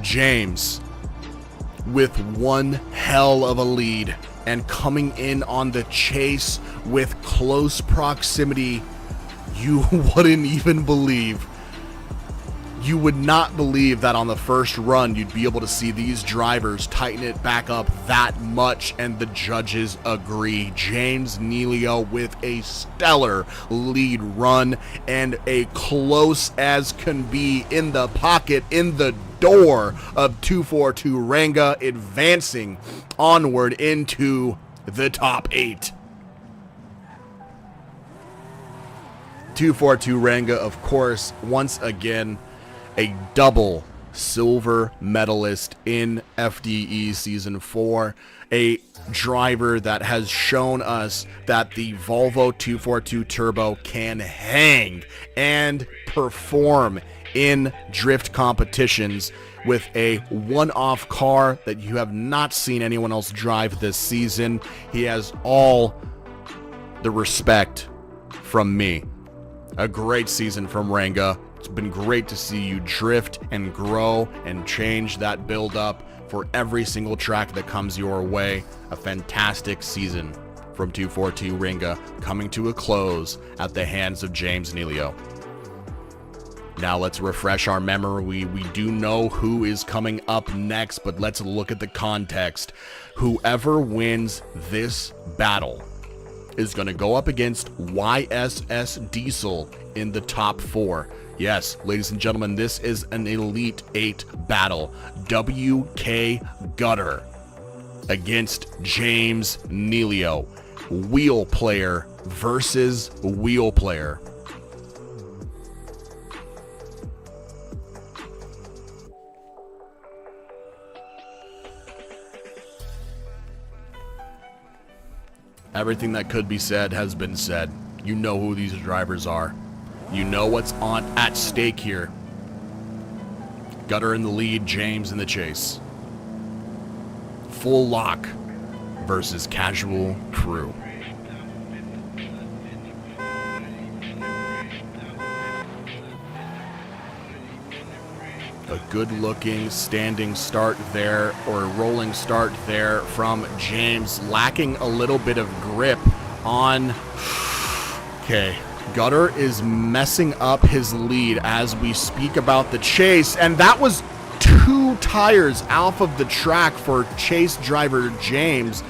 James with one hell of a lead and coming in on the chase with close proximity. You wouldn't even believe. You would not believe that on the first run you'd be able to see these drivers tighten it back up that much, and the judges agree. James Neilio with a stellar lead run and a close as can be in the pocket, in the door of 242 Ranga, advancing onward into the top 8. 242 Ranga, of course, once again, a double silver medalist in FDE Season 4. A driver that has shown us that the Volvo 242 Turbo can hang and perform in drift competitions with a one-off car that you have not seen anyone else drive this season. He has all the respect from me. A great season from Ranga. It's been great to see you drift and grow and change that build up for every single track that comes your way. A fantastic season from 242 Ranga, coming to a close at the hands of James Neilio. Now let's refresh our memory. We do know who is coming up next, but let's look at the context. Whoever wins this battle is going to go up against YSS Diesel in the top 4. Yes, ladies and gentlemen, this is an Elite 8 battle. WK Gutter against James Neilio. Wheel player versus wheel player. Everything that could be said has been said. You know who these drivers are. You know what's at stake here. Gutter in the lead, James in the chase. Full lock versus casual crew. good-looking standing start there, or rolling start there from James, lacking a little bit of grip on... Okay, Gutter is messing up his lead as we speak about the chase, and that was 2 tires off of the track for chase driver James.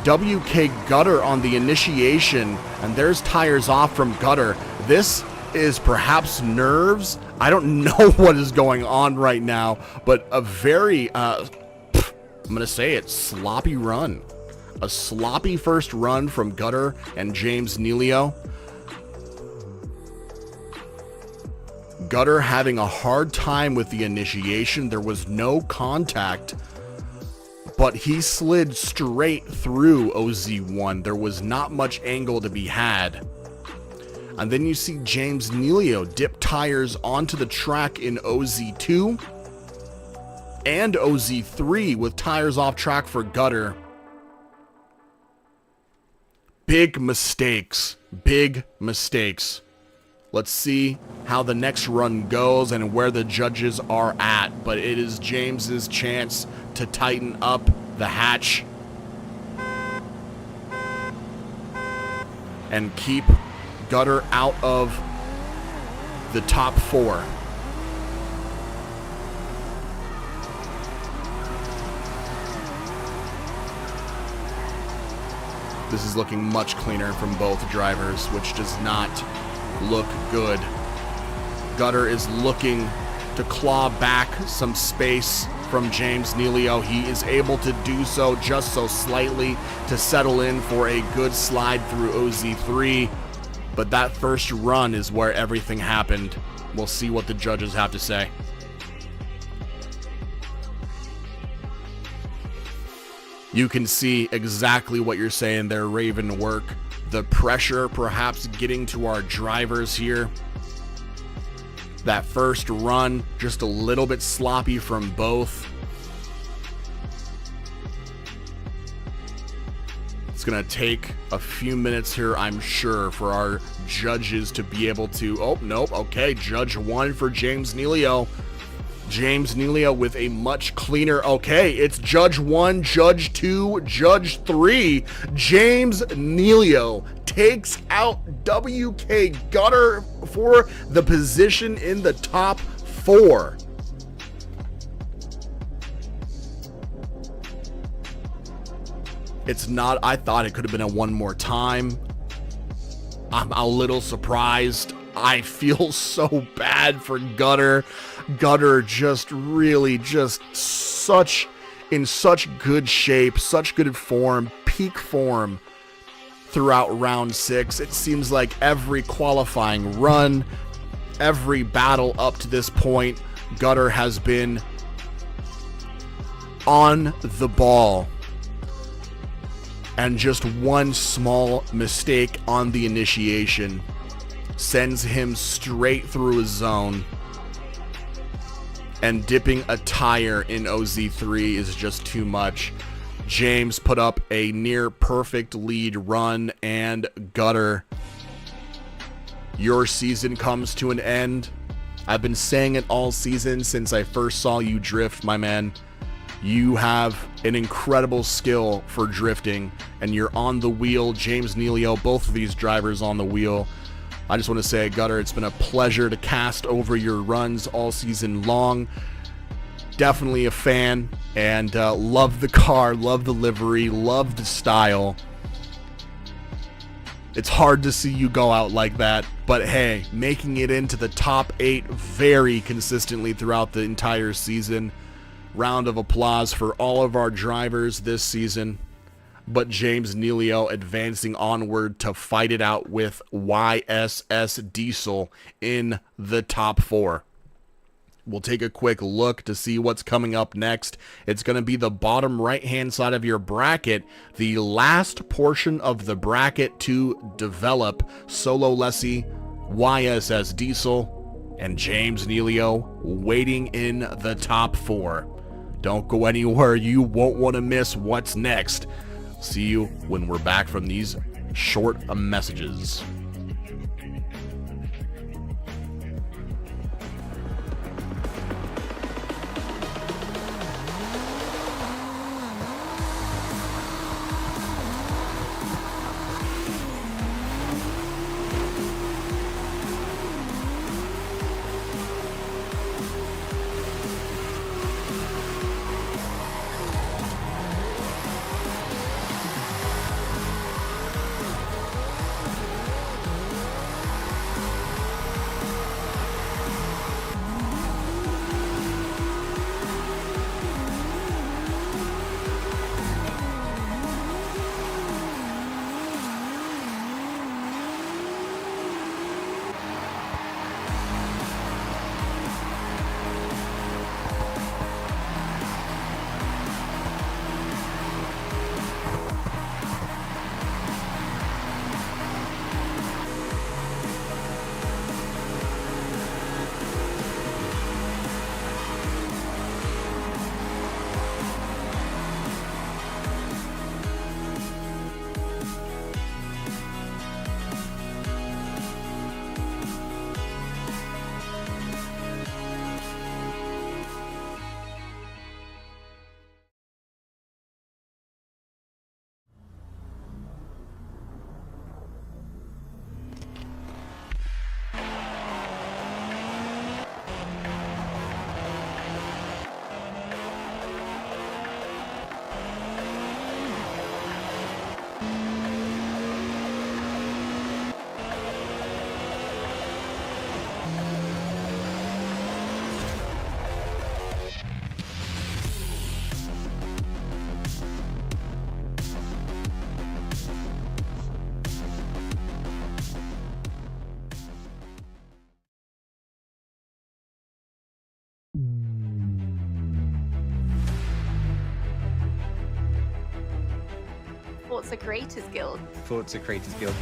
WK Gutter on the initiation, and there's tires off from Gutter. This is perhaps nerves. I don't know what is going on right now, but a very, I'm going to say it, sloppy run. A sloppy first run from Gutter and James Nealio. Gutter having a hard time with the initiation. There was no contact, but he slid straight through OZ1. There was not much angle to be had. And then you see James Nealio dip tires onto the track in OZ2 and OZ3 with tires off track for Gutter. Big mistakes. Big mistakes. Let's see how the next run goes and where the judges are at. But it is James's chance to tighten up the hatch and keep Gutter out of the top 4. This is looking much cleaner from both drivers, which does not look good. Gutter is looking to claw back some space from James Nealio. He is able to do so just so slightly to settle in for a good slide through OZ3. But that first run is where everything happened. We'll see what the judges have to say. You can see exactly what you're saying there, Raven Work. The pressure perhaps getting to our drivers here. That first run, just a little bit sloppy from both. It's going to take a few minutes here, I'm sure, for our judges to be able to... Oh, nope. Okay, Judge 1 for James Nealio. James Nealio with a much cleaner... Okay, it's Judge 1, Judge 2, Judge 3. James Nealio takes out WK Gutter for the position in the top 4. It's not... I thought it could have been a one more time. I'm a little surprised. I feel so bad for Gutter. Gutter just really just in such good shape, such good form, peak form throughout round 6. It seems like every qualifying run, every battle up to this point, Gutter has been on the ball. And just one small mistake on the initiation sends him straight through his zone. And dipping a tire in OZ3 is just too much. James put up a near perfect lead run, and Gutter, your season comes to an end. I've been saying it all season since I first saw you drift, my man. You have an incredible skill for drifting, and you're on the wheel. James Nealio, both of these drivers on the wheel. I just want to say, Gutter, it's been a pleasure to cast over your runs all season long. Definitely a fan, and love the car, love the livery, love the style. It's hard to see you go out like that, but hey, making it into the top 8 very consistently throughout the entire season. Round of applause for all of our drivers this season. But James Nealio advancing onward to fight it out with YSS Diesel in the top 4. We'll take a quick look to see what's coming up next. It's going to be the bottom right-hand side of your bracket, the last portion of the bracket to develop. Solo Lessie, YSS Diesel, and James Nealio waiting in the top 4. Don't go anywhere. You won't want to miss what's next. See you when we're back from these short messages. Forza Creators Guild. Forza Creators Guild.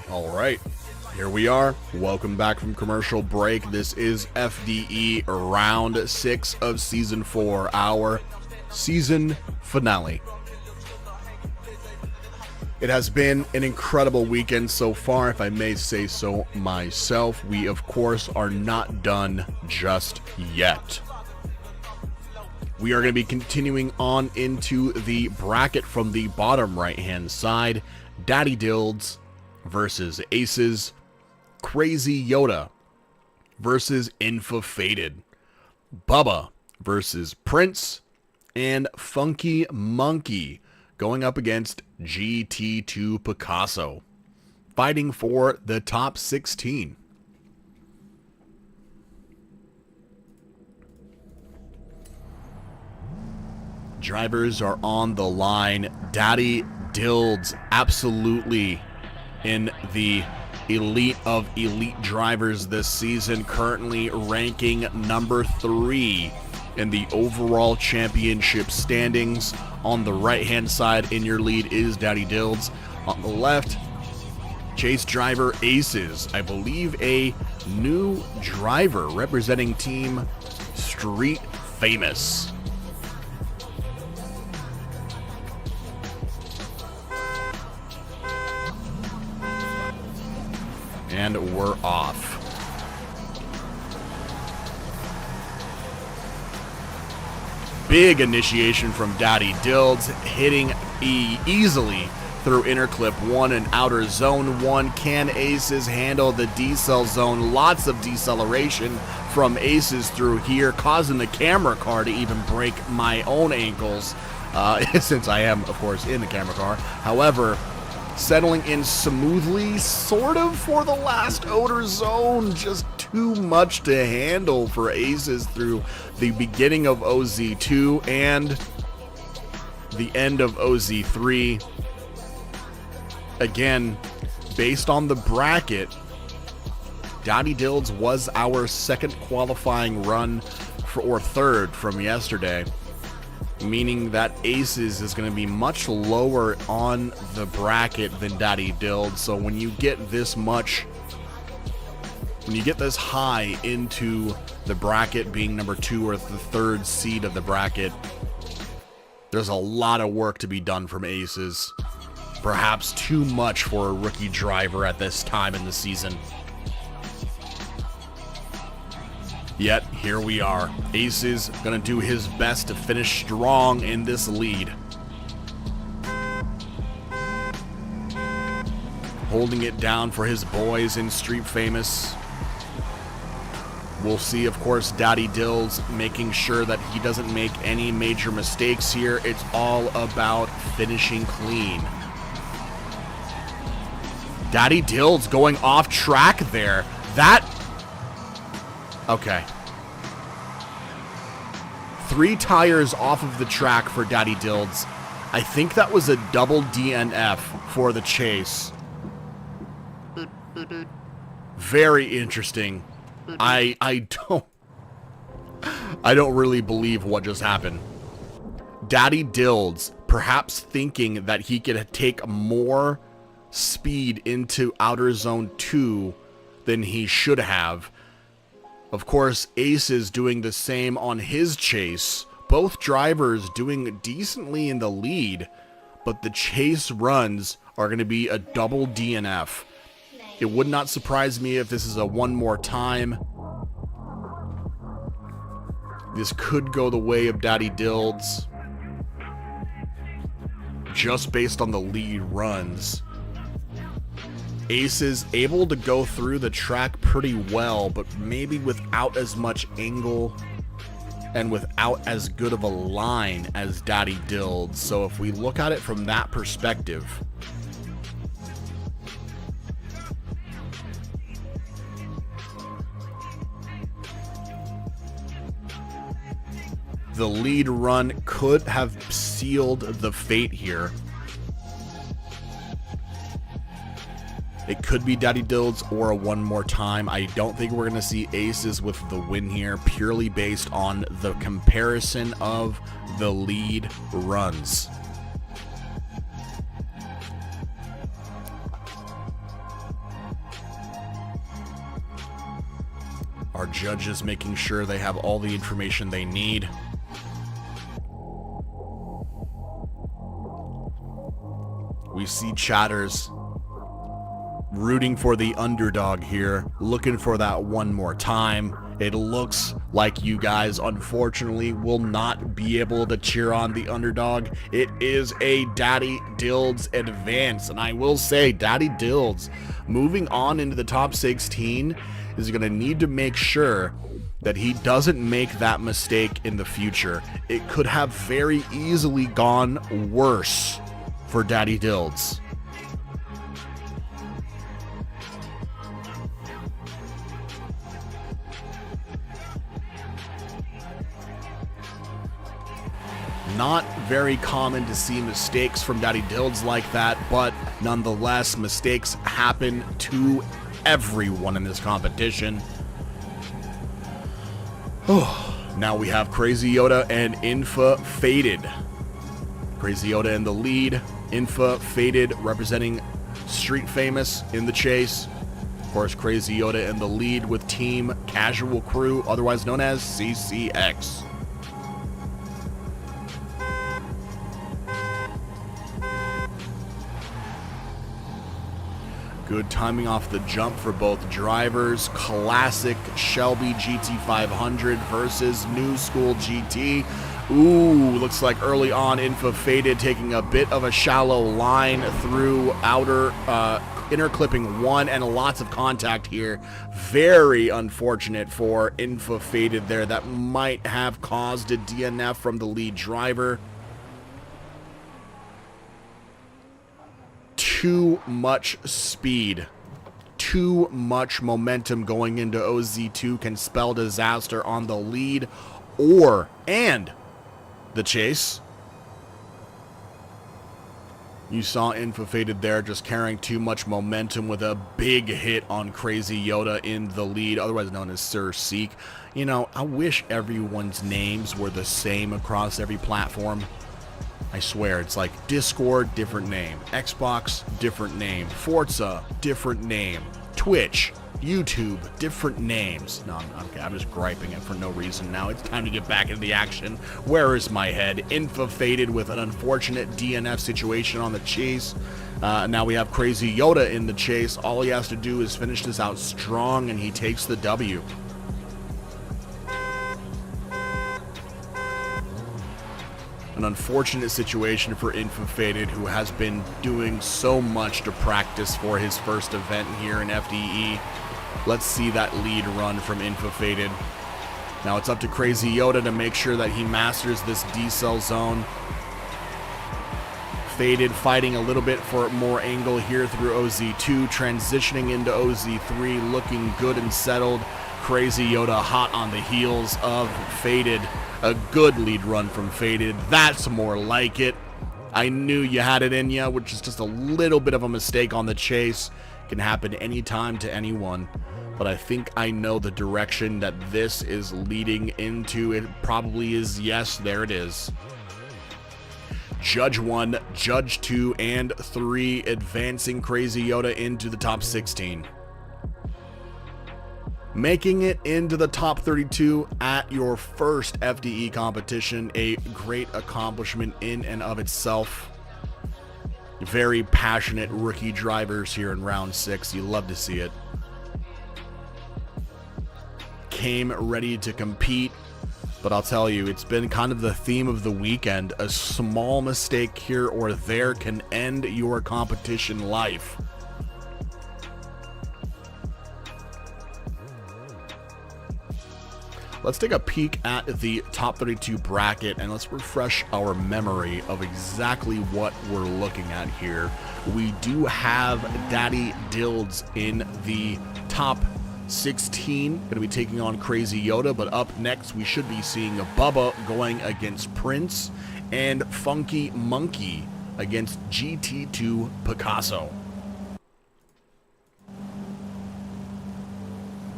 All right, here we are. Welcome back from commercial break. This is FDE round 6 of season 4, our season finale. It has been an incredible weekend so far, if I may say so myself. We, of course, are not done just yet. We are going to be continuing on into the bracket from the bottom right-hand side. Daddy Dilds versus Aces. Crazy Yoda versus Infafaded. Bubba versus Prince. And Funky Monkey going up against GT2 Picasso, fighting for the top 16. Drivers are on the line. Daddy Dilds absolutely in the elite of elite drivers this season, currently ranking number 3 in the overall championship standings. On the right-hand side in your lead is Daddy Dilds. On the left, chase driver Aces. I believe a new driver representing Team Street Famous. And we're off. Big initiation from Daddy Dilds, hitting easily through inner clip 1 and outer zone 1. Can Aces handle the decel zone? Lots of deceleration from Aces through here, causing the camera car to even break my own ankles, since I am, of course, in the camera car. However, settling in smoothly, sort of, for the last outer zone. Just too much to handle for Aces through the beginning of OZ2 and the end of OZ3. Again, based on the bracket, Daddy Dilds was our second qualifying run or third from yesterday, meaning that Aces is going to be much lower on the bracket than Daddy Dilds. So when you get this high into the bracket, being number 2 or the 3rd seed of the bracket, there's a lot of work to be done from Aces. Perhaps too much for a rookie driver at this time in the season. Yet, here we are. Aces gonna do his best to finish strong in this lead. Holding it down for his boys in Street Famous. We'll see, of course, Daddy Dills making sure that he doesn't make any major mistakes here. It's all about finishing clean. Daddy Dilds going off track there. Okay. 3 tires off of the track for Daddy Dilds. I think that was a double DNF for the chase. Very interesting. I don't really believe what just happened. Daddy Dilds perhaps thinking that he could take more speed into outer zone 2 than he should have. Of course, Aces doing the same on his chase. Both drivers doing decently in the lead, but the chase runs are going to be a double DNF. It would not surprise me if this is a one more time. This could go the way of Daddy Dilds, just based on the lead runs. Aces able to go through the track pretty well, but maybe without as much angle and without as good of a line as Daddy Dilds. So if we look at it from that perspective, the lead run could have sealed the fate here. It could be Daddy Dilds or a one more time. I don't think we're going to see Aces with the win here, purely based on the comparison of the lead runs. Our judges making sure they have all the information they need. We see chatters rooting for the underdog here, looking for that one more time. It looks like you guys, unfortunately, will not be able to cheer on the underdog. It is a Daddy Dilds advance, and I will say, Daddy Dilds, moving on into the top 16, is going to need to make sure that he doesn't make that mistake in the future. It could have very easily gone worse for Daddy Dilds. Not very common to see mistakes from Daddy Dilds like that, but nonetheless, mistakes happen to everyone in this competition. Now we have Crazy Yoda and Infa Faded. Crazy Yoda in the lead, Infa Faded representing Street Famous in the chase. Of course, Crazy Yoda in the lead with Team Casual Crew, otherwise known as CCX. Good timing off the jump for both drivers. Classic Shelby GT500 versus New School GT. Ooh, looks like early on Infa Faded taking a bit of a shallow line through outer inner clipping 1 and lots of contact here. Very unfortunate for Infa Faded there. That might have caused a DNF from the lead driver. Too much speed, too much momentum going into OZ2 can spell disaster on the lead and the chase. You saw Infa Faded there just carrying too much momentum with a big hit on Crazy Yoda in the lead, otherwise known as Sir Seek. You know, I wish everyone's names were the same across every platform. I swear, it's like Discord, different name. Xbox, different name. Forza, different name. Twitch, YouTube, different names. No, I'm just griping it for no reason now. It's time to get back into the action. Where is my head? Infa Faded with an unfortunate DNF situation on the chase. Now we have Crazy Yoda in the chase. All he has to do is finish this out strong, and he takes the W. An unfortunate situation for Infa Faded, who has been doing so much to practice for his first event here in FDE. Let's see that lead run from Infa Faded. Now it's up to Crazy Yoda to make sure that he masters this D-cell zone. Faded fighting a little bit for more angle here through OZ2, transitioning into OZ3, looking good and settled. Crazy Yoda hot on the heels of Faded. A good lead run from Faded. That's more like it. I knew you had it in you, which is just a little bit of a mistake on the chase. Can happen anytime to anyone. But I think I know the direction that this is leading into. It probably is. Yes, there it is. Judge 1, Judge 2, and 3 advancing Crazy Yoda into the top 16. Making it into the top 32 at your first FDE competition, a great accomplishment in and of itself. Very passionate rookie drivers here in round 6. You love to see it. Came ready to compete, but I'll tell you, it's been kind of the theme of the weekend. A small mistake here or there can end your competition life. Let's take a peek at the top 32 bracket and let's refresh our memory of exactly what we're looking at here. We do have Daddy Dilds in the top 16, going to be taking on Crazy Yoda, but up next we should be seeing Bubba going against Prince and Funky Monkey against GT2 Picasso.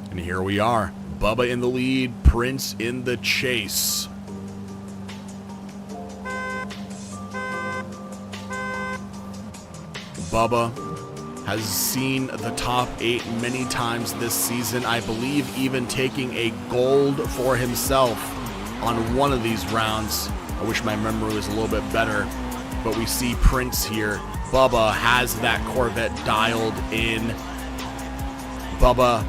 And here we are. Bubba in the lead, Prince in the chase. Bubba has seen the top 8 many times this season. I believe even taking a gold for himself on one of these rounds. I wish my memory was a little bit better, but we see Prince here. Bubba has that Corvette dialed in. Bubba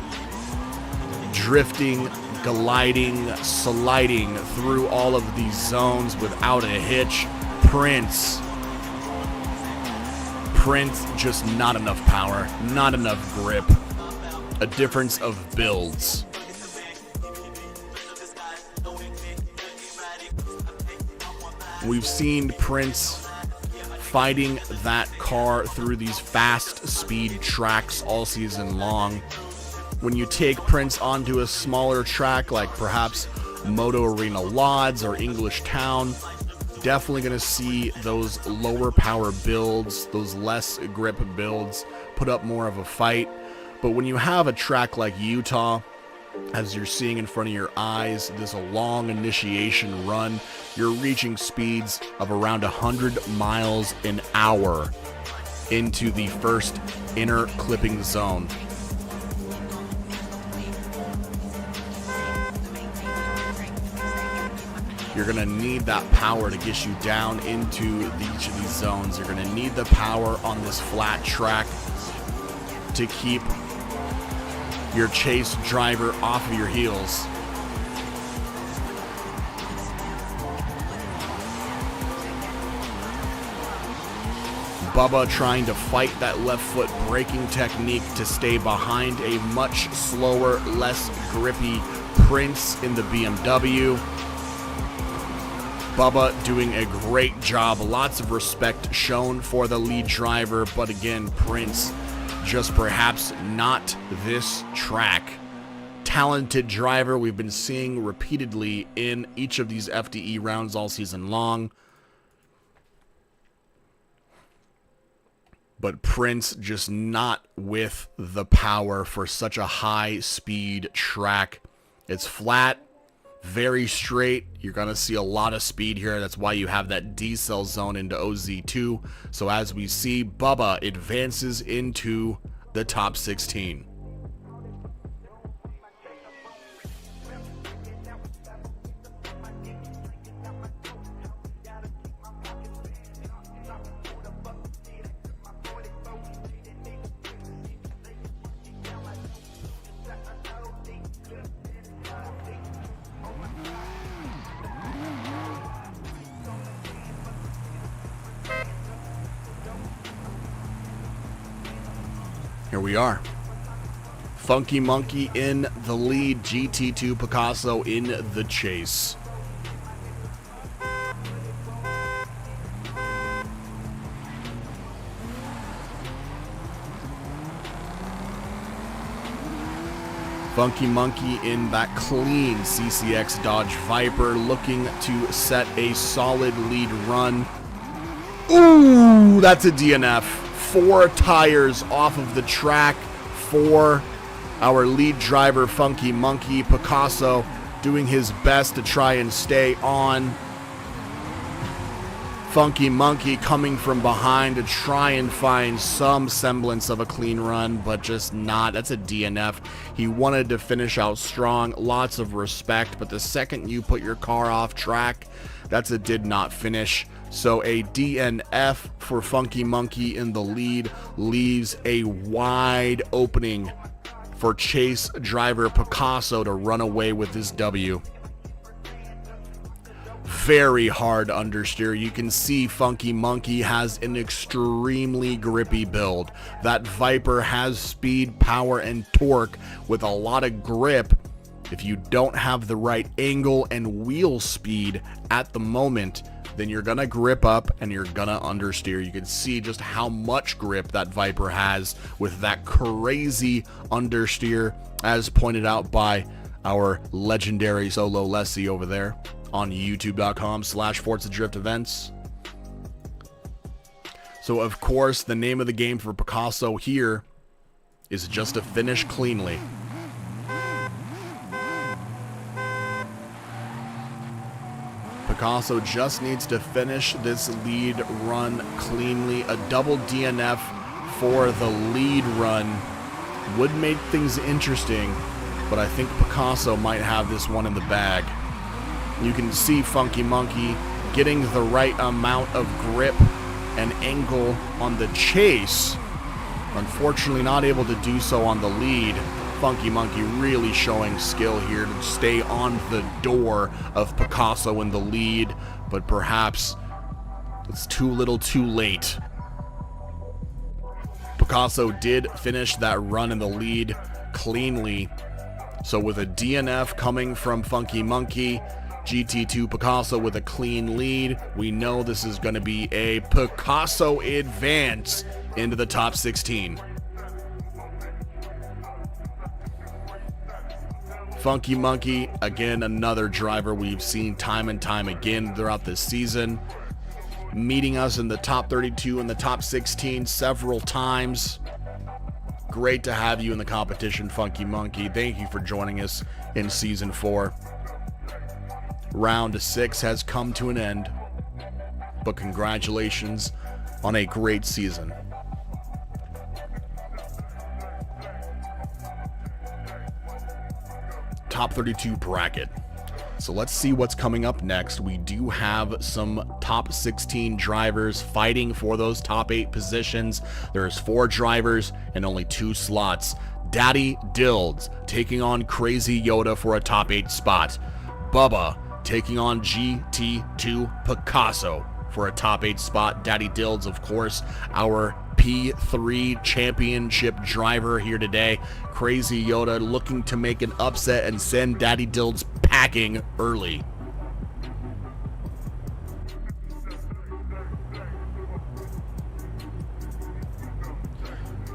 drifting, gliding, sliding through all of these zones without a hitch. Prince just not enough power, not enough grip, a difference of builds. We've seen Prince fighting that car through these fast speed tracks all season long. When you take Prince onto a smaller track like perhaps Moto Arena Lodz or English Town, Definitely going to see those lower power builds, those less grip builds, put up more of a fight. But when you have a track like Utah, as you're seeing in front of your eyes, this long initiation run, you're reaching speeds of around 100 miles an hour into the first inner clipping zone. You're going to need that power to get you down into each of these zones. You're going to need the power on this flat track to keep your chase driver off of your heels. Bubba trying to fight that left foot braking technique to stay behind a much slower, less grippy Prince in the BMW. Bubba doing a great job. Lots of respect shown for the lead driver, but again, Prince just perhaps not this track. Talented driver we've been seeing repeatedly in each of these FDE rounds all season long. But Prince just not with the power for such a high speed track. It's flat, very straight. You're going to see a lot of speed here. That's why you have that decel zone into OZ2. So as we see, Bubba advances into the top 16. Here we are. Funky Monkey in the lead, GT2 Picasso in the chase. Funky Monkey in that clean CCX Dodge Viper, looking to set a solid lead run. Ooh, that's a DNF. 4 tires off of the track for our lead driver, Funky Monkey. Picasso doing his best to try and stay on. Funky Monkey coming from behind to try and find some semblance of a clean run, but just not. That's a DNF. He wanted to finish out strong. Lots of respect, but the second you put your car off track, that's a did not finish. So a DNF for Funky Monkey in the lead leaves a wide opening for chase driver Picasso to run away with this W. Very hard understeer. You can see Funky Monkey has an extremely grippy build. That Viper has speed, power, and torque with a lot of grip. If you don't have the right angle and wheel speed at the moment, then you're gonna grip up and you're gonna understeer. You can see just how much grip that Viper has with that crazy understeer, as pointed out by our legendary Solo Lessie over there on youtube.com/Forza Drift Events. So of course, the name of the game for Picasso here is just to finish cleanly. Picasso just needs to finish this lead run cleanly. A double DNF for the lead run would make things interesting, but I think Picasso might have this one in the bag. You can see Funky Monkey getting the right amount of grip and angle on the chase. Unfortunately, not able to do so on the lead. Funky Monkey really showing skill here to stay on the door of Picasso in the lead, but perhaps it's too little too late. Picasso did finish that run in the lead cleanly. So with a DNF coming from Funky Monkey, GT2 Picasso with a clean lead, we know this is going to be a Picasso advance into the top 16. Funky Monkey, again, another driver we've seen time and time again throughout this season, meeting us in the top 32 and the top 16 several times. Great to have you in the competition, Funky Monkey. Thank you for joining us in Season 4. Round 6 has come to an end, but congratulations on a great season. Top 32 bracket. So let's see what's coming up next. We do have some top 16 drivers fighting for those top 8 positions. There's 4 drivers and only 2 slots. Daddy Dilds taking on Crazy Yoda for a top 8 spot. Bubba taking on GT2 Picasso for a top 8 spot. Daddy Dilds, of course, our P3 championship driver here today. Crazy Yoda looking to make an upset and send Daddy Dilds packing early.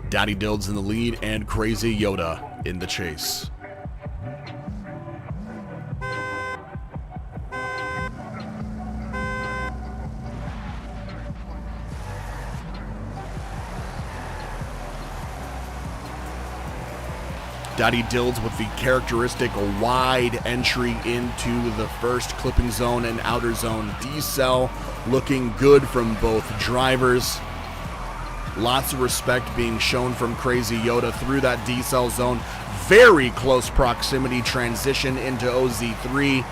Daddy Dilds in the lead and Crazy Yoda in the chase. Daddy Dilds with the characteristic wide entry into the first clipping zone and outer zone decel. Looking good from both drivers. Lots of respect being shown from Crazy Yoda through that decel zone. Very close proximity transition into OZ3.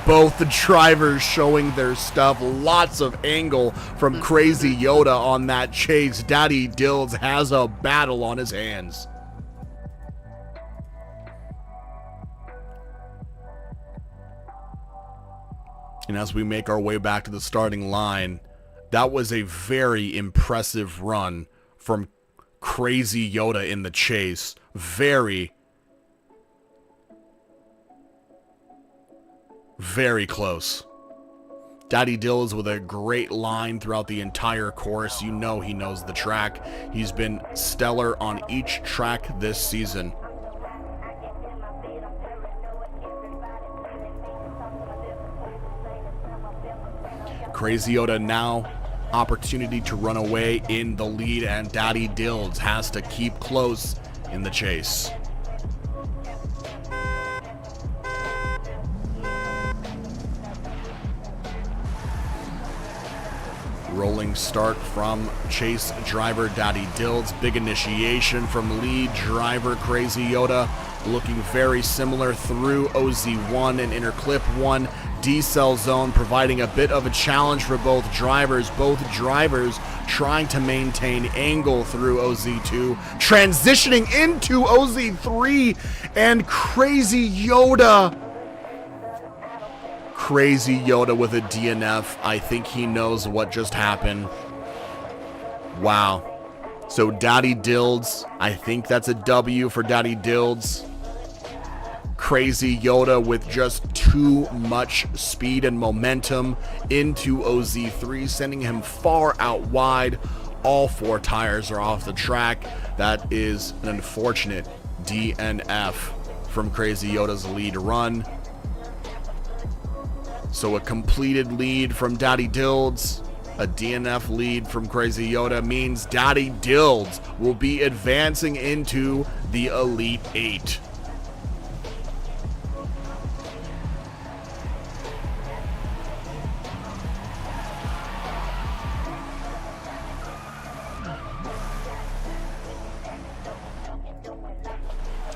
Both drivers showing their stuff. Lots of angle from Crazy Yoda on that chase. Daddy Dilds has a battle on his hands. And as we make our way back to the starting line, that was a very impressive run from Crazy Yoda in the chase. Very, very close. Daddy Dills with a great line throughout the entire course. You know he knows the track. He's been stellar on each track this season. Crazy Yoda now opportunity to run away in the lead, and Daddy Dilds has to keep close in the chase. Rolling start from chase driver Daddy Dilds. Big initiation from lead driver Crazy Yoda. Looking very similar through OZ1 and inner clip 1. Decel zone providing a bit of a challenge for both drivers. Both drivers trying to maintain angle through OZ2. Transitioning into OZ3 and Crazy Yoda. Crazy Yoda with a DNF. I think he knows what just happened. Wow. So Daddy Dilds, I think that's a W for Daddy Dilds. Crazy Yoda with just too much speed and momentum into OZ3, sending him far out wide. All 4 tires are off the track. That is an unfortunate DNF from Crazy Yoda's lead run. So a completed lead from Daddy Dilds. A DNF lead from Crazy Yoda means Daddy Dilds will be advancing into the Elite 8.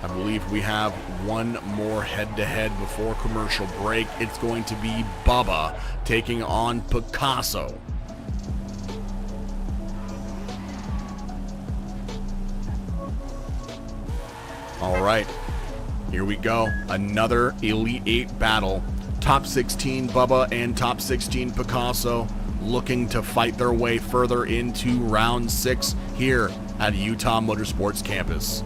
I believe we have one more head-to-head before commercial break. It's going to be Bubba taking on Picasso. All right, here we go. Another Elite 8 battle. Top 16 Bubba and top 16 Picasso looking to fight their way further into round 6 here at Utah Motorsports campus.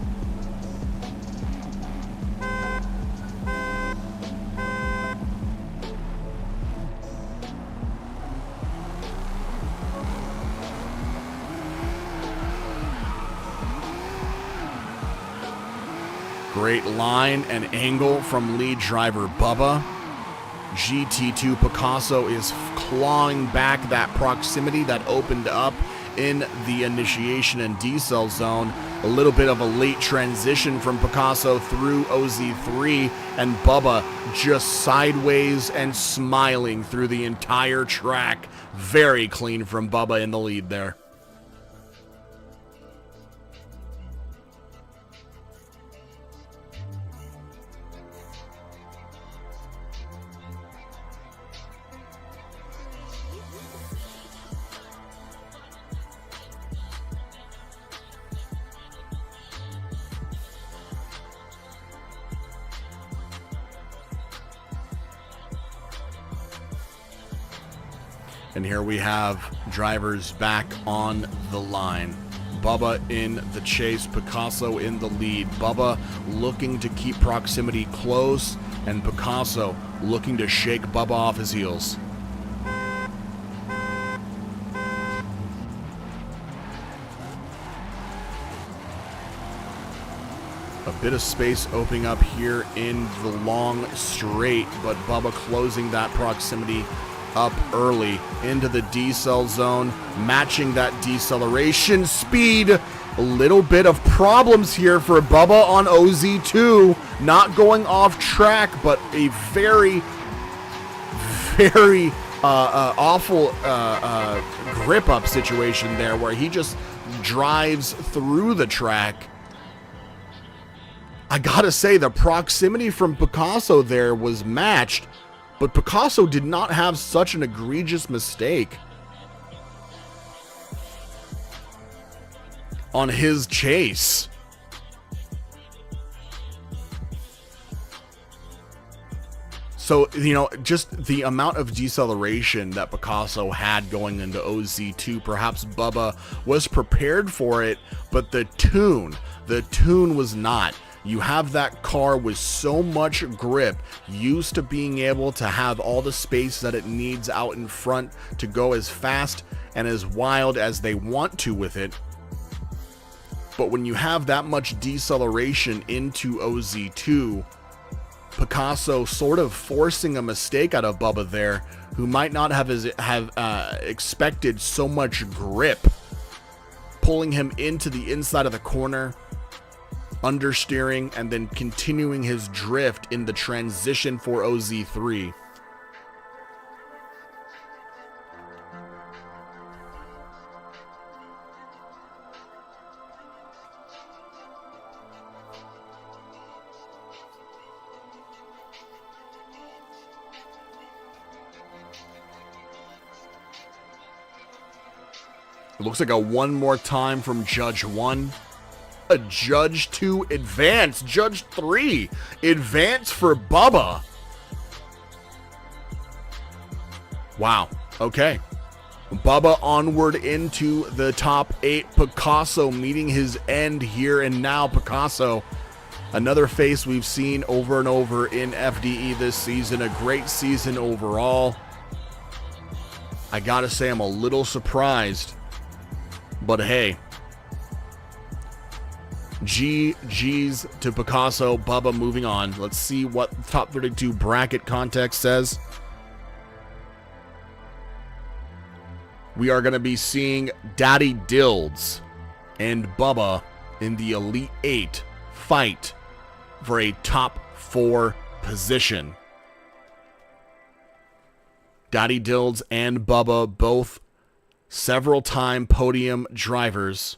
Great line and angle from lead driver Bubba. GT2 Picasso is clawing back that proximity that opened up in the initiation and decel zone. A little bit of a late transition from Picasso through OZ3, and Bubba just sideways and smiling through the entire track. Very clean from Bubba in the lead there. And here we have drivers back on the line. Bubba in the chase, Picasso in the lead. Bubba looking to keep proximity close, and Picasso looking to shake Bubba off his heels. A bit of space opening up here in the long straight, but Bubba closing that proximity up early into the decel zone, matching that deceleration speed. A little bit of problems here for Bubba on OZ2, not going off track, but a very awful grip up situation there where he just drives through the track. I gotta say, the proximity from Picasso there was matched, but Picasso did not have such an egregious mistake on his chase. So, you know, just the amount of deceleration that Picasso had going into OZ2, perhaps Bubba was prepared for it, but the tune was not. You have that car with so much grip, used to being able to have all the space that it needs out in front to go as fast and as wild as they want to with it. But when you have that much deceleration into OZ2, Picasso sort of forcing a mistake out of Bubba there, who might not have expected so much grip, pulling him into the inside of the corner, understeering, and then continuing his drift in the transition for OZ3. It looks like a one more time from Judge 1. A Judge 2 advance. Judge 3 advance for Bubba. Wow. Okay. Bubba onward into the top 8. Picasso meeting his end here and now. Picasso, another face we've seen over and over in FDE this season. A great season overall. I gotta say, I'm a little surprised. But hey, GG's to Picasso. Bubba moving on. Let's see what top 32 bracket context says. We are going to be seeing Daddy Dilds and Bubba in the Elite 8 fight for a top 4 position. Daddy Dilds and Bubba, both several-time podium drivers.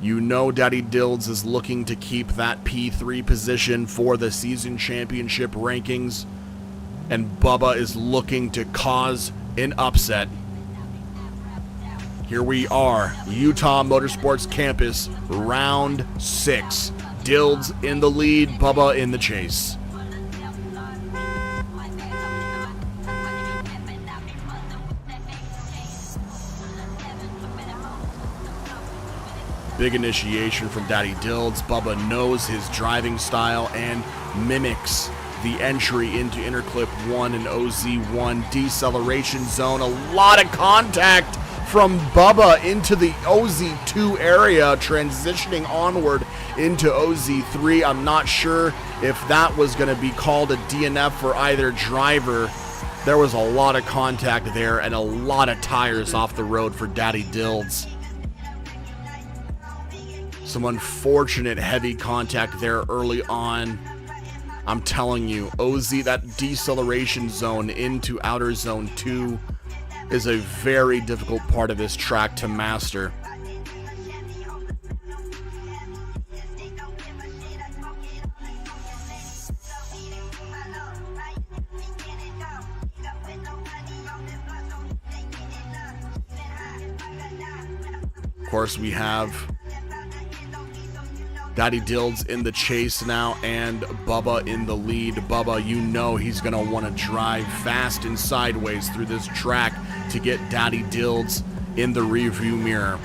You know Daddy Dilds is looking to keep that P3 position for the season championship rankings, and Bubba is looking to cause an upset. Here we are, Utah Motorsports Campus, round 6. Dilds in the lead, Bubba in the chase. Big initiation from Daddy Dilds. Bubba knows his driving style and mimics the entry into Interclip 1 and OZ1 deceleration zone. A lot of contact from Bubba into the OZ2 area, transitioning onward into OZ3. I'm not sure if that was going to be called a DNF for either driver. There was a lot of contact there and a lot of tires off the road for Daddy Dills. Some unfortunate heavy contact there early on. I'm telling you, OZ, that deceleration zone into outer zone 2 is a very difficult part of this track to master. Of course, we have Daddy Dills in the chase now and Bubba in the lead. Bubba, you know he's going to want to drive fast and sideways through this track to get Daddy Dills in the rearview mirror.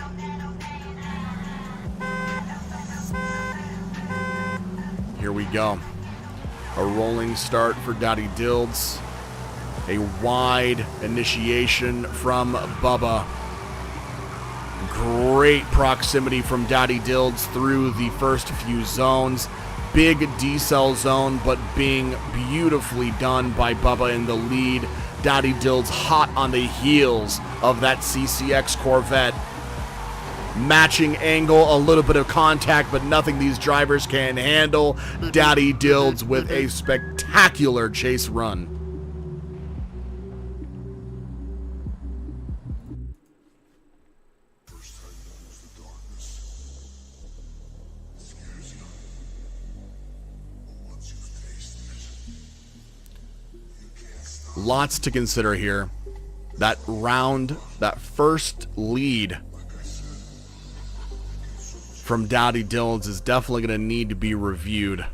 Here we go. A rolling start for Daddy Dills. A wide initiation from Bubba. Great proximity from Daddy Dills through the first few zones. Big decel zone, but being beautifully done by Bubba in the lead. Daddy Dills hot on the heels of that CCX Corvette. Matching angle, a little bit of contact, but nothing these drivers can handle. Daddy Dills with a spectacular chase run. Lots to consider here. That round, that first lead from Daddy Dills is definitely going to need to be reviewed.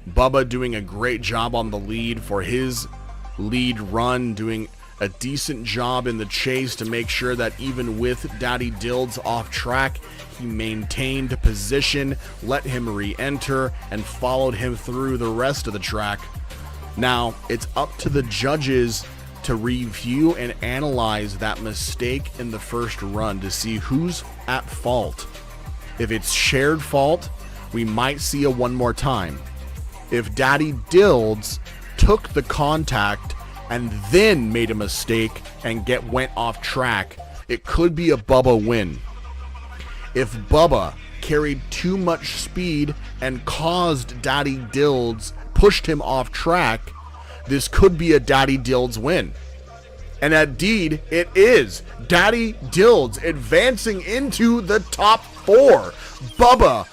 Bubba doing a great job on the lead for his lead run, doing a decent job in the chase to make sure that even with Daddy Dills off track, he maintained position, let him re-enter, and followed him through the rest of the track. Now, it's up to the judges to review and analyze that mistake in the first run to see who's at fault. If it's shared fault, we might see a one more time. If Daddy Dills took the contact and then made a mistake and went off track, it could be a Bubba win. If Bubba carried too much speed and caused Daddy Dills, pushed him off track, this could be a Daddy Dills win. And indeed, it is. Daddy Dills advancing into the top 4. Bubba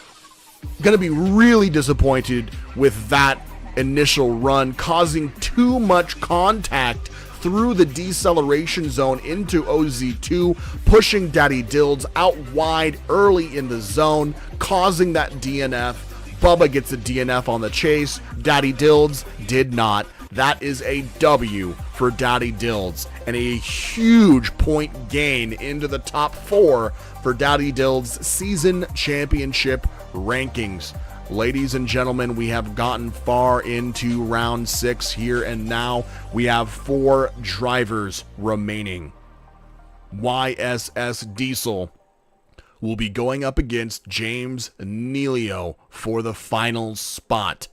gonna be really disappointed with that initial run, causing too much contact through the deceleration zone into OZ2, pushing Daddy Dills out wide early in the zone, causing that DNF. Bubba gets a DNF on the chase. Daddy Dills did not. That is a W for Daddy Dills and a huge point gain into the top 4 for Daddy Dills' season championship rankings. Ladies and gentlemen, we have gotten far into round 6 here, and now we have 4 drivers remaining. YSS Diesel will be going up against James Nealio for the final spot.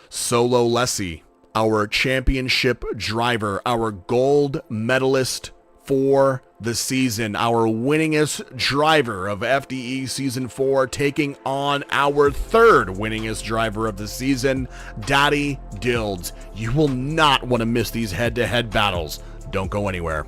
Solo Lessie, our championship driver, our gold medalist for the season, our winningest driver of FDE Season 4, taking on our 3rd winningest driver of the season, Daddy Dills. You will not want to miss these head-to-head battles. Don't go anywhere.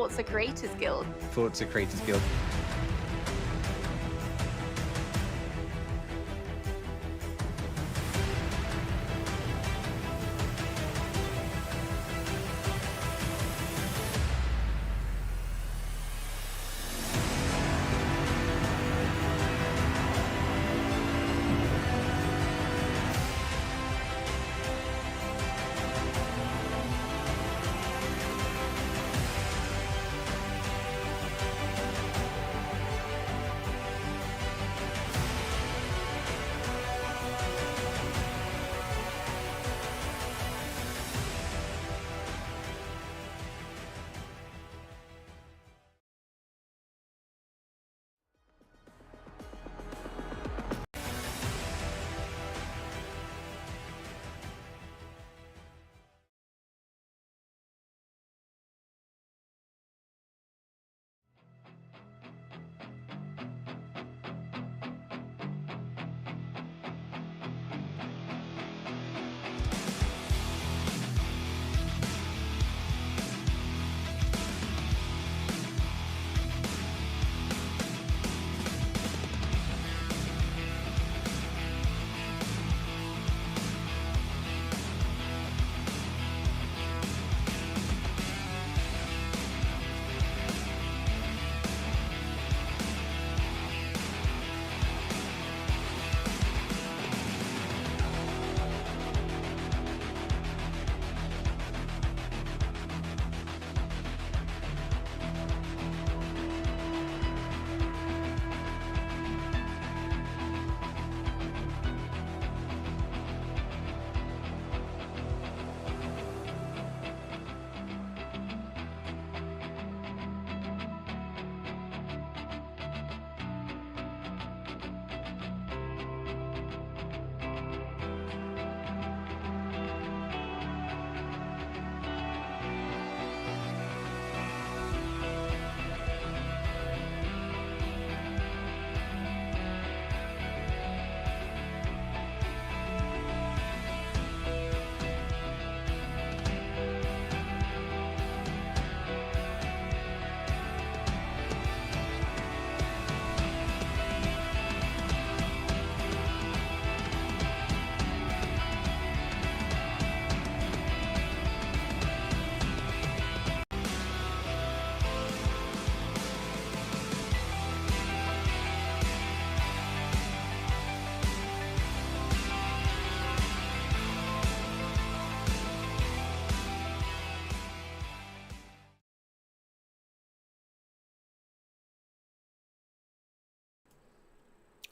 Forza Creators Guild. Forza Creators Guild.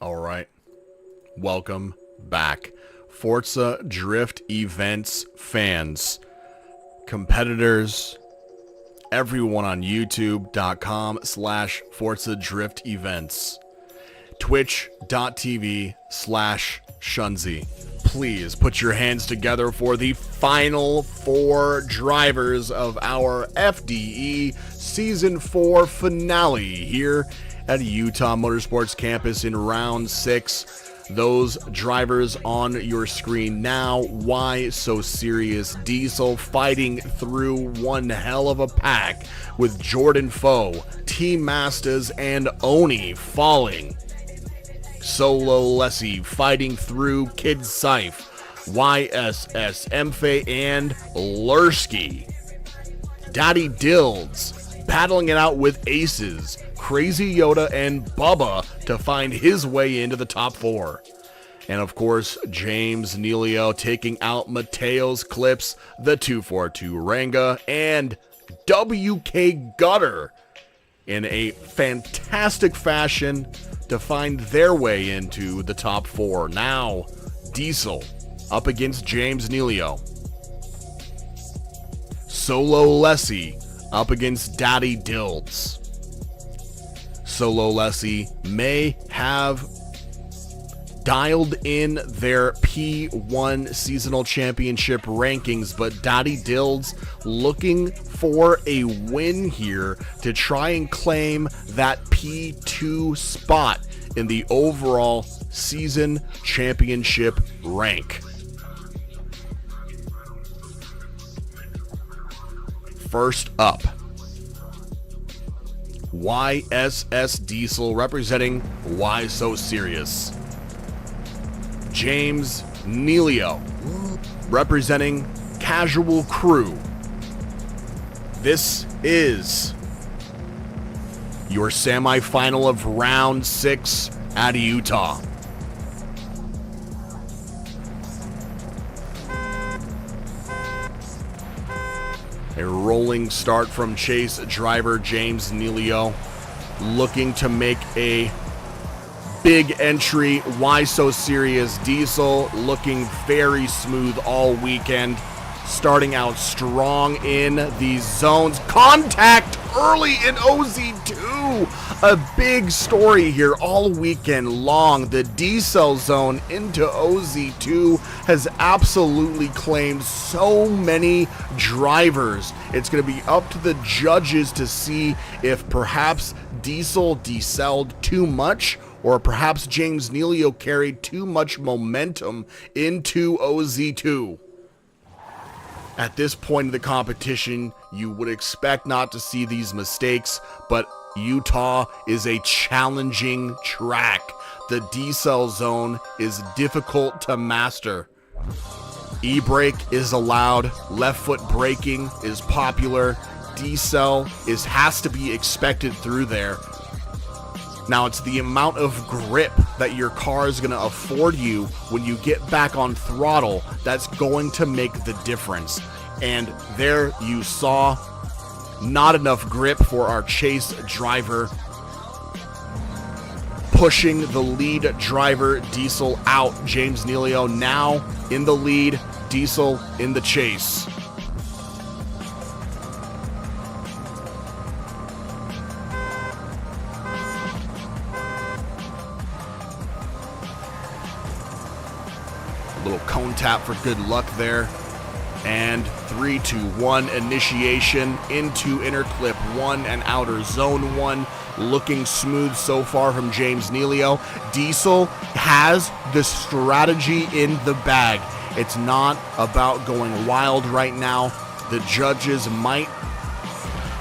All right. Welcome back. Forza Drift Events fans, competitors, everyone on youtube.com/Forza Drift Events, twitch.tv/Shunzi. Please put your hands together for the final 4 drivers of our FDE Season 4 finale here at Utah Motorsports Campus in Round 6. Those drivers on your screen now. Why So Serious Diesel fighting through one hell of a pack with Jordan Foe, Team Mastas, and Oni falling. Solo Lessie fighting through Kid Seif, YSS, Mfe, and Lurski. Daddy Dilds battling it out with Aces, Crazy Yoda, and Bubba to find his way into the top 4. And of course, James Neilio taking out Mateo's Clips, the 242 Ranga, and WK Gutter in a fantastic fashion to find their way into the top 4. Now, Diesel up against James Neilio. Solo Lessie up against Daddy Dilds. Solo Lessie may have dialed in their P1 seasonal championship rankings, but Daddy Dilds looking for a win here to try and claim that P2 spot in the overall season championship rank. First up, YSS Diesel representing Why So Serious. James Neilio representing Casual Crew. This is your semifinal of round 6 at Utah. A rolling start from chase driver James Neilio, looking to make a big entry. Why So Serious Diesel looking very smooth all weekend, starting out strong in these zones. Contact early in OZ2. A big story here all weekend long. The D-cell zone into OZ2 has absolutely claimed so many drivers. It's going to be up to the judges to see if perhaps Diesel decelled too much, or perhaps James Neilio carried too much momentum into OZ2. At this point in the competition, you would expect not to see these mistakes, but Utah is a challenging track. The D-cell zone is difficult to master. E-brake is allowed, left foot braking is popular, D-cell has to be expected through there. Now, it's the amount of grip that your car is going to afford you when you get back on throttle that's going to make the difference. And there you saw not enough grip for our chase driver, pushing the lead driver Diesel out. James Neilio now in the lead, Diesel in the chase. Little cone tap for good luck there. And 3, 2, 1 initiation into inner clip 1 and outer zone 1. Looking smooth so far from James Neilio. Diesel has the strategy in the bag. It's not about going wild right now. The judges might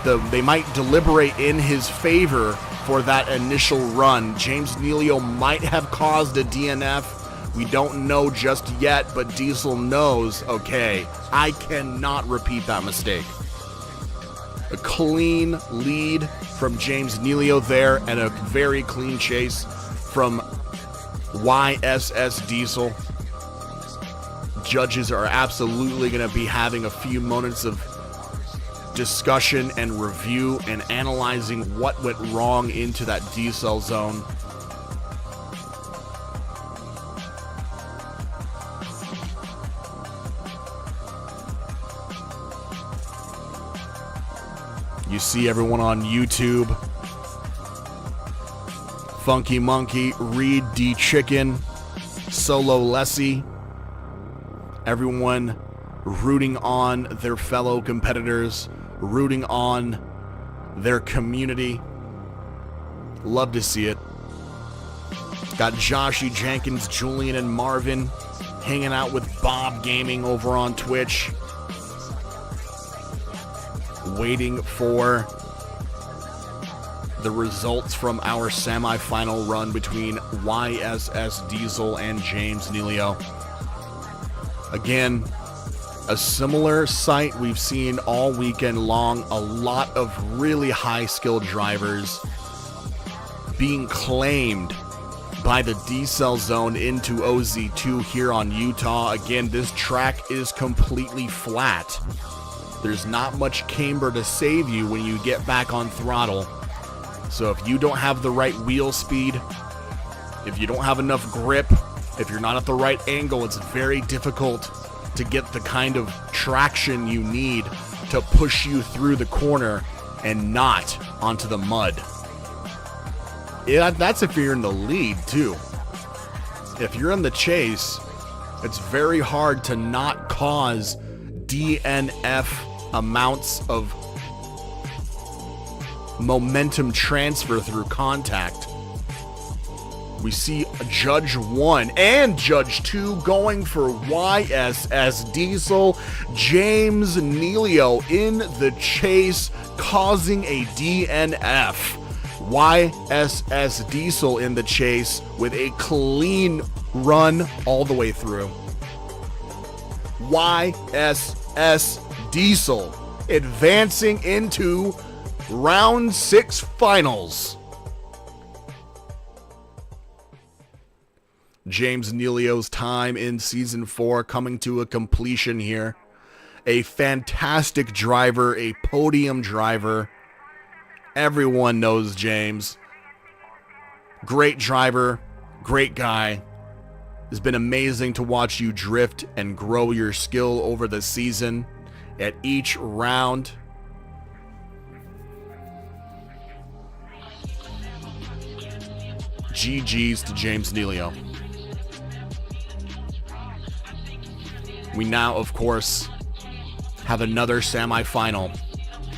deliberate in his favor for that initial run. James Neilio might have caused a DNF. We don't know just yet, but Diesel knows, okay, I cannot repeat that mistake. A clean lead from James Neilio there, and a very clean chase from YSS Diesel. Judges are absolutely going to be having a few moments of discussion and review and analyzing what went wrong into that D-cell zone. You see everyone on YouTube. Funky Monkey, Reed D Chicken, Solo Lessie. Everyone rooting on their fellow competitors, rooting on their community. Love to see it. Got Joshy Jenkins, Julian, and Marvin hanging out with Bob Gaming over on Twitch, waiting for the results from our semifinal run between YSS Diesel and James Neilio. Again, a similar sight we've seen all weekend long. A lot of really high-skilled drivers being claimed by the D-cell zone into OZ2 here on Utah. Again, this track is completely flat. There's not much camber to save you when you get back on throttle. So if you don't have the right wheel speed, if you don't have enough grip, if you're not at the right angle, it's very difficult to get the kind of traction you need to push you through the corner and not onto the mud. Yeah, that's if you're in the lead too. If you're in the chase, it's very hard to not cause DNF amounts of momentum transfer through contact. We see Judge 1 and Judge 2 going for YSS Diesel. James Neilio in the chase, causing a DNF. YSS Diesel in the chase with a clean run all the way through. YSS Diesel advancing into round 6 finals. James Neilio's time in Season 4 coming to a completion here. A fantastic driver, a podium driver. Everyone knows James. Great driver, great guy. It's been amazing to watch you drift and grow your skill over the season at each round. GG's to James Neilio. We now, of course, have another semifinal.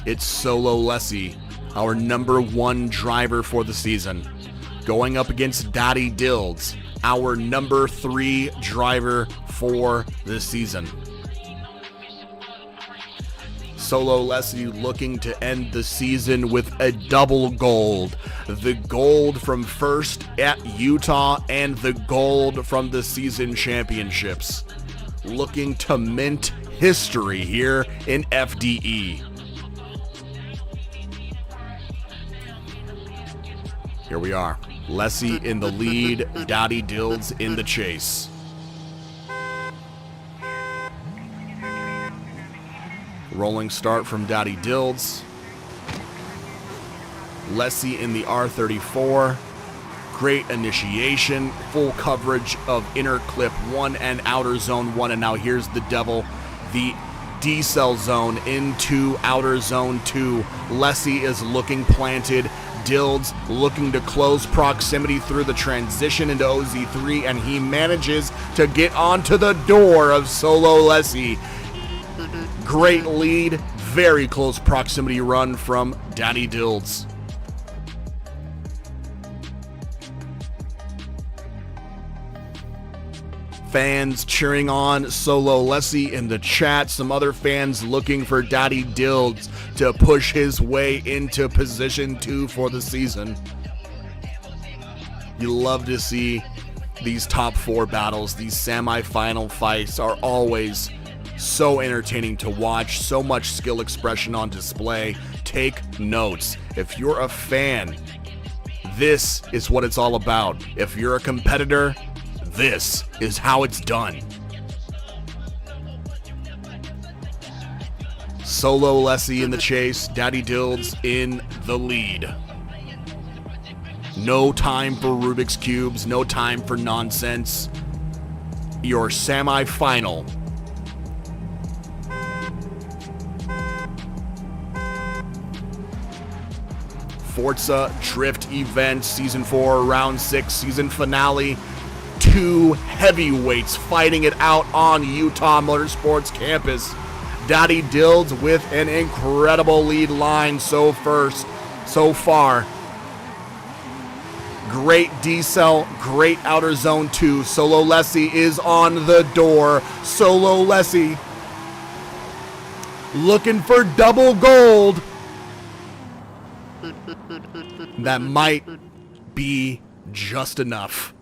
It's Solo Lessie, our number 1 driver for the season, going up against Daddy Dills, our number 3 driver for the season. Solo Lessie looking to end the season with a double gold. The gold from first at Utah and the gold from the season championships. Looking to mint history here in FDE. Here we are. Lessie in the lead, Daddy Dills in the chase. Rolling start from Daddy Dills. Lessie in the R34. Great initiation, full coverage of inner clip 1 and outer zone 1, and now here's the devil, the decel zone into outer zone 2. Lessie is looking planted. Dills looking to close proximity through the transition into OZ3, and he manages to get onto the door of Solo Lessie. Great lead, very close proximity run from Daddy Dills. Fans cheering on Solo Lessie in the chat. Some other fans looking for Daddy Dills to push his way into position 2 for the season. You love to see these top 4 battles. These semi-final fights are always so entertaining to watch. So much skill expression on display. Take notes. If you're a fan, this is what it's all about. If you're a competitor, this is how it's done. Solo Lessie in the chase, Daddy Dills in the lead. No time for Rubik's Cubes, no time for nonsense. Your semi-final. Forza Drift Event Season 4, Round 6, Season Finale. 2 heavyweights fighting it out on Utah Motorsports campus. Daddy Dills with an incredible lead line so far. Great decel, great outer zone 2. Solo Lessie is on the door. Solo Lessie looking for double gold. That might be just enough.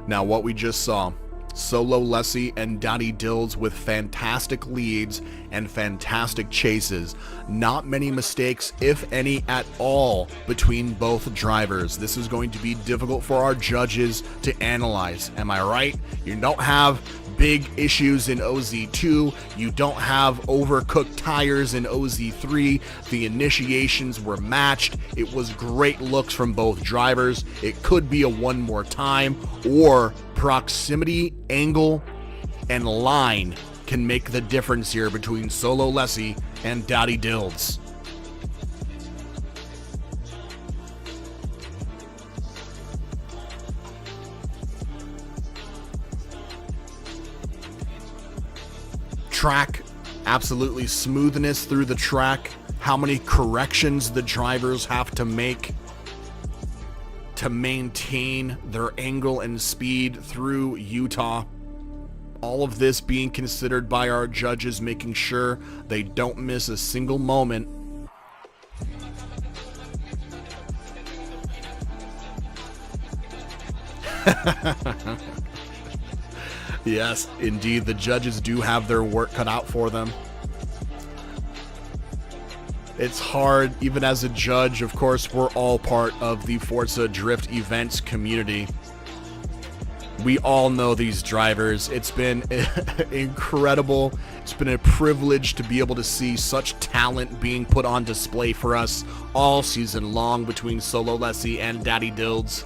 Now, what we just saw, Solo Lessie and Daddy Dills with fantastic leads and fantastic chases. Not many mistakes, if any at all, between both drivers. This is going to be difficult for our judges to analyze. Am I right? You don't have big issues in OZ2. You don't have overcooked tires in OZ3. The initiations were matched. It was great looks from both drivers. It could be a one more time, or proximity, angle, and line can make the difference here between Solo Lessie and Daddy Dills. Track absolutely smoothness through the track, how many corrections the drivers have to make to maintain their angle and speed through Utah. All of this being considered by our judges, making sure they don't miss a single moment. Yes, indeed, the judges do have their work cut out for them. It's hard, even as a judge. Of course, we're all part of the Forza Drift events community. We all know these drivers. It's been incredible. It's been a privilege to be able to see such talent being put on display for us all season long between Solo Lessie and Daddy Dilds.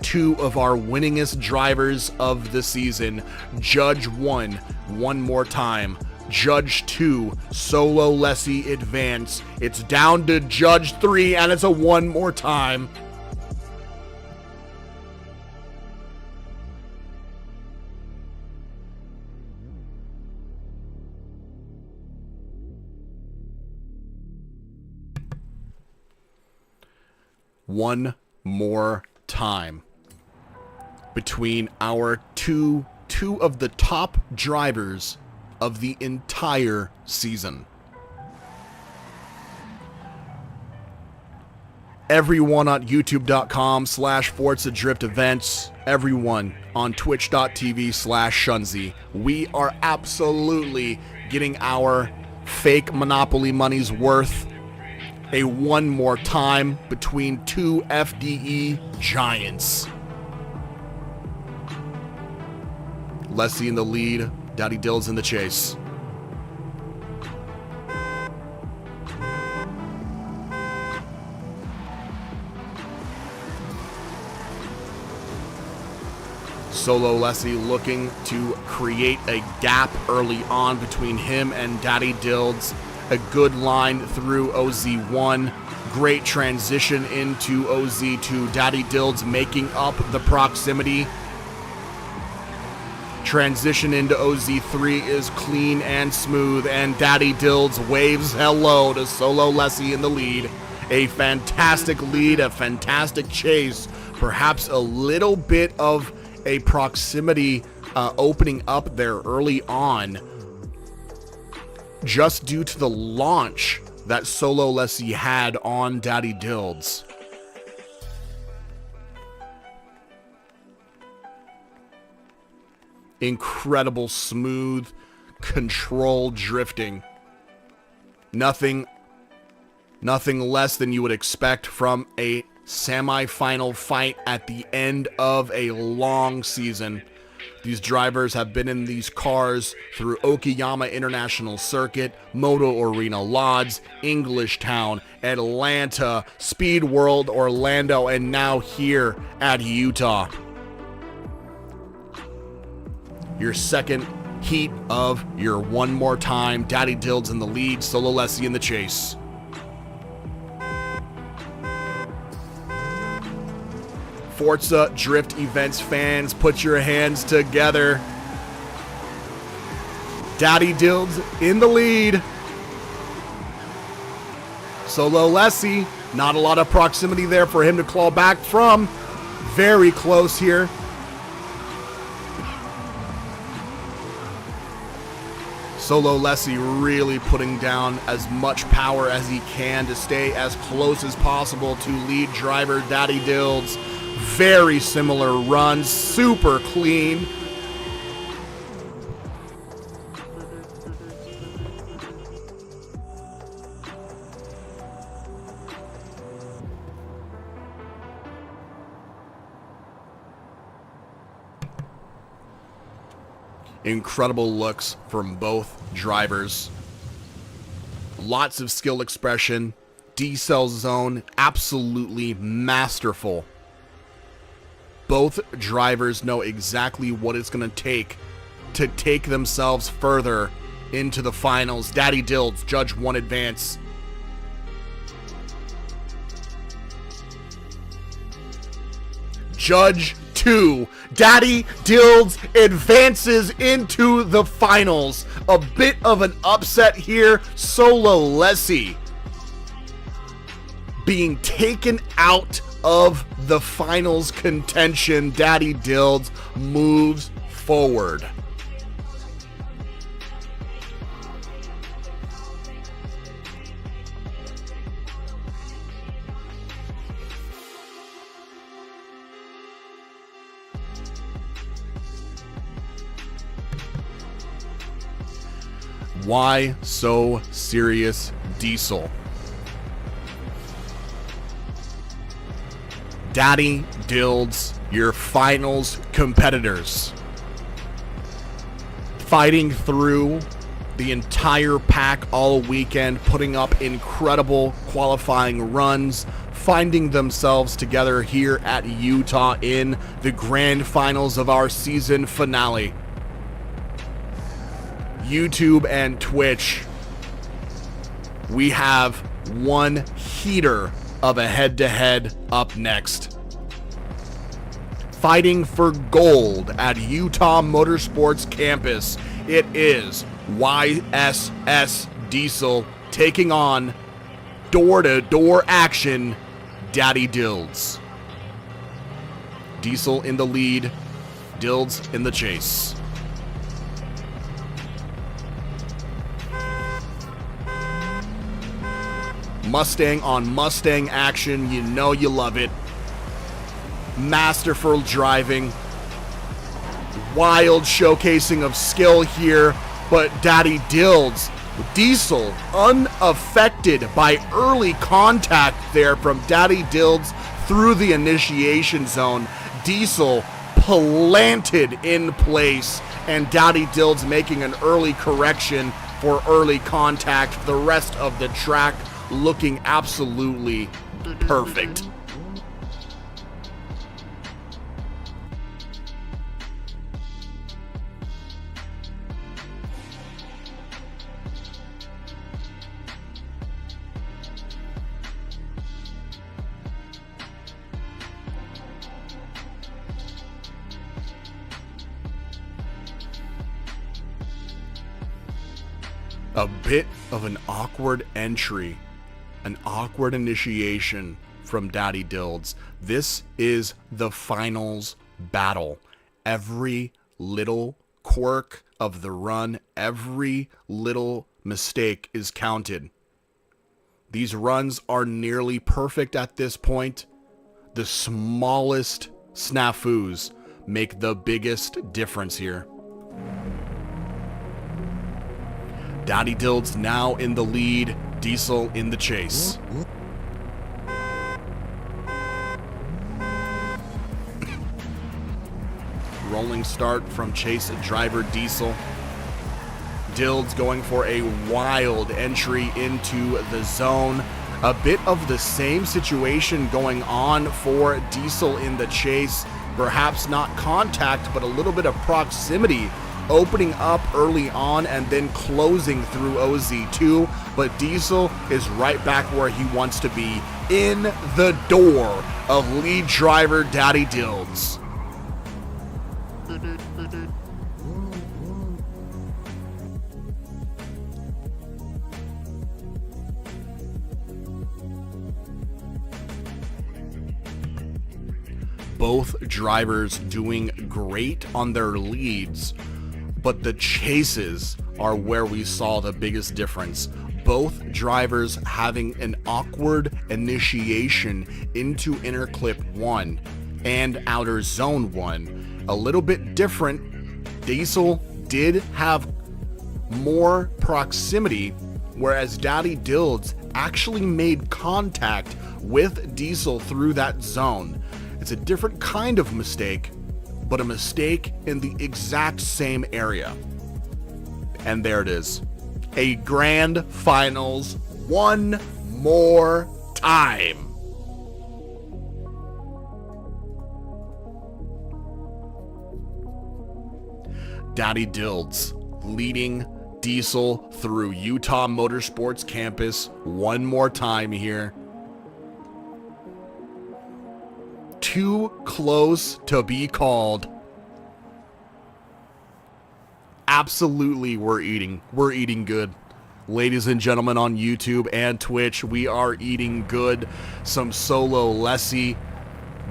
Two of our winningest drivers of the season. Judge 1, one more time. Judge 2, Solo Lessie advance. It's down to Judge 3, and it's a one more time. One more time between our two of the top drivers of the entire season. Everyone on youtube.com/Forza Drift events, everyone on twitch.tv/Shunzi. We are absolutely getting our fake Monopoly money's worth. A one more time between two FDE giants. Lessie in the lead, Daddy Dills in the chase. Solo Lessie looking to create a gap early on between him and Daddy Dilds. A good line through OZ1. Great transition into OZ2. Daddy Dilds making up the proximity. Transition into OZ3 is clean and smooth, and Daddy Dilds waves hello to Solo Lessie in the lead. A fantastic lead, a fantastic chase. Perhaps a little bit of a proximity opening up there early on, just due to the launch that Solo Lessie had on Daddy Dilds. Incredible smooth, controlled drifting. Nothing less than you would expect from a semi-final fight at the end of a long season. These drivers have been in these cars through Okayama International Circuit, Moto Arena Lodz, English Town, Atlanta, Speed World Orlando, and now here at Utah. Your second heat of your one more time. Daddy Dilds in the lead, Solo Lessie in the chase. Forza Drift Events fans, put your hands together. Daddy Dilds in the lead. Solo Lessie, not a lot of proximity there for him to claw back from. Very close here. Solo Lessie really putting down as much power as he can to stay as close as possible to lead driver Daddy Dilds. Very similar runs, super clean. Incredible looks from both drivers. Lots of skill expression. D-cell zone, absolutely masterful. Both drivers know exactly what it's going to take themselves further into the finals. Daddy Dilds, Judge 1 advance. Judge 2. Daddy Dilds advances into the finals A bit of an upset here. Solo Lessie being taken out of the finals contention. Daddy Dilds moves forward. Why so serious, Diesel? Daddy Dilds, your finals competitors, fighting through the entire pack all weekend, putting up incredible qualifying runs, finding themselves together here at Utah in the grand finals of our season finale. YouTube and Twitch, we have one heater of a head-to-head up next. Fighting for gold at Utah Motorsports campus, it is YSS Diesel taking on door-to-door action, Daddy Dilds. Diesel in the lead, Dilds in the chase. Mustang on Mustang action, you know you love it. Masterful driving. Wild showcasing of skill here, but Daddy Dilds, Diesel unaffected by early contact there from Daddy Dilds through the initiation zone. Diesel planted in place, and Daddy Dilds making an early correction for early contact. The rest of the track looking absolutely perfect. A bit of an awkward entry. An awkward initiation from Daddy Dilds. This is the finals battle. Every little quirk of the run, every little mistake is counted. These runs are nearly perfect at this point. The smallest snafus make the biggest difference here. Daddy Dilds now in the lead. Diesel in the chase. Rolling start from chase driver Diesel. Dilds going for a wild entry into the zone. A bit of the same situation going on for Diesel in the chase. Perhaps not contact, but a little bit of proximity. Opening up early on and then closing through OZ2, but Diesel is right back where he wants to be, in the door of lead driver Daddy Dilds. Both drivers doing great on their leads, but the chases are where we saw the biggest difference. Both drivers having an awkward initiation into inner clip 1 and outer zone 1. A little bit different. Diesel did have more proximity, whereas Daddy Dilds actually made contact with Diesel through that zone. It's a different kind of mistake, but a mistake in the exact same area. And there it is. A grand finals one more time. Daddy Dilds leading Diesel through Utah Motorsports campus one more time here. Too close to be called. absolutely we're eating good. Ladies and gentlemen on YouTube and Twitch, we are eating good. Some solo Lessie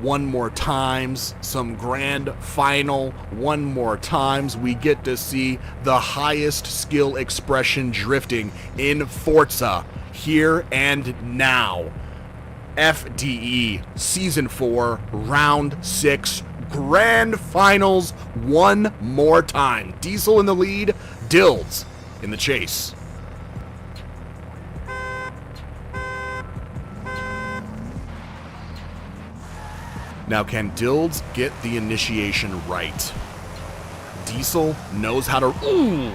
one more times, some grand final one more times. We get to see the highest skill expression drifting in Forza here and now. FDE Season 4, Round 6, Grand Finals one more time. Diesel in the lead, Dills in the chase. Now, can Dills get the initiation right? Diesel knows how to... Ooh!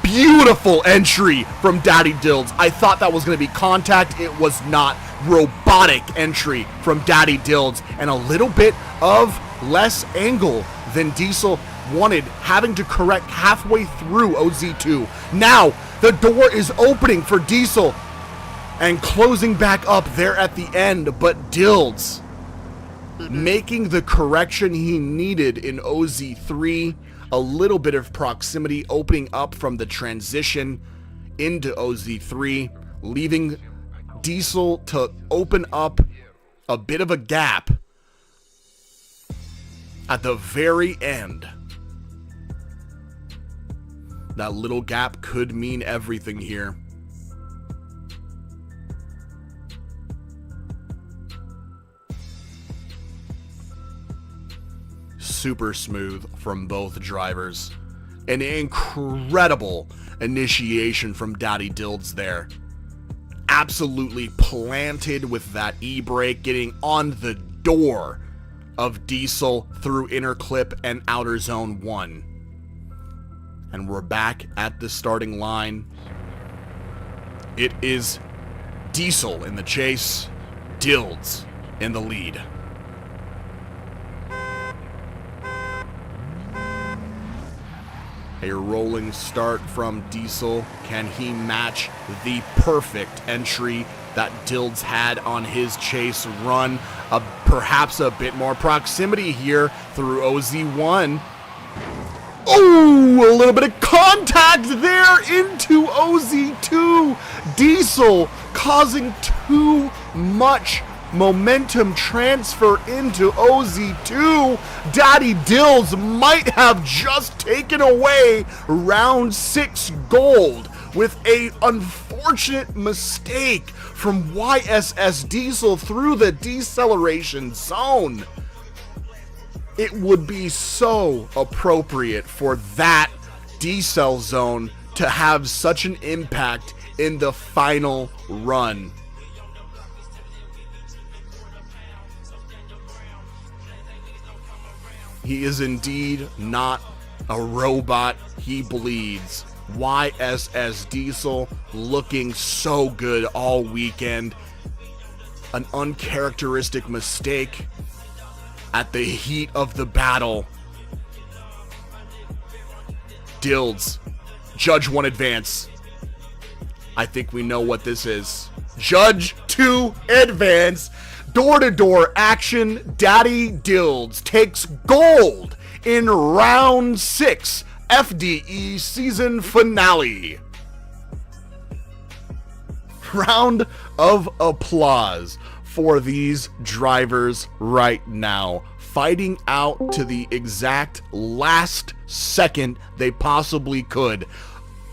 Beautiful entry from Daddy Dills. I thought that was going to be contact. It was not. Robotic entry from Daddy Dills. And a little bit of less angle than Diesel wanted, having to correct halfway through OZ2. Now, the door is opening for Diesel and closing back up there at the end. But Dills making the correction he needed in OZ3, a little bit of proximity opening up from the transition into OZ3, leaving Diesel to open up a bit of a gap at the very end. That little gap could mean everything here. Super smooth from both drivers. An incredible initiation from Daddy Dills there. Absolutely planted with that e-brake, getting on the door of Diesel through inner clip and outer zone 1. And we're back at the starting line. It is Diesel in the chase, Dills in the lead. A rolling start from Diesel. Can he match the perfect entry that Dills had on his chase run? Perhaps a bit more proximity here through OZ1. Oh, a little bit of contact there into OZ2. Diesel causing too much momentum transfer into OZ2. Daddy Dills might have just taken away round 6 gold with a unfortunate mistake from YSS Diesel through the deceleration zone. It would be so appropriate for that decel zone to have such an impact in the final run. He is indeed not a robot. He bleeds. YSS Diesel looking so good all weekend. An uncharacteristic mistake at the heat of the battle. Dills. Judge 1 advance. I think we know what this is. Judge 2 advance. Door-to-door action. Daddy Dills takes gold in round 6 FDE season finale. Round of applause for these drivers right now, fighting out to the exact last second they possibly could.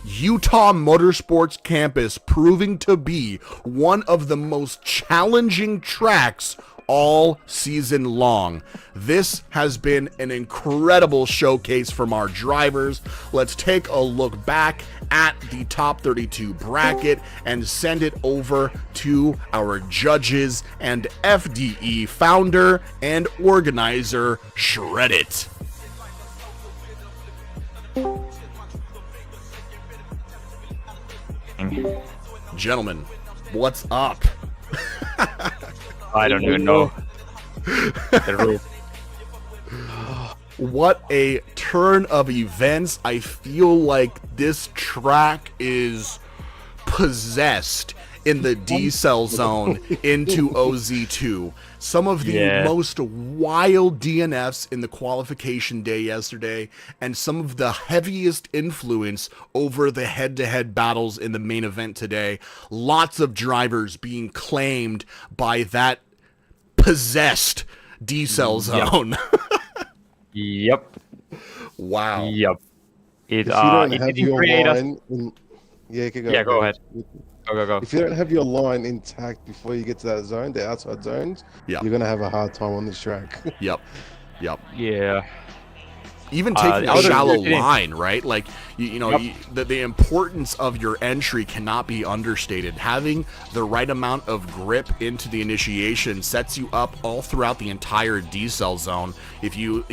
Utah Motorsports campus proving to be one of the most challenging tracks all season long. This has been an incredible showcase from our drivers. Let's take a look back at the top 32 bracket and send it over to our judges and FDE founder and organizer, Shred It. Gentlemen, what's up? I don't even know. The roof. What a turn of events. I feel like this track is possessed in the D-cell zone into OZ2. Some of the most wild DNFs in the qualification day yesterday, and some of the heaviest influence over the head-to-head battles in the main event today. Lots of drivers being claimed by that possessed D-cell zone. Yep. Wow. Yep. It, If you don't have it your create line, yeah, you can go. Yeah, go ahead. Go. If you don't have your line intact before you get to that zone, the outside zones, you're gonna have a hard time on this track. Yep. Yeah. Even taking a shallow line, right? Like, the importance of your entry cannot be understated. Having the right amount of grip into the initiation sets you up all throughout the entire D-cell zone. If you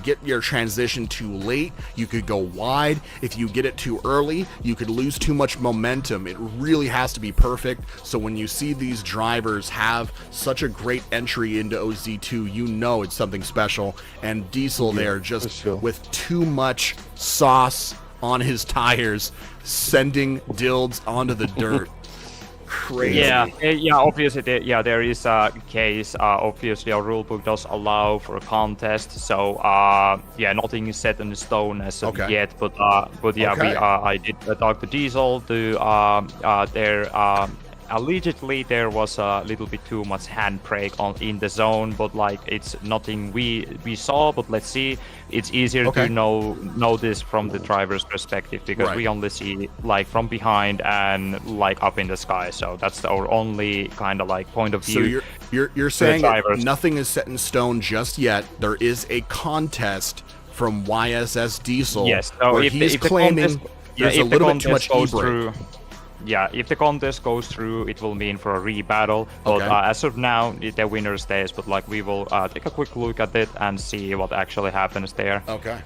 get your transition too late, you could go wide. If you get it too early, you could lose too much momentum. It really has to be perfect. So when you see these drivers have such a great entry into OZ2, you know it's something special. And Diesel there just with too much sauce on his tires, sending Dilds onto the dirt. Crazy. Yeah. Obviously, there is a case. Obviously, our rulebook does allow for a contest. So, nothing is set in stone as of yet. But I did talk to Diesel to there. Allegedly, there was a little bit too much handbrake in the zone, but like it's nothing we saw. But let's see. It's easier to know this from the driver's perspective because we only see like from behind and like up in the sky. So that's our only kind of like point of view. So you're saying nothing is set in stone just yet. There is a contest from YSS Diesel. Yes. So where he's claiming there's a little bit too much e-brake. Yeah, if the contest goes through, it will mean for a rebattle. But as of now, the winner stays. But like we will take a quick look at it and see what actually happens there. Okay.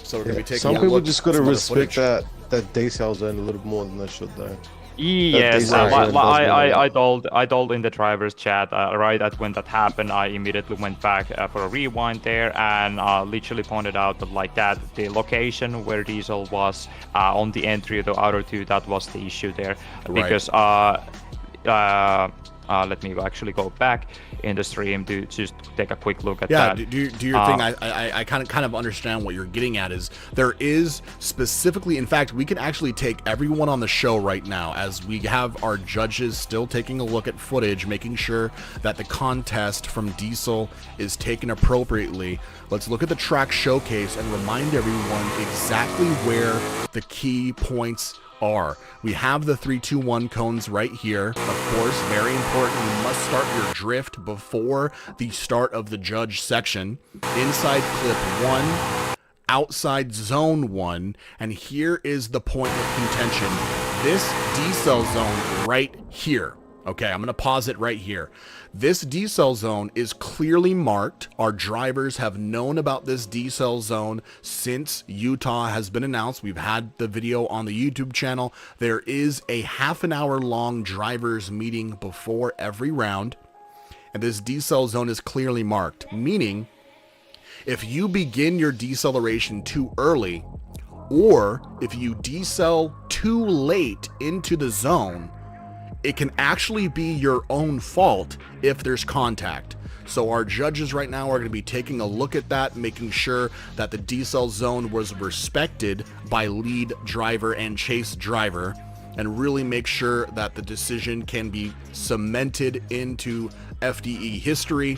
So we're gonna be taking some people just gotta respect that D-cell zone a little more than they should, though. Yes, I told in the driver's chat right at when that happened. I immediately went back for a rewind there and literally pointed out that like that the location where Diesel was on the entry of the outer two, that was the issue there because let me actually go back in the stream to just take a quick look at that. Do your thing. I kind of understand what you're getting at. Is there is specifically, in fact, we can actually take everyone on the show right now as we have our judges still taking a look at footage, making sure that the contest from Diesel is taken appropriately. Let's look at the track showcase and remind everyone exactly where the key points are. We have the 3-2-1 cones right here. Of course, very important, you must start your drift before the start of the judge section. Inside clip 1, outside zone 1, and here is the point of contention. This D-cell zone right here. Okay, I'm going to pause it right here. This D-cell zone is clearly marked. Our drivers have known about this D-cell zone since Utah has been announced. We've had the video on the YouTube channel. There is a half an hour long drivers meeting before every round. And this D-cell zone is clearly marked, meaning if you begin your deceleration too early, or if you decel too late into the zone, it can actually be your own fault if there's contact. So our judges right now are going to be taking a look at that, making sure that the decel zone was respected by lead driver and chase driver, and really make sure that the decision can be cemented into FDE history.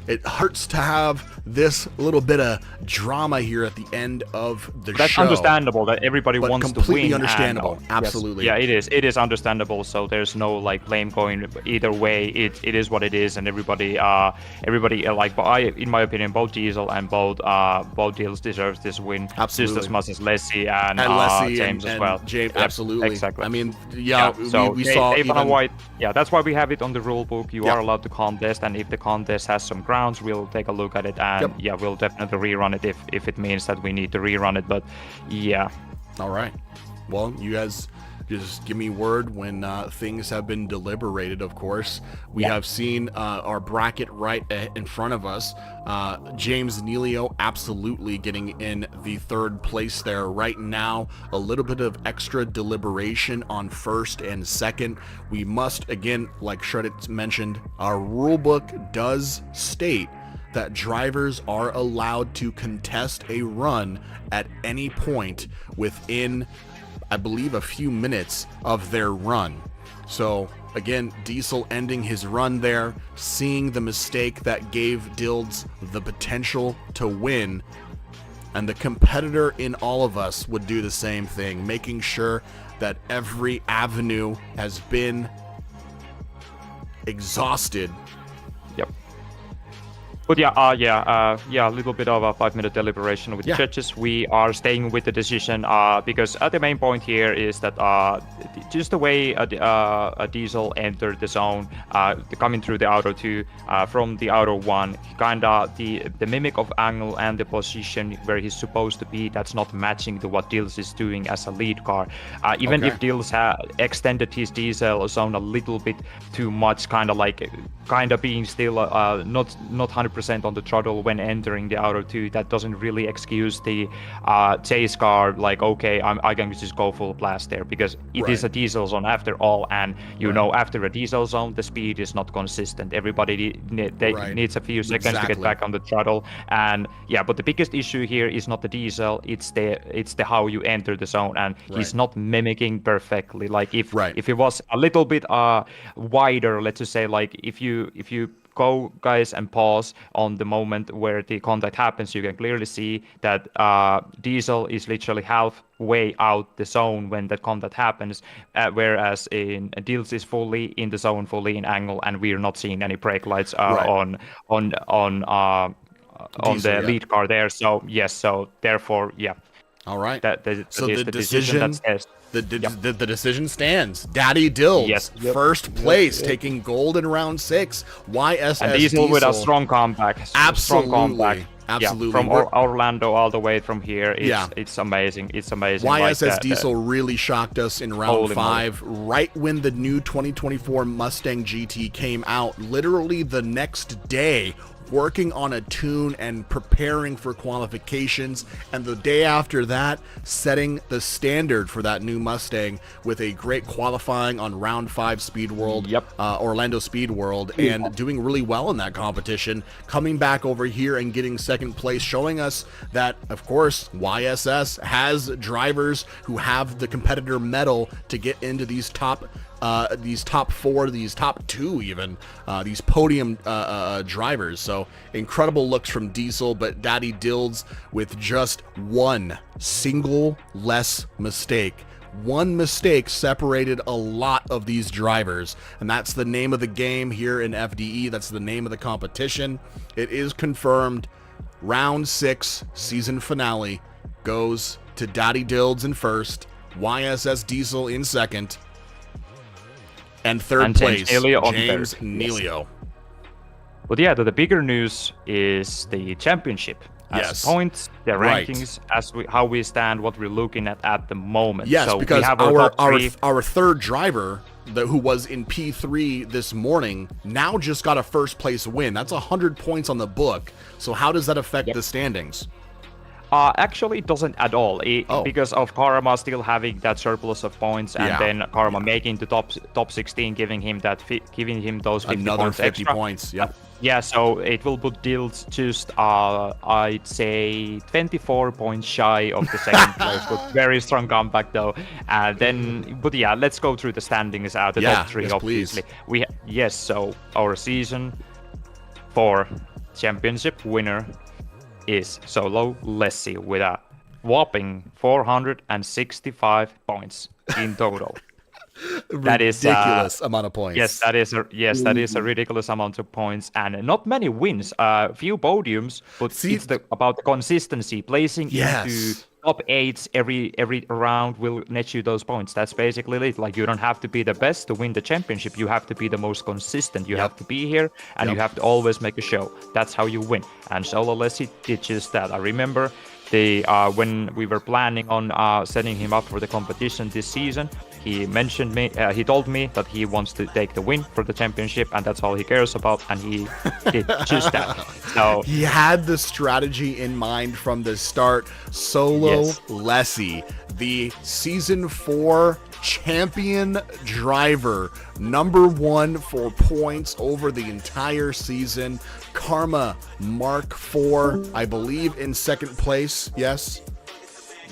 It hurts to have this little bit of drama here at the end of the show. That's understandable that everybody wants to win. Completely understandable. Absolutely. Yes. It is understandable. So there's no like blame going either way. It is what it is, and everybody like, in my opinion, both Diesel and both Deals deserves this win. Absolutely. Just as much as Leslie and James as well. James, absolutely. Exactly. I mean, so we saw even even... White. Yeah, that's why we have it on the rule book. You are allowed to contest, and if the contest has some grounds, we'll take a look at it, and we'll definitely rerun it if it means that we need to rerun it. But yeah. All right. Well, you guys Just give me word when things have been deliberated, of course. We have seen our bracket right in front of us. James Neilio absolutely getting in the third place there right now. A little bit of extra deliberation on first and second. We must, again, like Shreddit mentioned, our rule book does state that drivers are allowed to contest a run at any point within, I believe, a few minutes of their run. So again, Diesel ending his run there, seeing the mistake that gave Dilds the potential to win, and the competitor in all of us would do the same thing, making sure that every avenue has been exhausted. Yep. But a little bit of a 5-minute deliberation with the judges. We are staying with the decision because the main point here is that just the way a Diesel entered the zone, coming through the Auto 2 from the Auto 1, kind of the mimic of angle and the position where he's supposed to be, that's not matching to what Dills is doing as a lead car. Even if Dills extended his Diesel zone a little bit too much, kind of being still not 100% on the throttle when entering the Auto 2, that doesn't really excuse the chase car, like, okay, I can just go full blast there, because it is a Diesel zone after all, and you know, after a Diesel zone, the speed is not consistent. Everybody needs a few seconds to get back on the throttle, and but the biggest issue here is not the Diesel, it's the how you enter the zone, and he's not mimicking perfectly. Like if it was a little bit wider, let's just say, like if you go, guys, and pause on the moment where the contact happens, you can clearly see that Diesel is literally halfway out the zone when that contact happens, whereas in Dills is fully in the zone, fully in angle, and we're not seeing any brake lights on the lead car there. So so therefore, all right. So the decision that says. The decision stands. Daddy Dills, first place, taking gold in round 6. YSS and Diesel with a strong comeback. Absolutely. Strong comeback. Absolutely. From Orlando all the way from here, it's amazing. It's amazing. YSS Diesel really shocked us in round 5, right when the new 2024 Mustang GT came out. Literally the next day, working on a tune and preparing for qualifications, and the day after that, setting the standard for that new Mustang with a great qualifying on round 5 Speed World, Orlando Speed World, and doing really well in that competition, coming back over here and getting second place, showing us that, of course, YSS has drivers who have the competitor medal to get into these top 4, these top 2 even, these podium drivers. So incredible looks from Diesel, but Daddy Dilds with just one single less mistake. One mistake separated a lot of these drivers, and that's the name of the game here in FDE. That's the name of the competition. It is confirmed. Round 6 season finale goes to Daddy Dilds in first, YSS Diesel in second, and third place, James Neilio. But the bigger news is the championship. As points, the rankings, how we stand, what we're looking at the moment. Yes, so because we have our third driver, who was in P3 this morning, now just got a first place win. That's 100 points on the book. So how does that affect the standings? Actually, it doesn't at all, because of Karma still having that surplus of points, and then Karma making the top 16, giving him those 50 another points 50 extra. points. So it will put Dills just I'd say 24 points shy of the second place, but very strong comeback though. Let's go through the standings out, the top 3 obviously. Please. So our season 4 championship winner is Solo Lessie with a whopping 465 points in total. That is ridiculous amount of points. Yes, that is a ridiculous amount of points, and not many wins. Few podiums, but it's about the consistency. Placing into top 8s every round will net you those points. That's basically it. Like, you don't have to be the best to win the championship. You have to be the most consistent. You have to be here, and you have to always make a show. That's how you win. And Solo Lessie did just that. I remember when we were planning on setting him up for the competition this season, he mentioned me. He told me that he wants to take the win for the championship, and that's all he cares about. And he did just that. So he had the strategy in mind from the start. Solo Lessie, the Season 4 champion driver, #1 for points over the entire season. Karma Mark 4, I believe, in second place. Yes.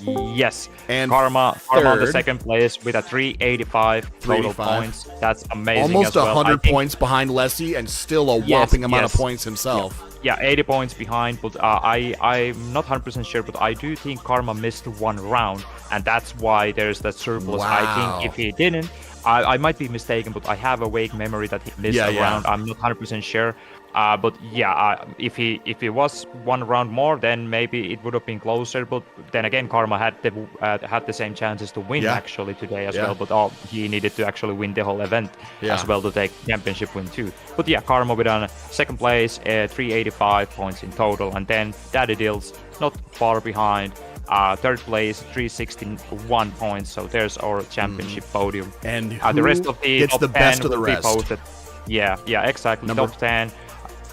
Yes, and Karma on the second place with a 385 total points. That's amazing. Almost as well. 100 points behind Lessie, and still a whopping amount of points himself. Yeah, 80 points behind, but I'm not 100% sure, but I do think Karma missed one round, and that's why there's that surplus. Wow. I think if he didn't, I might be mistaken, but I have a vague memory that he missed a round. I'm not 100% sure. But yeah, if he was one round more, then maybe it would have been closer. But then again, Karma had the same chances to win actually today as well. But he needed to actually win the whole event as well to take championship win too. But yeah, Karma with a second place, 385 points in total, and then Daddy Dills not far behind. Third place, 361 points. So there's our championship podium. And the rest of the gets top the 10 best of the will be rest? posted. Yeah, exactly. Top 10.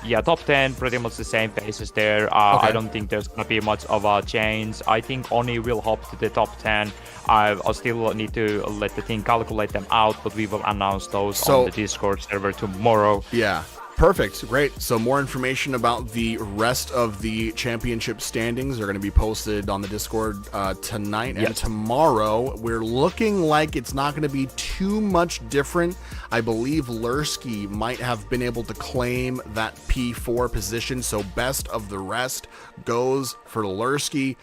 Yeah, top 10, pretty much the same faces there. I don't think there's going to be much of a change. I think Oni will hop to the top 10. I'll still need to let the team calculate them out, but we will announce those on the Discord server tomorrow. Yeah. Perfect. Great. So more information about the rest of the championship standings are going to be posted on the Discord tonight and tomorrow. We're looking like it's not going to be too much different. I believe Lurski might have been able to claim that P4 position. So best of the rest goes for Lurski.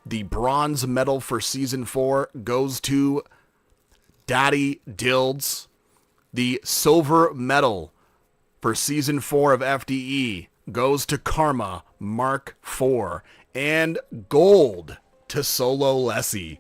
The bronze medal for Season 4 goes to Daddy Dilds. The silver medal for Season 4 of FDE goes to Karma Mark 4, and gold to Solo Lessie.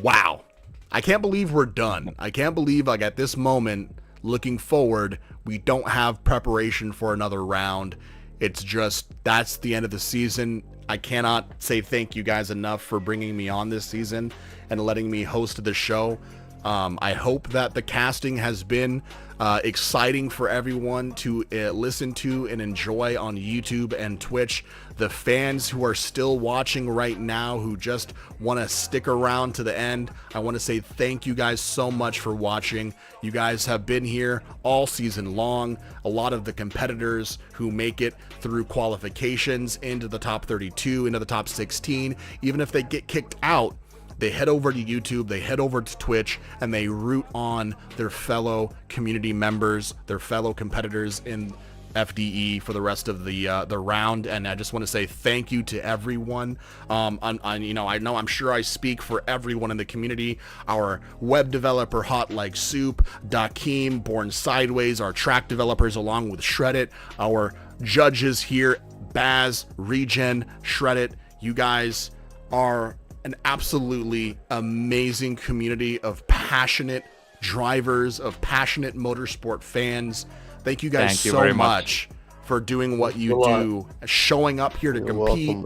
Wow. I can't believe we're done. I can't believe, like, at this moment, looking forward, we don't have preparation for another round. It's just, that's the end of the season. I cannot say thank you guys enough for bringing me on this season and letting me host the show. I hope that the casting has been exciting for everyone to listen to and enjoy on YouTube and Twitch. The fans who are still watching right now, who just want to stick around to the end, I want to say thank you guys so much for watching. You guys have been here all season long. A lot of the competitors who make it through qualifications into the top 32, into the top 16, even if they get kicked out, they head over to YouTube, they head over to Twitch, and they root on their fellow community members, their fellow competitors in FDE for the rest of the round. And I just want to say thank you to everyone. I'm sure I speak for everyone in the community. Our web developer, Hot Like Soup, Dakeem, Born Sideways, our track developers along with Shreddit, our judges here, Baz, Regen, Shreddit. You guys are an absolutely amazing community of passionate drivers, of passionate motorsport fans. Thank you guys so much for doing what you do, showing up here to compete,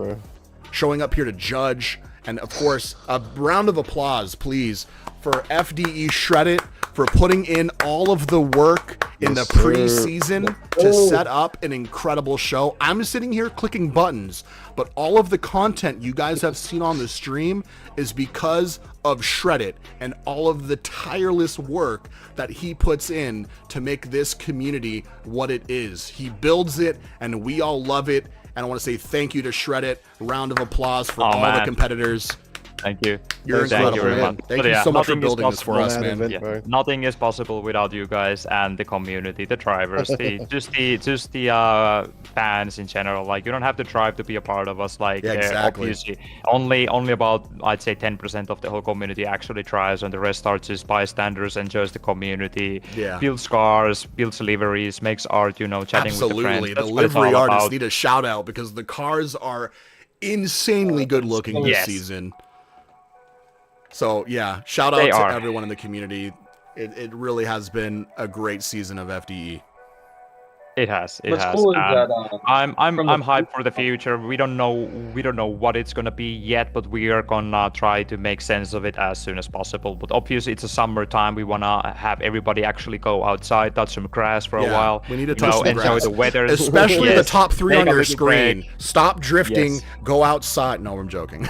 showing up here to judge, and of course, a round of applause, please, for FDE Shreddit for putting in all of the work in the preseason to set up an incredible show. I'm sitting here clicking buttons, but all of the content you guys have seen on the stream is because of Shreddit and all of the tireless work that he puts in to make this community what it is. He builds it, and we all love it. And I want to say thank you to Shreddit. Round of applause for all the competitors. Thank you. You're incredible, man. Thank you so much for building this for us, man. Yeah. Nothing is possible without you guys and the community, the drivers, just the fans in general. Like, you don't have to drive to be a part of us. Like, obviously, only about, I'd say, 10% of the whole community actually drives, and the rest are just bystanders, enjoys the community, builds cars, builds liveries, makes art, chatting with the friends. Absolutely, the livery artists need a shout out because the cars are insanely good looking this season. So yeah, shout out to everyone in the community. It really has been a great season of FDE. It has. It What's has. cool is that I'm hyped for the future. We don't know what it's gonna be yet, but we are gonna try to make sense of it as soon as possible. But obviously, it's a summertime. We wanna have everybody actually go outside, touch some grass for a while. We need to touch some enjoy grass. the weather, especially the top 3 Take on a your little screen. break. Stop drifting. Yes. Go outside. No, I'm joking.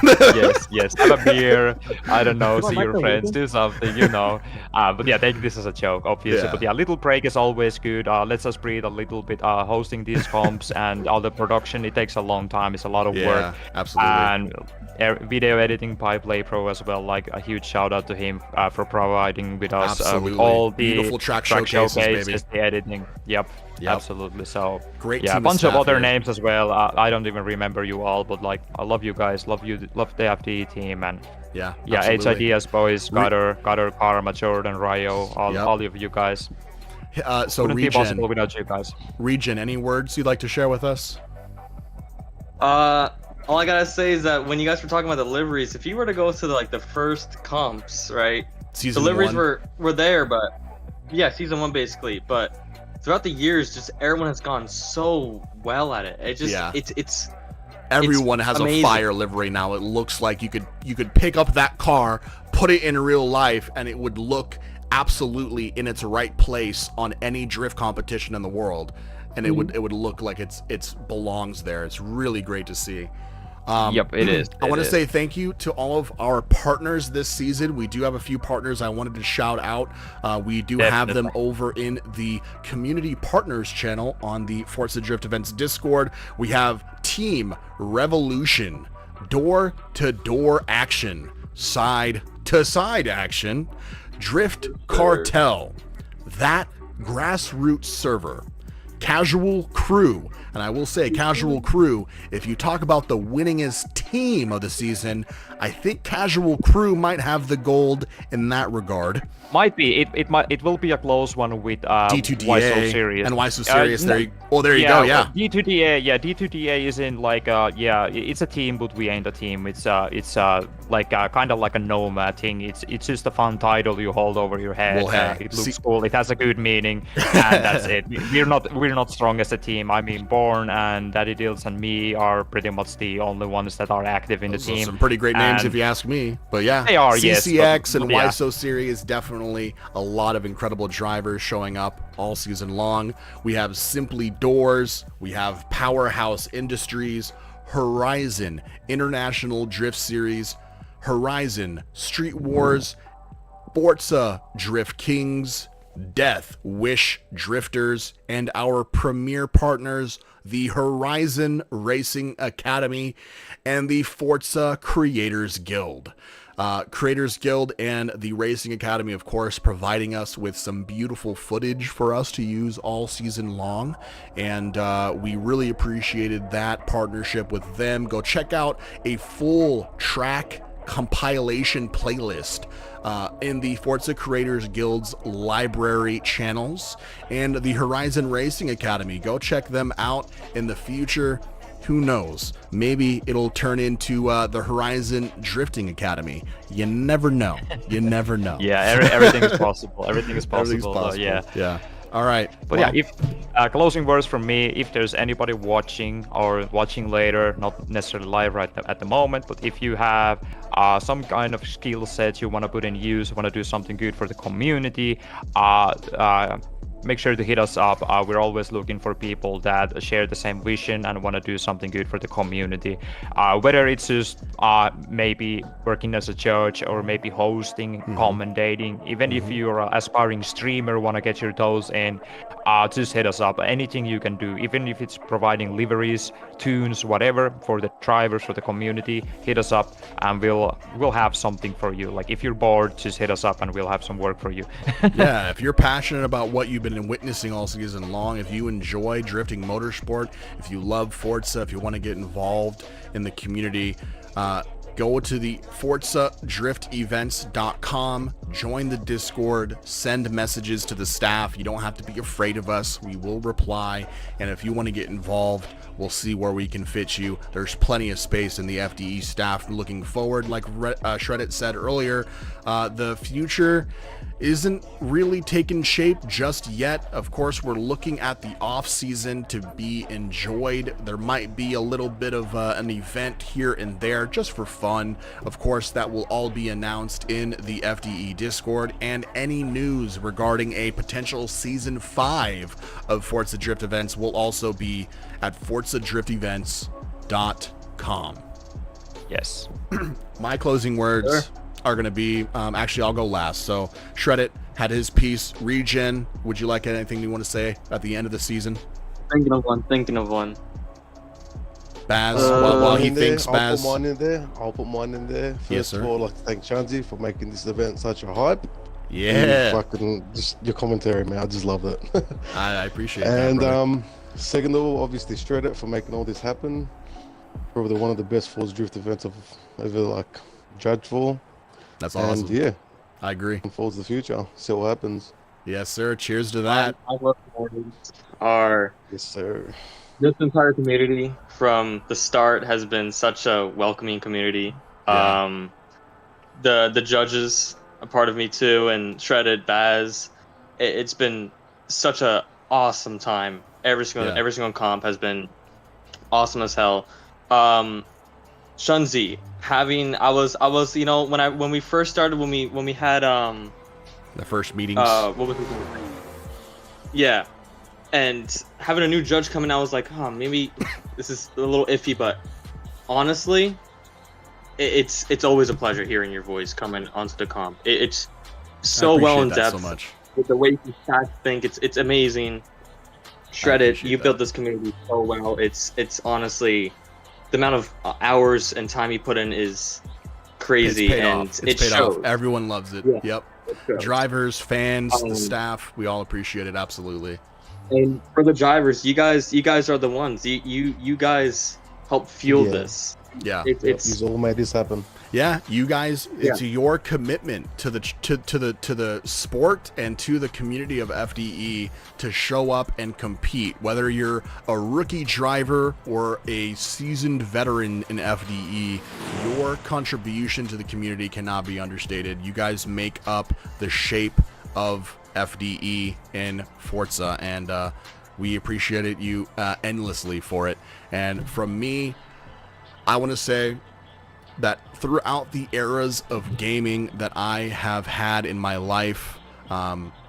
yes. Have a beer. I don't know. See your friends. Do something. But yeah, take this as a joke, obviously. Yeah. But yeah, a little break is always good. Let's us breathe a little bit. Hosting these comps and all the production, it takes a long time. It's a lot of work. Absolutely. And video editing by Play Pro as well. Like a huge shout out to him for providing with us with all the beautiful track showcases, baby. the editing. Yep. Absolutely. So great. Yeah, team a bunch of other here. names as well. I don't even remember you all, but like I love you guys. Love the FDE team and. Yeah. HIDS boys, Carter, Karma, Jordan, Ryo, all of you guys. So Wouldn't be Regen, possible without you guys. Regen, any words you'd like to share with us? All I gotta say is that when you guys were talking about the liveries, if you were to go to the first comps, right? Season the liveries 1. were there, but yeah, season 1 basically. But throughout the years, just everyone has gone so well at it. It just it's everyone has amazing. a fire livery now. It looks like you could pick up that car, put it in real life, and it would look absolutely in its right place on any drift competition in the world, and it would look like it's belongs there. It's really great to see. Yep, it is. I want to say thank you to all of our partners this season. We do have a few partners I wanted to shout out. We do have them over in the community partners channel on the Forza Drift Events Discord. We have Team Revolution, Door to Door Action, Side to Side Action, Drift Cartel, That Grassroots Server, Casual Crew. And I will say, Casual Crew, if you talk about the winningest team of the season, I think Casual Crew might have the gold in that regard. Might be. It will be a close one with D2DA Why So Serious. and Why So Serious. There you go. D2DA. Yeah, D2DA isn't like it's a team, but we ain't a team. It's like kind of like a nomad thing. It's just a fun title you hold over your head. Well, hey, it looks cool. It has a good meaning, and that's it. We're not strong as a team. I mean, Born and Daddy Dills and me are pretty much the only ones that are active in the team. Some pretty great names if you ask me. But yeah, they are. CCX and Why So Serious, definitely a lot of incredible drivers showing up all season long. We have Simply Doors, we have PowerHaus Industries, Horizon International Drift Series, Horizon Street Wars, Forza Drift Kings, Death Wish Drifters, and our premier partners, the Horizon Racing Academy and the Forza Creators Guild. Creators Guild and the Racing Academy, of course, providing us with some beautiful footage for us to use all season long, and we really appreciated that partnership with them. Go check out a full track compilation playlist in the Forza Creators Guild's library channels and the Horizon Racing Academy. Go check them out in the future. Who knows? Maybe it'll turn into the Horizon Drifting Academy. You never know. You never know. Yeah, everything is possible. Everything is possible. Everything's possible. Yeah. All right. But yeah, if closing words from me, if there's anybody watching or watching later, not necessarily live right at the moment, but if you have some kind of skill set you want to put in use, want to do something good for the community, make sure to hit us up. We're always looking for people that share the same vision and want to do something good for the community. Whether it's just maybe working as a judge or maybe hosting, commentating, even if you're an aspiring streamer, want to get your toes in, just hit us up. Anything you can do, even if it's providing liveries, tunes, whatever, for the drivers, for the community, hit us up and we'll have something for you. Like if you're bored, just hit us up and we'll have some work for you. Yeah, if you're passionate about what you've been witnessing all season long, if you enjoy drifting motorsport, if you love Forza, if you want to get involved in the community, go to the ForzaDriftEvents.com, join the Discord, send messages to the staff. You don't have to be afraid of us. We will reply. And if you want to get involved, we'll see where we can fit you. There's plenty of space in the FDE staff. Looking forward, like Shreddit said earlier, the future isn't really taking shape just yet. Of course, we're looking at the off season to be enjoyed. There might be a little bit of an event here and there just for fun. Of course, that will all be announced in the FDE Discord, and any news regarding a potential season 5 of Forza Drift events will also be at ForzaDriftEvents.com. Yes. My closing words are going to be, actually, I'll go last. So, Shreddit had his piece. Regen, would you like anything you want to say at the end of the season? Thinking of one. Baz, while he thinks, Baz. I'll put mine in there. First of all, I'd like to thank Chanzi for making this event such a hype. Yeah. Fucking, just your commentary, man. I just love it. I appreciate that. And, second of all, obviously, Shreddit for making all this happen. Probably one of the best Forza Drift events I've ever, judged for. That's awesome. And yeah, I agree. Looking forward to the future. See what happens. Yes, sir. Cheers to that. I love our yes, sir. This entire community from the start has been such a welcoming community. Yeah. The judges, a part of me too, and Shredded, Baz. It's been such a awesome time. Every single comp has been awesome as hell. Shunzi, I was when we first started, when we had the first meetings. What was it? Yeah, and having a new judge coming out, I was like, maybe this is a little iffy, but honestly, it's always a pleasure hearing your voice coming onto the comp. It's so well in depth. So much. With the way you think, it's amazing. Shredded, you built this community so well. It's honestly, the amount of hours and time you put in is crazy, and it's paid off. Everyone loves it. Yeah. Yep. Drivers, fans, the staff, we all appreciate it. Absolutely. And for the drivers, you guys are the ones. You guys help fuel this. Yeah. It's all made this happen. Yeah, you guys, it's your commitment to the sport and to the community of FDE to show up and compete. Whether you're a rookie driver or a seasoned veteran in FDE, your contribution to the community cannot be understated. You guys make up the shape of FDE in Forza, and we appreciate you endlessly for it. And from me, I want to say that throughout the eras of gaming that I have had in my life,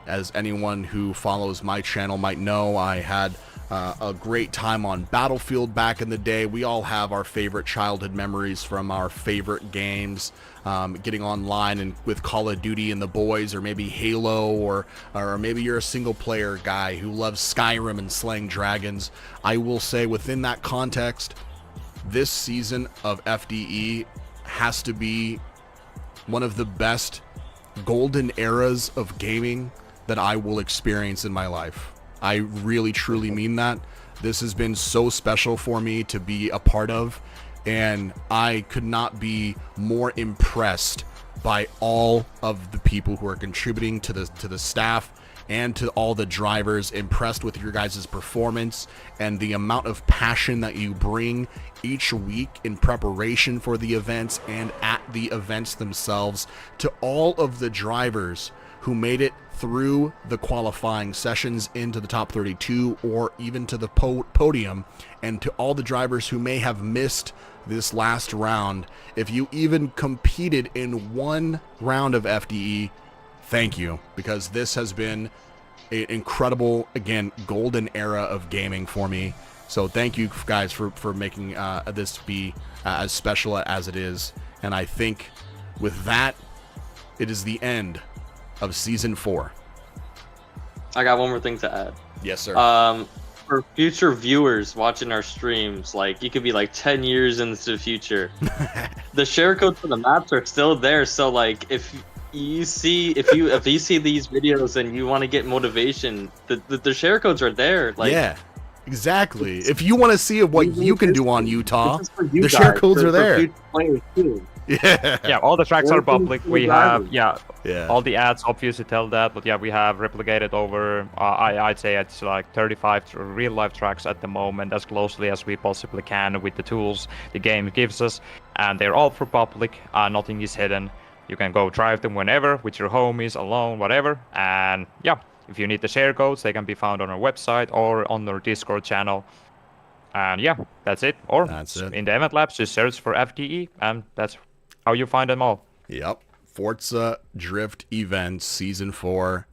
as anyone who follows my channel might know, I had a great time on Battlefield back in the day. We all have our favorite childhood memories from our favorite games, getting online and with Call of Duty and the boys, or maybe Halo, or maybe you're a single player guy who loves Skyrim and slaying dragons. I will say within that context, this season of FDE has to be one of the best golden eras of gaming that I will experience in my life. I really truly mean that. This has been so special for me to be a part of, and I could not be more impressed by all of the people who are contributing to the staff and to all the drivers. Impressed with your guys' performance and the amount of passion that you bring each week in preparation for the events and at the events themselves. To all of the drivers who made it through the qualifying sessions into the top 32 or even to the podium, and to all the drivers who may have missed this last round, if you even competed in one round of FDE, thank you, because this has been an incredible, again, golden era of gaming for me. So thank you guys for making this be as special as it is. And I think with that, it is the end of season 4. I got one more thing to add. Yes, sir. For future viewers watching our streams, like you could be like 10 years into the future, the share codes for the maps are still there. So like if you see these videos and you want to get motivation, the share codes are there. Like, yeah, exactly. If you want to see what you can do on Utah, the share codes are there. Players too. Yeah, all the tracks are public. We have, yeah, Yeah. all the ads obviously tell that, but yeah, we have replicated over, I'd say it's like 35 real-life tracks at the moment, as closely as we possibly can with the tools the game gives us, and they're all for public. Nothing is hidden. You can go drive them whenever, with your homies, alone, whatever, and yeah, if you need the share codes, they can be found on our website or on our Discord channel. And yeah, that's it. Or That's it. in the event labs, just search for FDE, and that's how you find them all. Yep. Forza Drift Events Season 4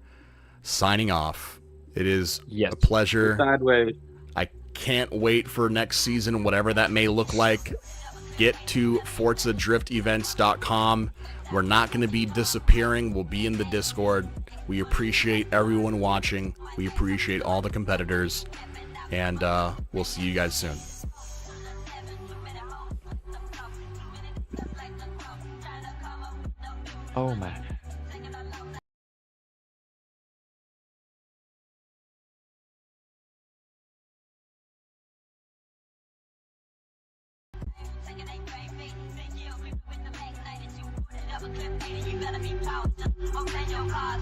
signing off. It is Yes. a pleasure. Sideways. I can't wait for next season, whatever that may look like. Get to ForzaDriftEvents.com. We're not going to be disappearing. We'll be in the Discord. We appreciate everyone watching. We appreciate all the competitors. And we'll see you guys soon. Oh man. Open your cars,